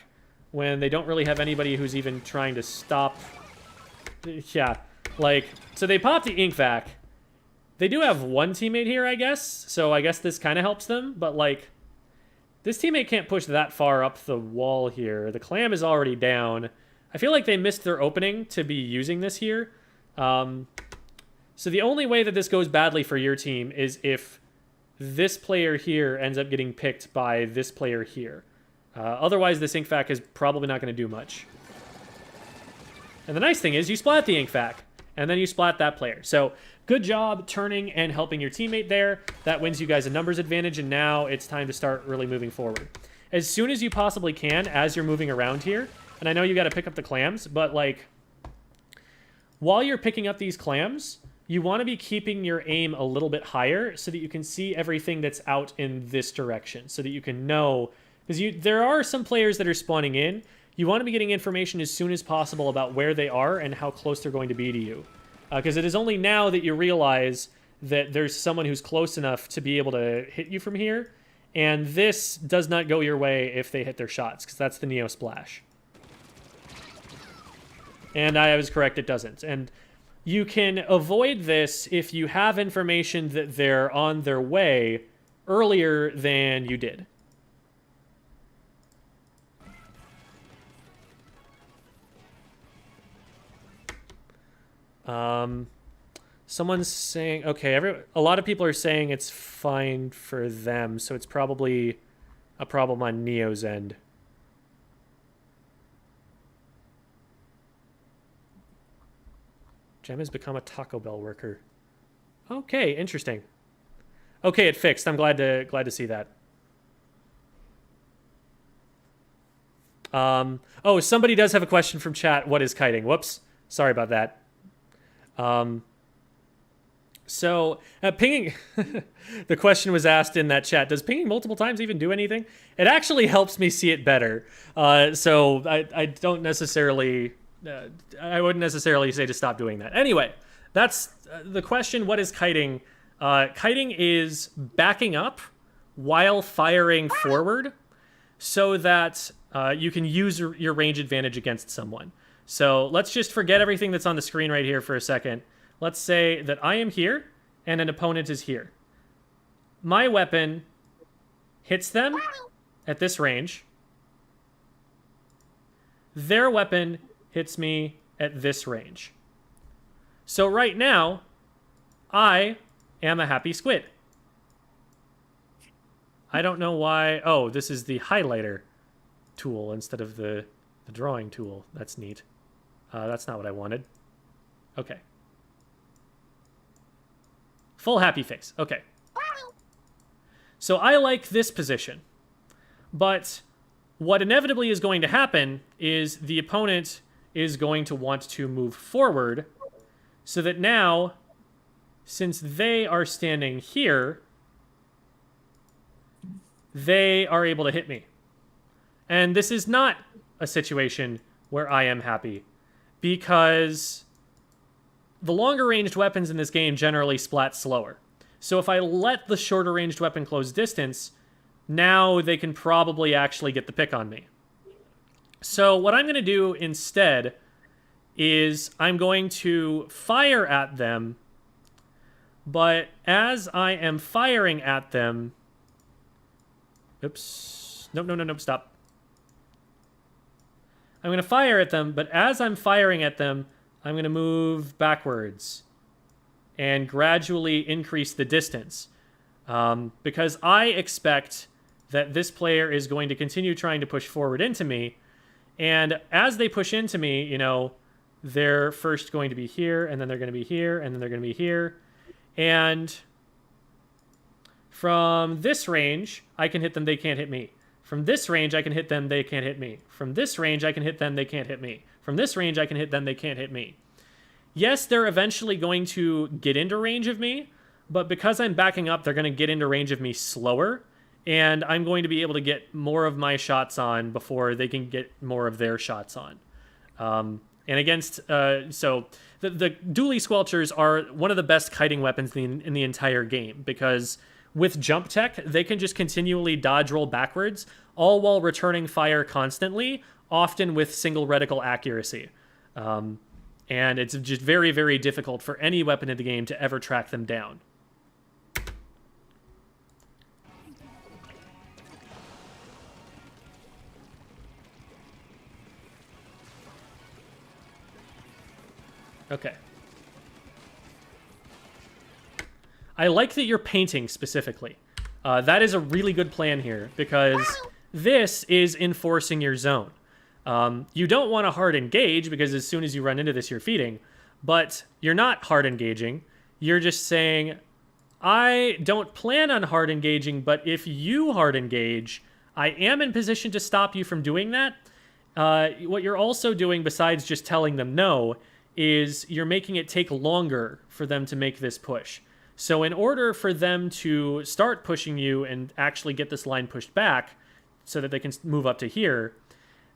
when they don't really have anybody who's even trying to stop. Yeah, like, so they pop the ink vac. They do have one teammate here, I guess, so I guess this kind of helps them, but, like, this teammate can't push that far up the wall here. The clam is already down. I feel like they missed their opening to be using this here. So the only way that this goes badly for your team is if this player here ends up getting picked by this player here. Otherwise, this ink vac is probably not going to do much. And the nice thing is you splat the ink vac, and then you splat that player. So good job turning and helping your teammate there. That wins you guys a numbers advantage, and now it's time to start really moving forward. As soon as you possibly can, as you're moving around here, and I know you got to pick up the clams, but, like, while you're picking up these clams, you want to be keeping your aim a little bit higher so that you can see everything that's out in this direction, so that you can know, because there are some players that are spawning in. You want to be getting information as soon as possible about where they are and how close they're going to be to you. Because it is only now that you realize that there's someone who's close enough to be able to hit you from here. And this does not go your way if they hit their shots, because that's the Neo Splash. And I was correct, it doesn't. And you can avoid this if you have information that they're on their way earlier than you did. Someone's saying, okay, a lot of people are saying it's fine for them, so it's probably a problem on Neo's end. Gem has become a Taco Bell worker. Okay, interesting. Okay, it fixed. I'm glad to see that. Oh, somebody does have a question from chat. What is kiting? Whoops. Sorry about that. So pinging, the question was asked in that chat, does pinging multiple times even do anything? It actually helps me see it better. So I don't necessarily, I wouldn't necessarily say to stop doing that. Anyway, that's the question. What is kiting? Kiting is backing up while firing forward so that you can use your range advantage against someone. So let's just forget everything that's on the screen right here for a second. Let's say that I am here and an opponent is here. My weapon hits them at this range. Their weapon hits me at this range. So right now, I am a happy squid. I don't know why. Oh, this is the highlighter tool instead of the drawing tool. That's neat. That's not what I wanted. Okay. Full happy face. Okay. So I like this position. But what inevitably is going to happen is the opponent is going to want to move forward so that now, since they are standing here, they are able to hit me. And this is not a situation where I am happy, because the longer ranged weapons in this game generally splat slower. So if I let the shorter ranged weapon close distance, now they can probably actually get the pick on me. So what I'm going to do instead is I'm going to fire at them, but as I am firing at them... Oops. Nope, stop. I'm going to fire at them, but as I'm firing at them, I'm going to move backwards and gradually increase the distance. Because I expect that this player is going to continue trying to push forward into me. And as they push into me, you know, they're first going to be here, and then they're going to be here, and then they're going to be here. And from this range, I can hit them, they can't hit me. From this range, I can hit them, they can't hit me. From this range, I can hit them, they can't hit me. From this range, I can hit them, they can't hit me. Yes, they're eventually going to get into range of me, but because I'm backing up, they're going to get into range of me slower, and I'm going to be able to get more of my shots on before they can get more of their shots on. And against, so the Dualie Squelchers are one of the best kiting weapons in the entire game, because with jump tech, they can just continually dodge roll backwards, all while returning fire constantly, often with single reticle accuracy. And it's just very, very difficult for any weapon in the game to ever track them down. Okay. I like that you're painting specifically. That is a really good plan here, because this is enforcing your zone. You don't want to hard engage, because as soon as you run into this, you're feeding. But you're not hard engaging. You're just saying, I don't plan on hard engaging, but if you hard engage, I am in position to stop you from doing that. What you're also doing, besides just telling them no, is you're making it take longer for them to make this push. So in order for them to start pushing you and actually get this line pushed back so that they can move up to here,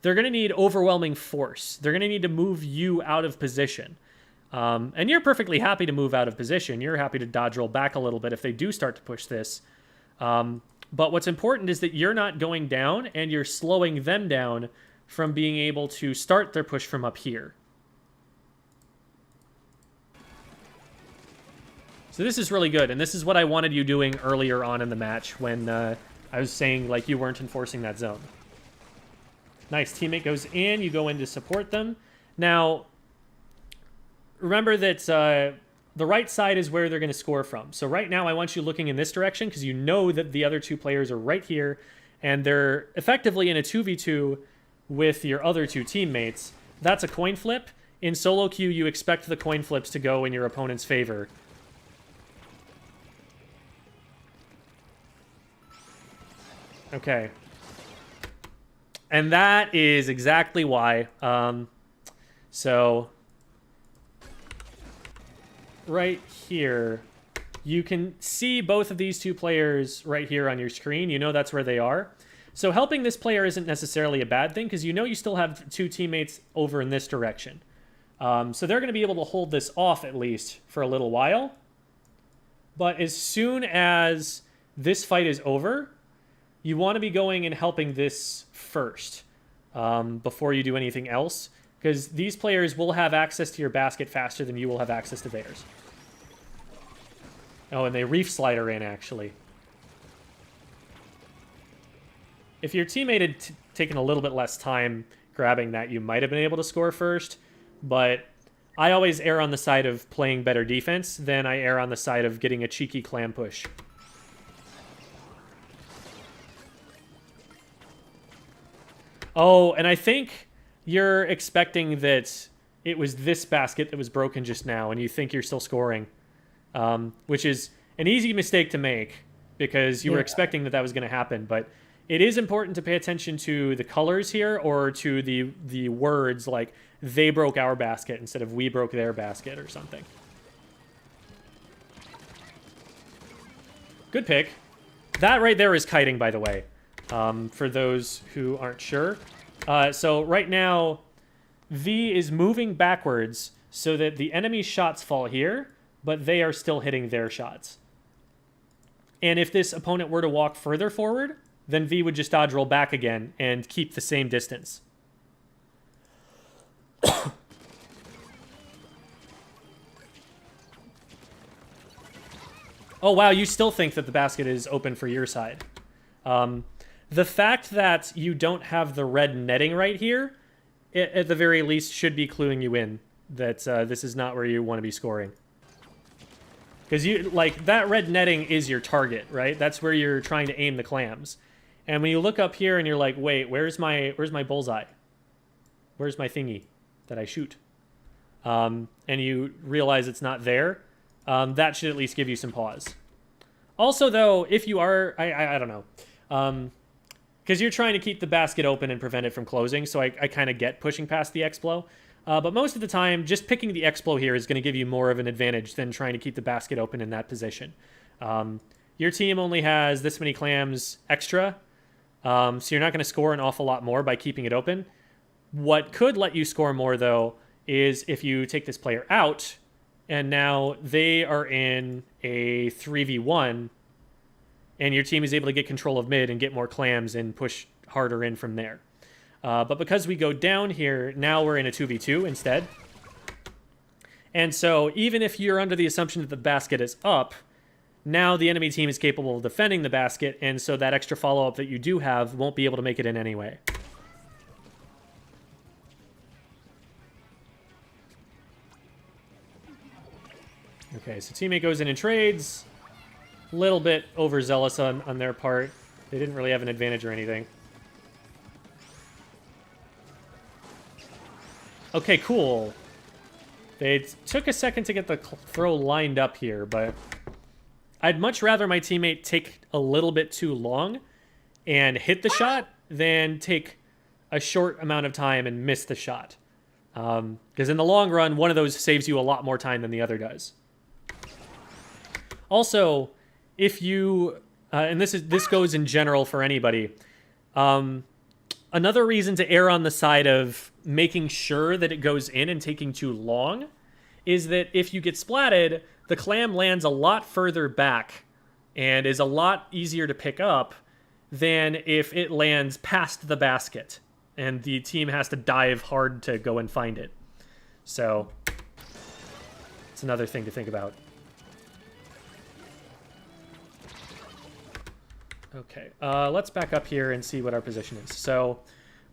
they're going to need overwhelming force. They're going to need to move you out of position. And you're perfectly happy to move out of position. You're happy to dodge roll back a little bit if they do start to push this. But what's important is that you're not going down, and you're slowing them down from being able to start their push from up here. So this is really good, and this is what I wanted you doing earlier on in the match when I was saying, like, you weren't enforcing that zone. Nice. Teammate goes in. You go in to support them. Now, remember that the right side is where they're going to score from. So right now I want you looking in this direction, because you know that the other two players are right here, and they're effectively in a 2v2 with your other two teammates. That's a coin flip. In solo queue, you expect the coin flips to go in your opponent's favor. Okay. And that is exactly why. So, right here, you can see both of these two players right here on your screen. You know that's where they are. So helping this player isn't necessarily a bad thing, because you know you still have two teammates over in this direction. So they're going to be able to hold this off at least for a little while. But as soon as this fight is over, you want to be going and helping this first before you do anything else, because these players will have access to your basket faster than you will have access to theirs. Oh, and they reef slider in, actually. If your teammate had taken a little bit less time grabbing that, you might have been able to score first, but I always err on the side of playing better defense than I err on the side of getting a cheeky clam push. Oh, and I think you're expecting that it was this basket that was broken just now, and you think you're still scoring, which is an easy mistake to make because you were expecting that was going to happen. But it is important to pay attention to the colors here, or to the words like "they broke our basket" instead of "we broke their basket" or something. Good pick. That right there is kiting, by the way, for those who aren't sure. So right now, V is moving backwards so that the enemy shots fall here, but they are still hitting their shots. And if this opponent were to walk further forward, then V would just dodge roll back again and keep the same distance. Oh, wow, you still think that the basket is open for your side. The fact that you don't have the red netting right here, at the very least, should be cluing you in that this is not where you want to be scoring. Because that red netting is your target, right? That's where you're trying to aim the clams. And when you look up here and you're like, wait, where's my bullseye? Where's my thingy that I shoot? And you realize it's not there, that should at least give you some pause. Also, though, if you are, I don't know, because you're trying to keep the basket open and prevent it from closing, so I kind of get pushing past the X-Blow. But most of the time, just picking the X-Blow here is going to give you more of an advantage than trying to keep the basket open in that position. Your team only has this many clams extra, so you're not going to score an awful lot more by keeping it open. What could let you score more, though, is if you take this player out, and now they are in a 3v1, and your team is able to get control of mid and get more clams and push harder in from there. But because we go down here, now we're in a 2v2 instead. And so even if you're under the assumption that the basket is up, now the enemy team is capable of defending the basket, and so that extra follow-up that you do have won't be able to make it in anyway. Okay, so teammate goes in and trades. A little bit overzealous on their part. They didn't really have an advantage or anything. Okay, cool. They took a second to get the throw lined up here, but I'd much rather my teammate take a little bit too long and hit the shot than take a short amount of time and miss the shot. Because in the long run, one of those saves you a lot more time than the other does. Also, if you, and this goes in general for anybody, another reason to err on the side of making sure that it goes in and taking too long is that if you get splatted, the clam lands a lot further back and is a lot easier to pick up than if it lands past the basket and the team has to dive hard to go and find it. So it's another thing to think about. Okay, let's back up here and see what our position is. So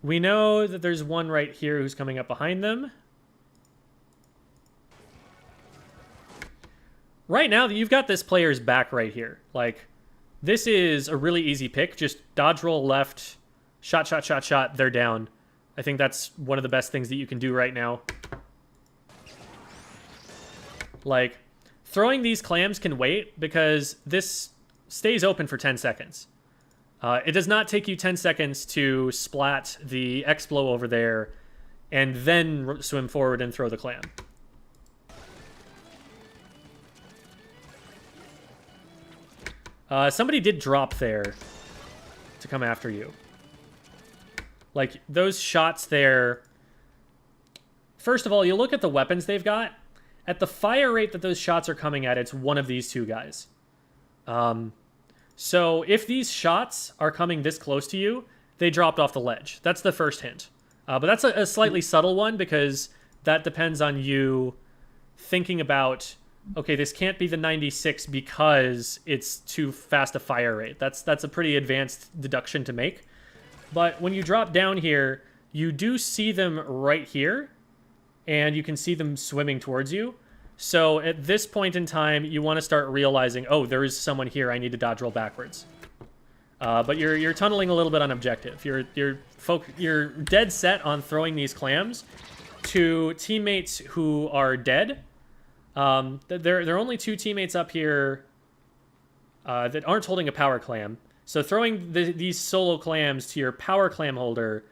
we know that there's one right here who's coming up behind them. Right now, you've got this player's back right here. Like, this is a really easy pick. Just dodge roll left, shot, shot, shot, shot, they're down. I think that's one of the best things that you can do right now. Like, throwing these clams can wait because this stays open for 10 seconds. It does not take you 10 seconds to splat the X-Blow over there and then swim forward and throw the clam. Somebody did drop there to come after you. Like, those shots there... First of all, you look at the weapons they've got. At the fire rate that those shots are coming at, it's one of these two guys. So if these shots are coming this close to you, they dropped off the ledge. That's the first hint. But that's a slightly subtle one because that depends on you thinking about, okay, this can't be the 96 because it's too fast a fire rate. That's a pretty advanced deduction to make. But when you drop down here, you do see them right here. and you can see them swimming towards you. So at this point in time, you want to start realizing, oh, there is someone here. I need to dodge roll backwards. But you're tunneling a little bit on objective. You're dead set on throwing these clams to teammates who are dead. There are only 2 teammates up here that aren't holding a power clam. So throwing these solo clams to your power clam holder,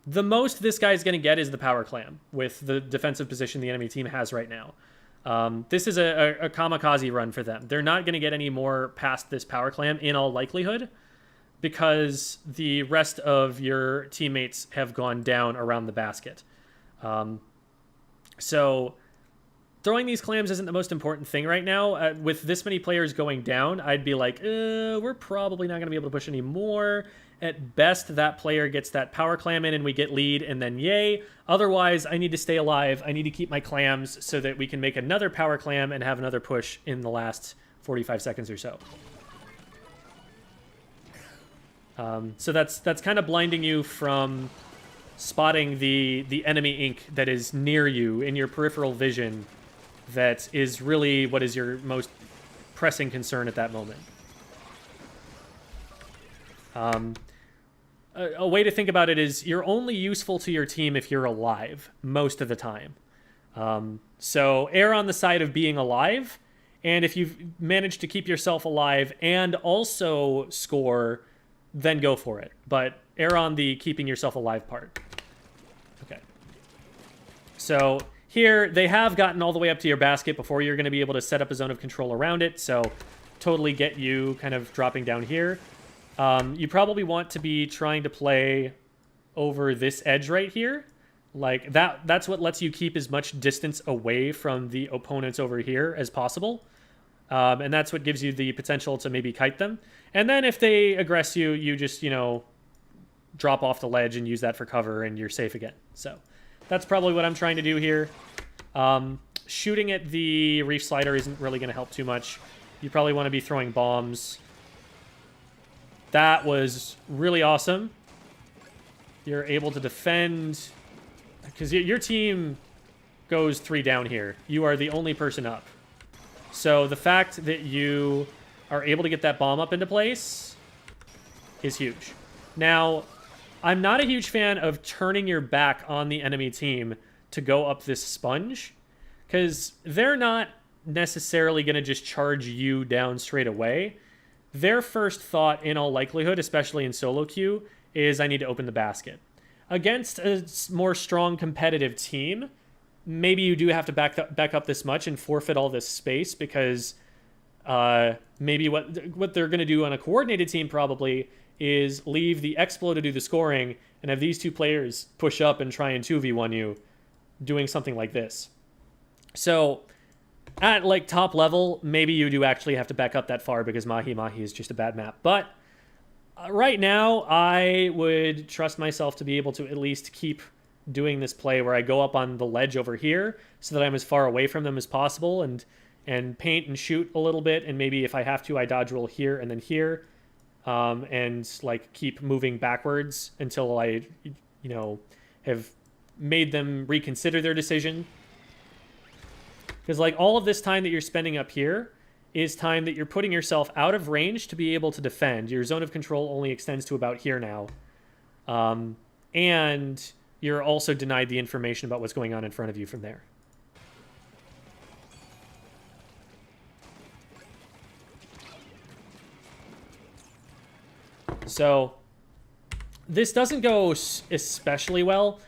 the most this guy's going to get is the power clam with the defensive position the enemy team has right now. This is a kamikaze run for them. They're not going to get any more past this power clam in all likelihood, because the rest of your teammates have gone down around the basket. So throwing these clams isn't the most important thing right now. With this many players going down, I'd be like, we're probably not going to be able to push any more. At best, that player gets that power clam in and we get lead, and then yay. Otherwise, I need to stay alive. I need to keep my clams so that we can make another power clam and have another push in the last 45 seconds or so. So that's kind of blinding you from spotting the enemy ink that is near you in your peripheral vision. That is really what is your most pressing concern at that moment. A way to think about it is you're only useful to your team if you're alive most of the time. So err on the side of being alive, and if you've managed to keep yourself alive and also score, then go for it. But err on the keeping yourself alive part. Okay. So here, they have gotten all the way up to your basket before you're going to be able to set up a zone of control around it, so totally get you kind of dropping down here. You probably want to be trying to play over this edge right here. Like, that's what lets you keep as much distance away from the opponents over here as possible. And that's what gives you the potential to maybe kite them. And then if they aggress you, you just, drop off the ledge and use that for cover, and you're safe again. So that's probably what I'm trying to do here. Shooting at the reef slider isn't really going to help too much. You probably want to be throwing bombs. That was really awesome. You're able to defend, because your team goes 3 down here. You are the only person up. So the fact that you are able to get that bomb up into place is huge. Now, I'm not a huge fan of turning your back on the enemy team to go up this sponge, because they're not necessarily going to just charge you down straight away. Their first thought, in all likelihood, especially in solo queue, is I need to open the basket. Against a more strong competitive team, maybe you do have to back up this much and forfeit all this space, because maybe what they're going to do on a coordinated team probably is leave the Explo to do the scoring and have these 2 players push up and try and 2v1 you, doing something like this. So at like top level, maybe you do actually have to back up that far, because Mahi Mahi is just a bad map. But right now, I would trust myself to be able to at least keep doing this play where I go up on the ledge over here so that I'm as far away from them as possible, and paint and shoot a little bit, and maybe if I have to, I dodge roll here and then here, and like keep moving backwards until I, have made them reconsider their decision. Because like all of this time that you're spending up here is time that you're putting yourself out of range to be able to defend. Your zone of control only extends to about here now. And you're also denied the information about what's going on in front of you from there. So this doesn't go especially well,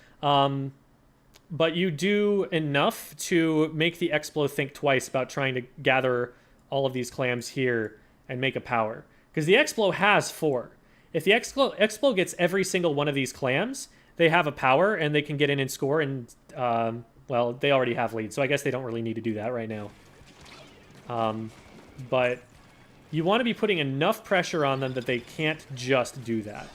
but you do enough to make the Explo think twice about trying to gather all of these clams here and make a power. Because the Explo has 4. If the Explo gets every single one of these clams, they have a power and they can get in and score, and, well, they already have lead, so I guess they don't really need to do that right now. But you want to be putting enough pressure on them that they can't just do that.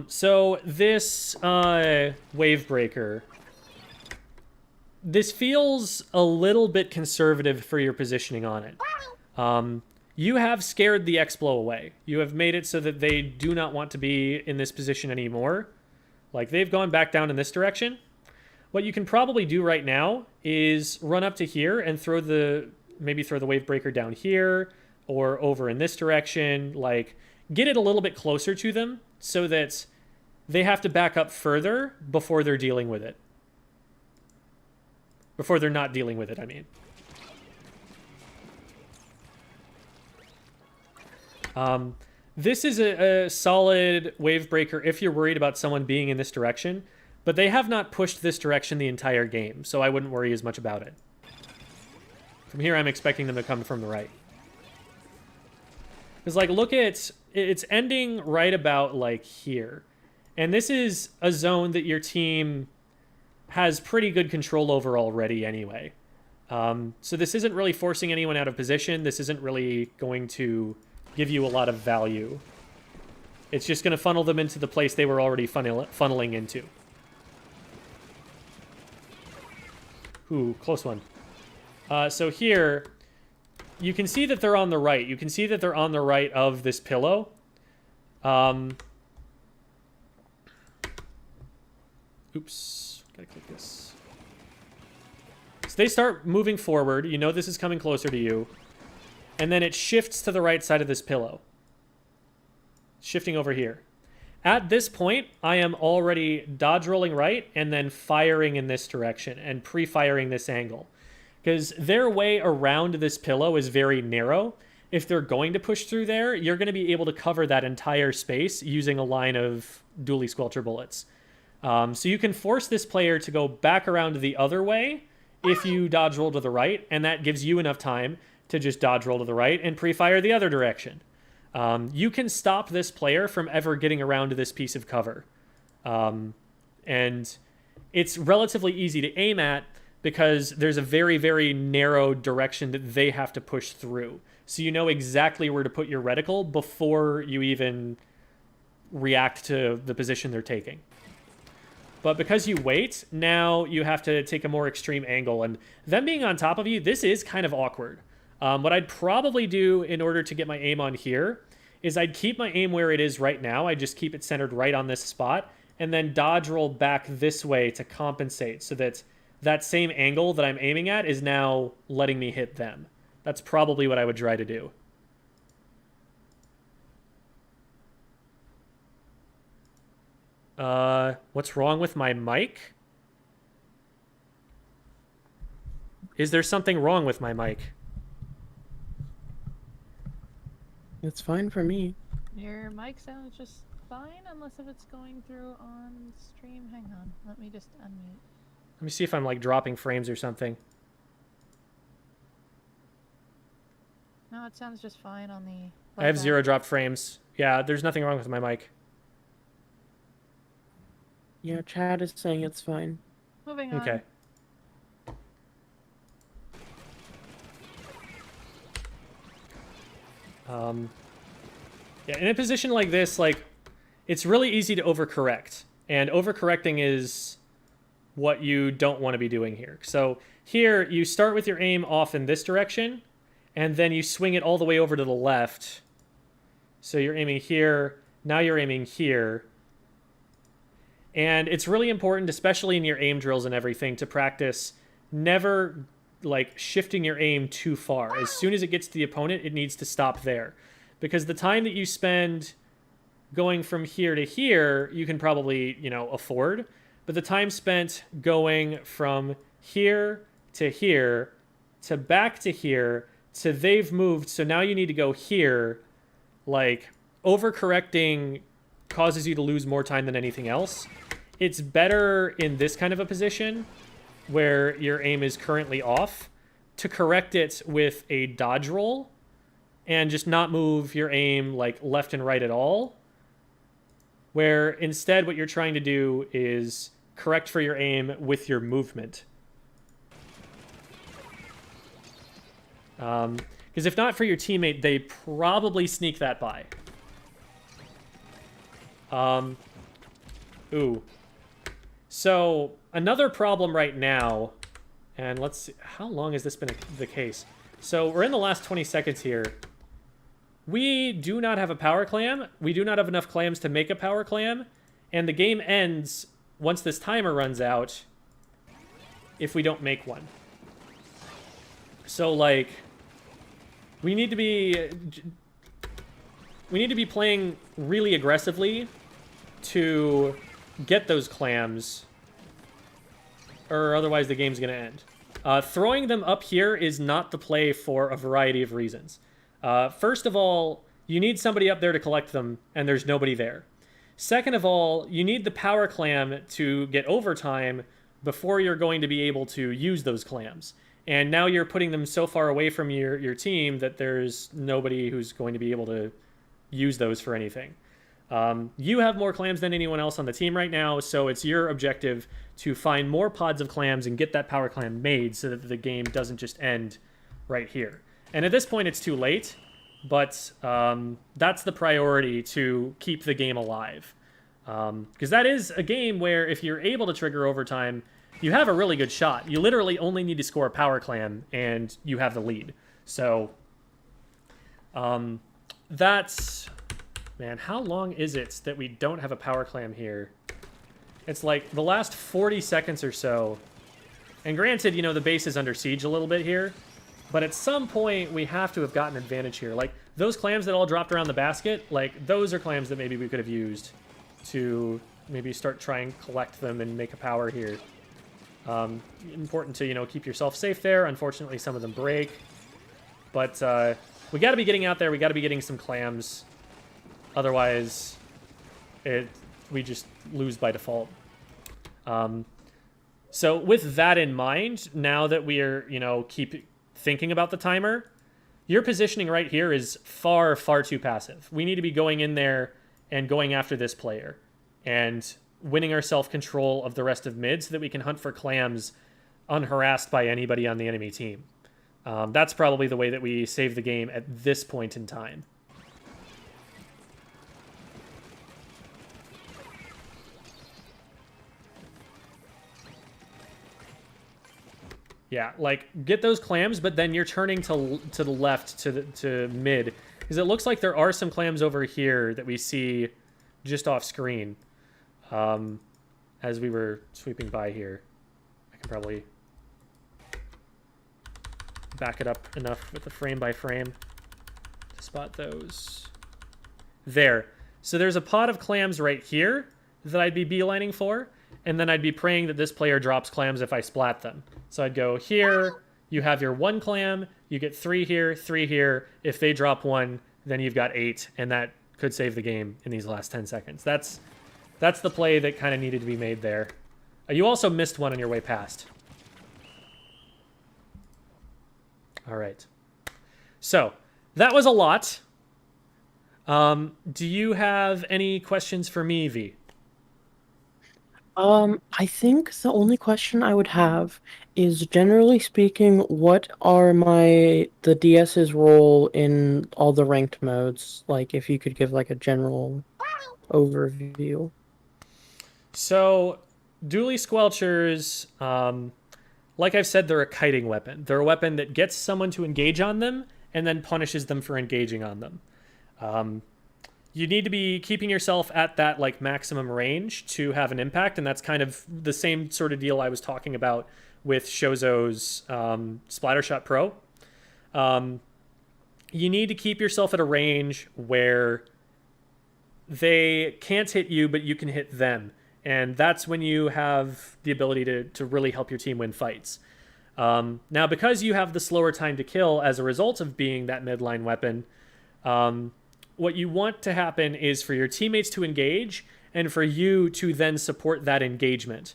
So this wave breaker, this feels a little bit conservative for your positioning on it. You have scared the Explo away. You have made it so that they do not want to be in this position anymore. Like, they've gone back down in this direction. What you can probably do right now is run up to here and maybe throw the wave breaker down here or over in this direction. Like, get it a little bit closer to them so that they have to back up further before they're dealing with it. Before they're not dealing with it, I mean. This is a solid wave breaker if you're worried about someone being in this direction, but they have not pushed this direction the entire game, so I wouldn't worry as much about it. From here, I'm expecting them to come from the right. Because, like, look at... It's ending right about, like, here. And this is a zone that your team has pretty good control over already anyway. So this isn't really forcing anyone out of position. This isn't really going to give you a lot of value. It's just going to funnel them into the place they were already funneling into. Ooh, close one. So here, you can see that they're on the right. You can see that they're on the right of this pillow. Oops, gotta click this. So they start moving forward. You know this is coming closer to you. And then it shifts to the right side of this pillow. Shifting over here. At this point, I am already dodge rolling right and then firing in this direction and pre-firing this angle. Because their way around this pillow is very narrow. If they're going to push through there, you're going to be able to cover that entire space using a line of Dualie Squelcher bullets. So you can force this player to go back around the other way if you dodge roll to the right, and that gives you enough time to just dodge roll to the right and pre-fire the other direction. You can stop this player from ever getting around to this piece of cover. And it's relatively easy to aim at because there's a very, very narrow direction that they have to push through. So you know exactly where to put your reticle before you even react to the position they're taking. But because you wait, now you have to take a more extreme angle. And them being on top of you, this is kind of awkward. What I'd probably do in order to get my aim on here is I'd keep my aim where it is right now. I just keep it centered right on this spot and then dodge roll back this way to compensate so that that same angle that I'm aiming at is now letting me hit them. That's probably what I would try to do. What's wrong with my mic? Is there something wrong with my mic? It's fine for me. Your mic sounds just fine, unless if it's going through on stream. Hang on, let me just unmute. Let me see if I'm like dropping frames or something. No, it sounds just fine on the... I have 0 dropped frames. Yeah, there's nothing wrong with my mic. Yeah, Chad is saying it's fine. Moving on. Okay. Yeah, in a position like this, like, it's really easy to overcorrect. And overcorrecting is what you don't want to be doing here. So here, you start with your aim off in this direction, and then you swing it all the way over to the left. So you're aiming here, now you're aiming here. And it's really important, especially in your aim drills and everything, to practice never, like, shifting your aim too far. As soon as it gets to the opponent, it needs to stop there. Because the time that you spend going from here to here, you can probably, you know, afford. But the time spent going from here to back to here to they've moved, so now you need to go here, like, overcorrecting causes you to lose more time than anything else. It's better in this kind of a position where your aim is currently off to correct it with a dodge roll and just not move your aim like left and right at all, where instead what you're trying to do is correct for your aim with your movement. Because if not for your teammate, they probably sneak that by. Ooh. So, another problem right now, and let's see, how long has this been the case? So, we're in the last 20 seconds here. We do not have a power clam. We do not have enough clams to make a power clam. And the game ends once this timer runs out if we don't make one. So, like, we need to be playing really aggressively to get those clams, or otherwise the game's gonna end. Throwing them up here is not the play for a variety of reasons. First of all, you need somebody up there to collect them, and there's nobody there. Second of all, you need the power clam to get overtime before you're going to be able to use those clams. And now you're putting them so far away from your team that there's nobody who's going to be able to use those for anything. You have more clams than anyone else on the team right now, so it's your objective to find more pods of clams and get that power clam made so that the game doesn't just end right here. And at this point, it's too late, but that's the priority to keep the game alive. Because that is a game where if you're able to trigger overtime, you have a really good shot. You literally only need to score a power clam, and you have the lead. So, that's... Man, how long is it that we don't have a power clam here? It's like the last 40 seconds or so. And granted, you know, the base is under siege a little bit here. But at some point, we have to have gotten advantage here. Like, those clams that all dropped around the basket, like, those are clams that maybe we could have used to maybe start trying to collect them and make a power here. Important to, you know, keep yourself safe there. Unfortunately, some of them break. But we got to be getting out there. We got to be getting some clams. Otherwise, we just lose by default. So with that in mind, now that we are, you know, keep thinking about the timer, your positioning right here is far, far too passive. We need to be going in there and going after this player and winning our self-control of the rest of mid so that we can hunt for clams unharassed by anybody on the enemy team. That's probably the way that we save the game at this point in time. Yeah, like, get those clams, but then you're turning to the left, to mid. Because it looks like there are some clams over here that we see just off screen. As we were sweeping by here. I can probably back it up enough with the frame by frame to spot those. There. So there's a pod of clams right here that I'd be beelining for. And then I'd be praying that this player drops clams if I splat them. So I'd go here, you have your 1 clam, you get 3 here, 3 here. If they drop 1, then you've got 8, and that could save the game in these last 10 seconds. That's the play that kind of needed to be made there. You also missed one on your way past. All right. So, that was a lot. Do you have any questions for me, V? I think the only question I would have is, generally speaking, what are the DS's role in all the ranked modes? Like, if you could give, like, a general overview. So, Dualie Squelchers, like I've said, they're a kiting weapon. They're a weapon that gets someone to engage on them and then punishes them for engaging on them. You need to be keeping yourself at that, like, maximum range to have an impact, and that's kind of the same sort of deal I was talking about with Shozo's Splattershot Pro. You need to keep yourself at a range where they can't hit you, but you can hit them, and that's when you have the ability to really help your team win fights. Now, because you have the slower time to kill as a result of being that midline weapon, what you want to happen is for your teammates to engage and for you to then support that engagement.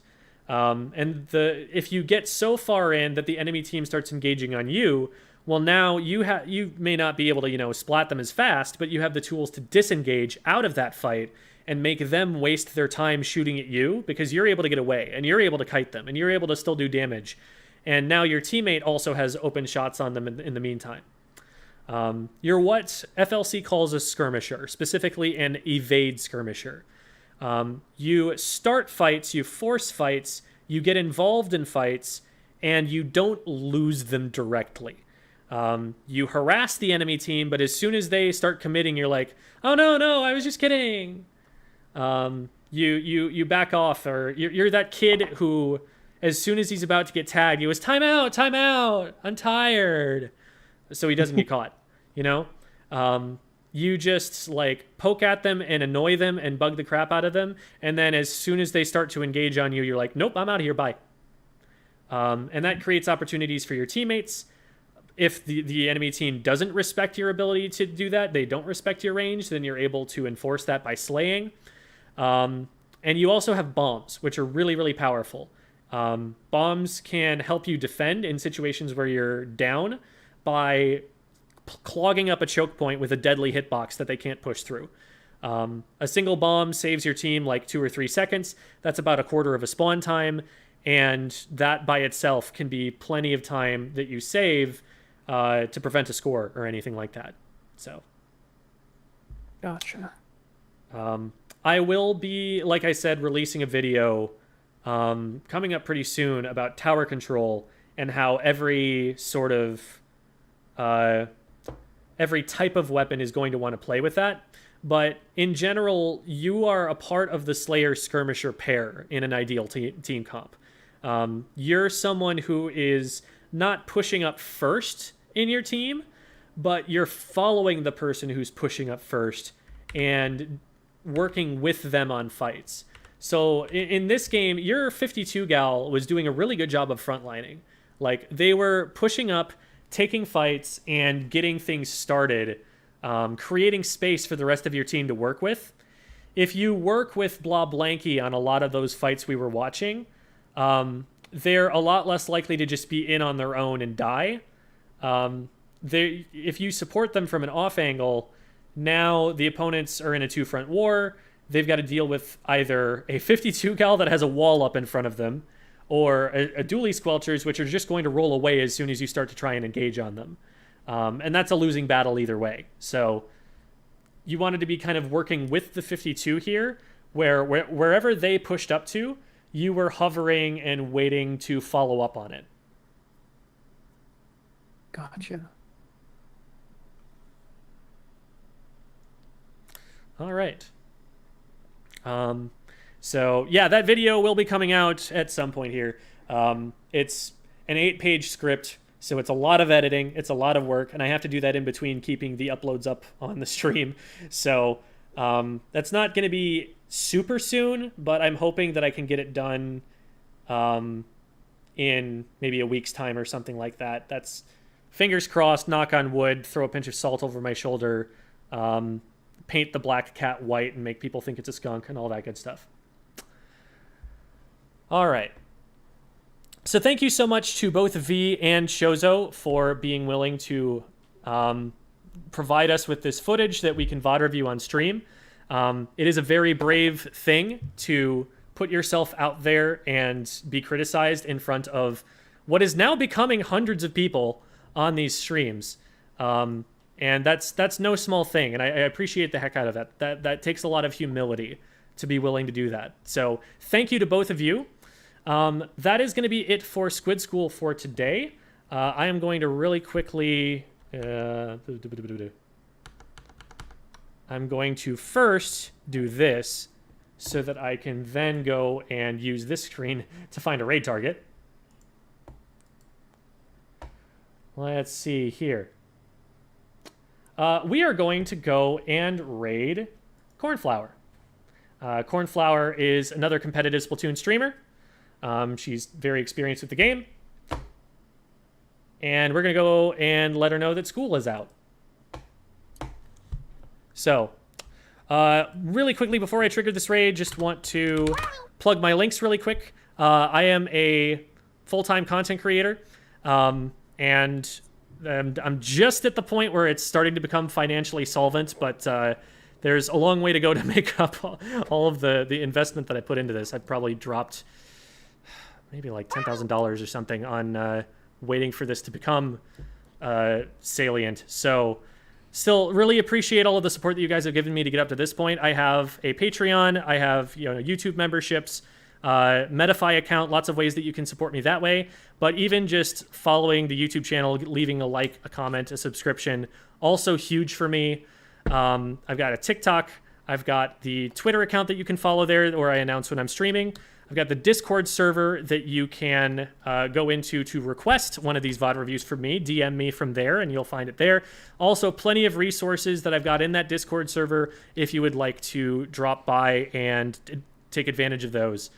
If you get so far in that the enemy team starts engaging on you, well, now you may not be able to, you know, splat them as fast, but you have the tools to disengage out of that fight and make them waste their time shooting at you because you're able to get away and you're able to kite them and you're able to still do damage. And now your teammate also has open shots on them in the meantime. You're what FLC calls a skirmisher, specifically an evade skirmisher. You start fights, you force fights, you get involved in fights, and you don't lose them directly. You harass the enemy team, but as soon as they start committing, you're like, oh no, I was just kidding. You back off, or you're that kid who, as soon as he's about to get tagged, he goes, time out, I'm tired, so he doesn't get caught. You know, you just like poke at them and annoy them and bug the crap out of them, and then as soon as they start to engage on you, you're like, nope, I'm out of here, bye. And that creates opportunities for your teammates. If the enemy team doesn't respect your ability to do that, they don't respect your range, then you're able to enforce that by slaying. And you also have bombs, which are really, really powerful. Bombs can help you defend in situations where you're down by clogging up a choke point with a deadly hitbox that they can't push through. A single bomb saves your team like 2 or 3 seconds. That's about a quarter of a spawn time. And that by itself can be plenty of time that you save to prevent a score or anything like that. So. Gotcha. I will be, like I said, releasing a video coming up pretty soon about tower control and how every sort of every type of weapon is going to want to play with that. But in general, you are a part of the Slayer Skirmisher pair in an ideal team comp. You're someone who is not pushing up first in your team, but you're following the person who's pushing up first and working with them on fights. So in this game, your 52 gal was doing a really good job of frontlining. Like, they were pushing up, taking fights, and getting things started, creating space for the rest of your team to work with. If you work with Blah Blanky on a lot of those fights we were watching, they're a lot less likely to just be in on their own and die. If you support them from an off angle, now the opponents are in a two-front war. They've got to deal with either a 52 cal that has a wall up in front of them, or a Dualie Squelchers, which are just going to roll away as soon as you start to try and engage on them. And that's a losing battle either way. So you wanted to be kind of working with the 52 here, wherever they pushed up to, you were hovering and waiting to follow up on it. Gotcha. All right. So yeah, that video will be coming out at some point here. It's an 8-page script, so it's a lot of editing. It's a lot of work, and I have to do that in between keeping the uploads up on the stream. So that's not going to be super soon, but I'm hoping that I can get it done in maybe a week's time or something like that. That's fingers crossed, knock on wood, throw a pinch of salt over my shoulder, paint the black cat white and make people think it's a skunk and all that good stuff. All right. So thank you so much to both Vee and Shozo for being willing to provide us with this footage that we can VOD review on stream. It is a very brave thing to put yourself out there and be criticized in front of what is now becoming hundreds of people on these streams. And that's no small thing, and I appreciate the heck out of that. That takes a lot of humility to be willing to do that. So thank you to both of you. That is going to be it for Squid School for today. I am going to really quickly... I'm going to first do this so that I can then go and use this screen to find a raid target. Let's see here. We are going to go and raid Cornflower. Cornflower is another competitive Splatoon streamer. She's very experienced with the game. And we're going to go and let her know that school is out. So, really quickly before I trigger this raid, just want to plug my links really quick. I am a full-time content creator, and I'm just at the point where it's starting to become financially solvent, but there's a long way to go to make up all of the investment that I put into this. I've probably dropped maybe like $10,000 or something on waiting for this to become salient. So still really appreciate all of the support that you guys have given me to get up to this point. I have a Patreon, I have YouTube memberships, Metafy account, lots of ways that you can support me that way. But even just following the YouTube channel, leaving a like, a comment, a subscription, also huge for me. I've got a TikTok, I've got the Twitter account that you can follow there, where I announce when I'm streaming. I've got the Discord server that you can go into to request one of these VOD reviews from me. DM me from there, and you'll find it there. Also, plenty of resources that I've got in that Discord server if you would like to drop by and take advantage of those.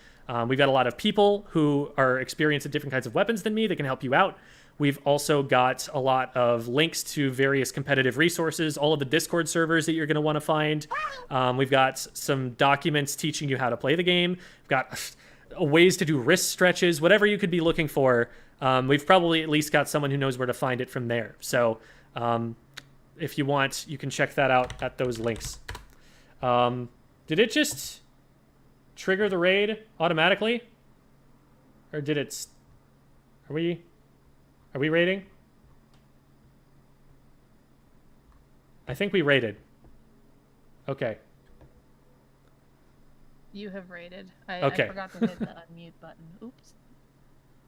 We've got a lot of people who are experienced at different kinds of weapons than me that can help you out. We've also got a lot of links to various competitive resources, all of the Discord servers that you're going to want to find. We've got some documents teaching you how to play the game. We've got ways to do wrist stretches, whatever you could be looking for. We've probably at least got someone who knows where to find it from there. So if you want, you can check that out at those links. Did it just trigger the raid automatically? Or did it... Are we raiding? I think we raided. Okay. You have raided. Okay. I forgot to hit the unmute button. Oops.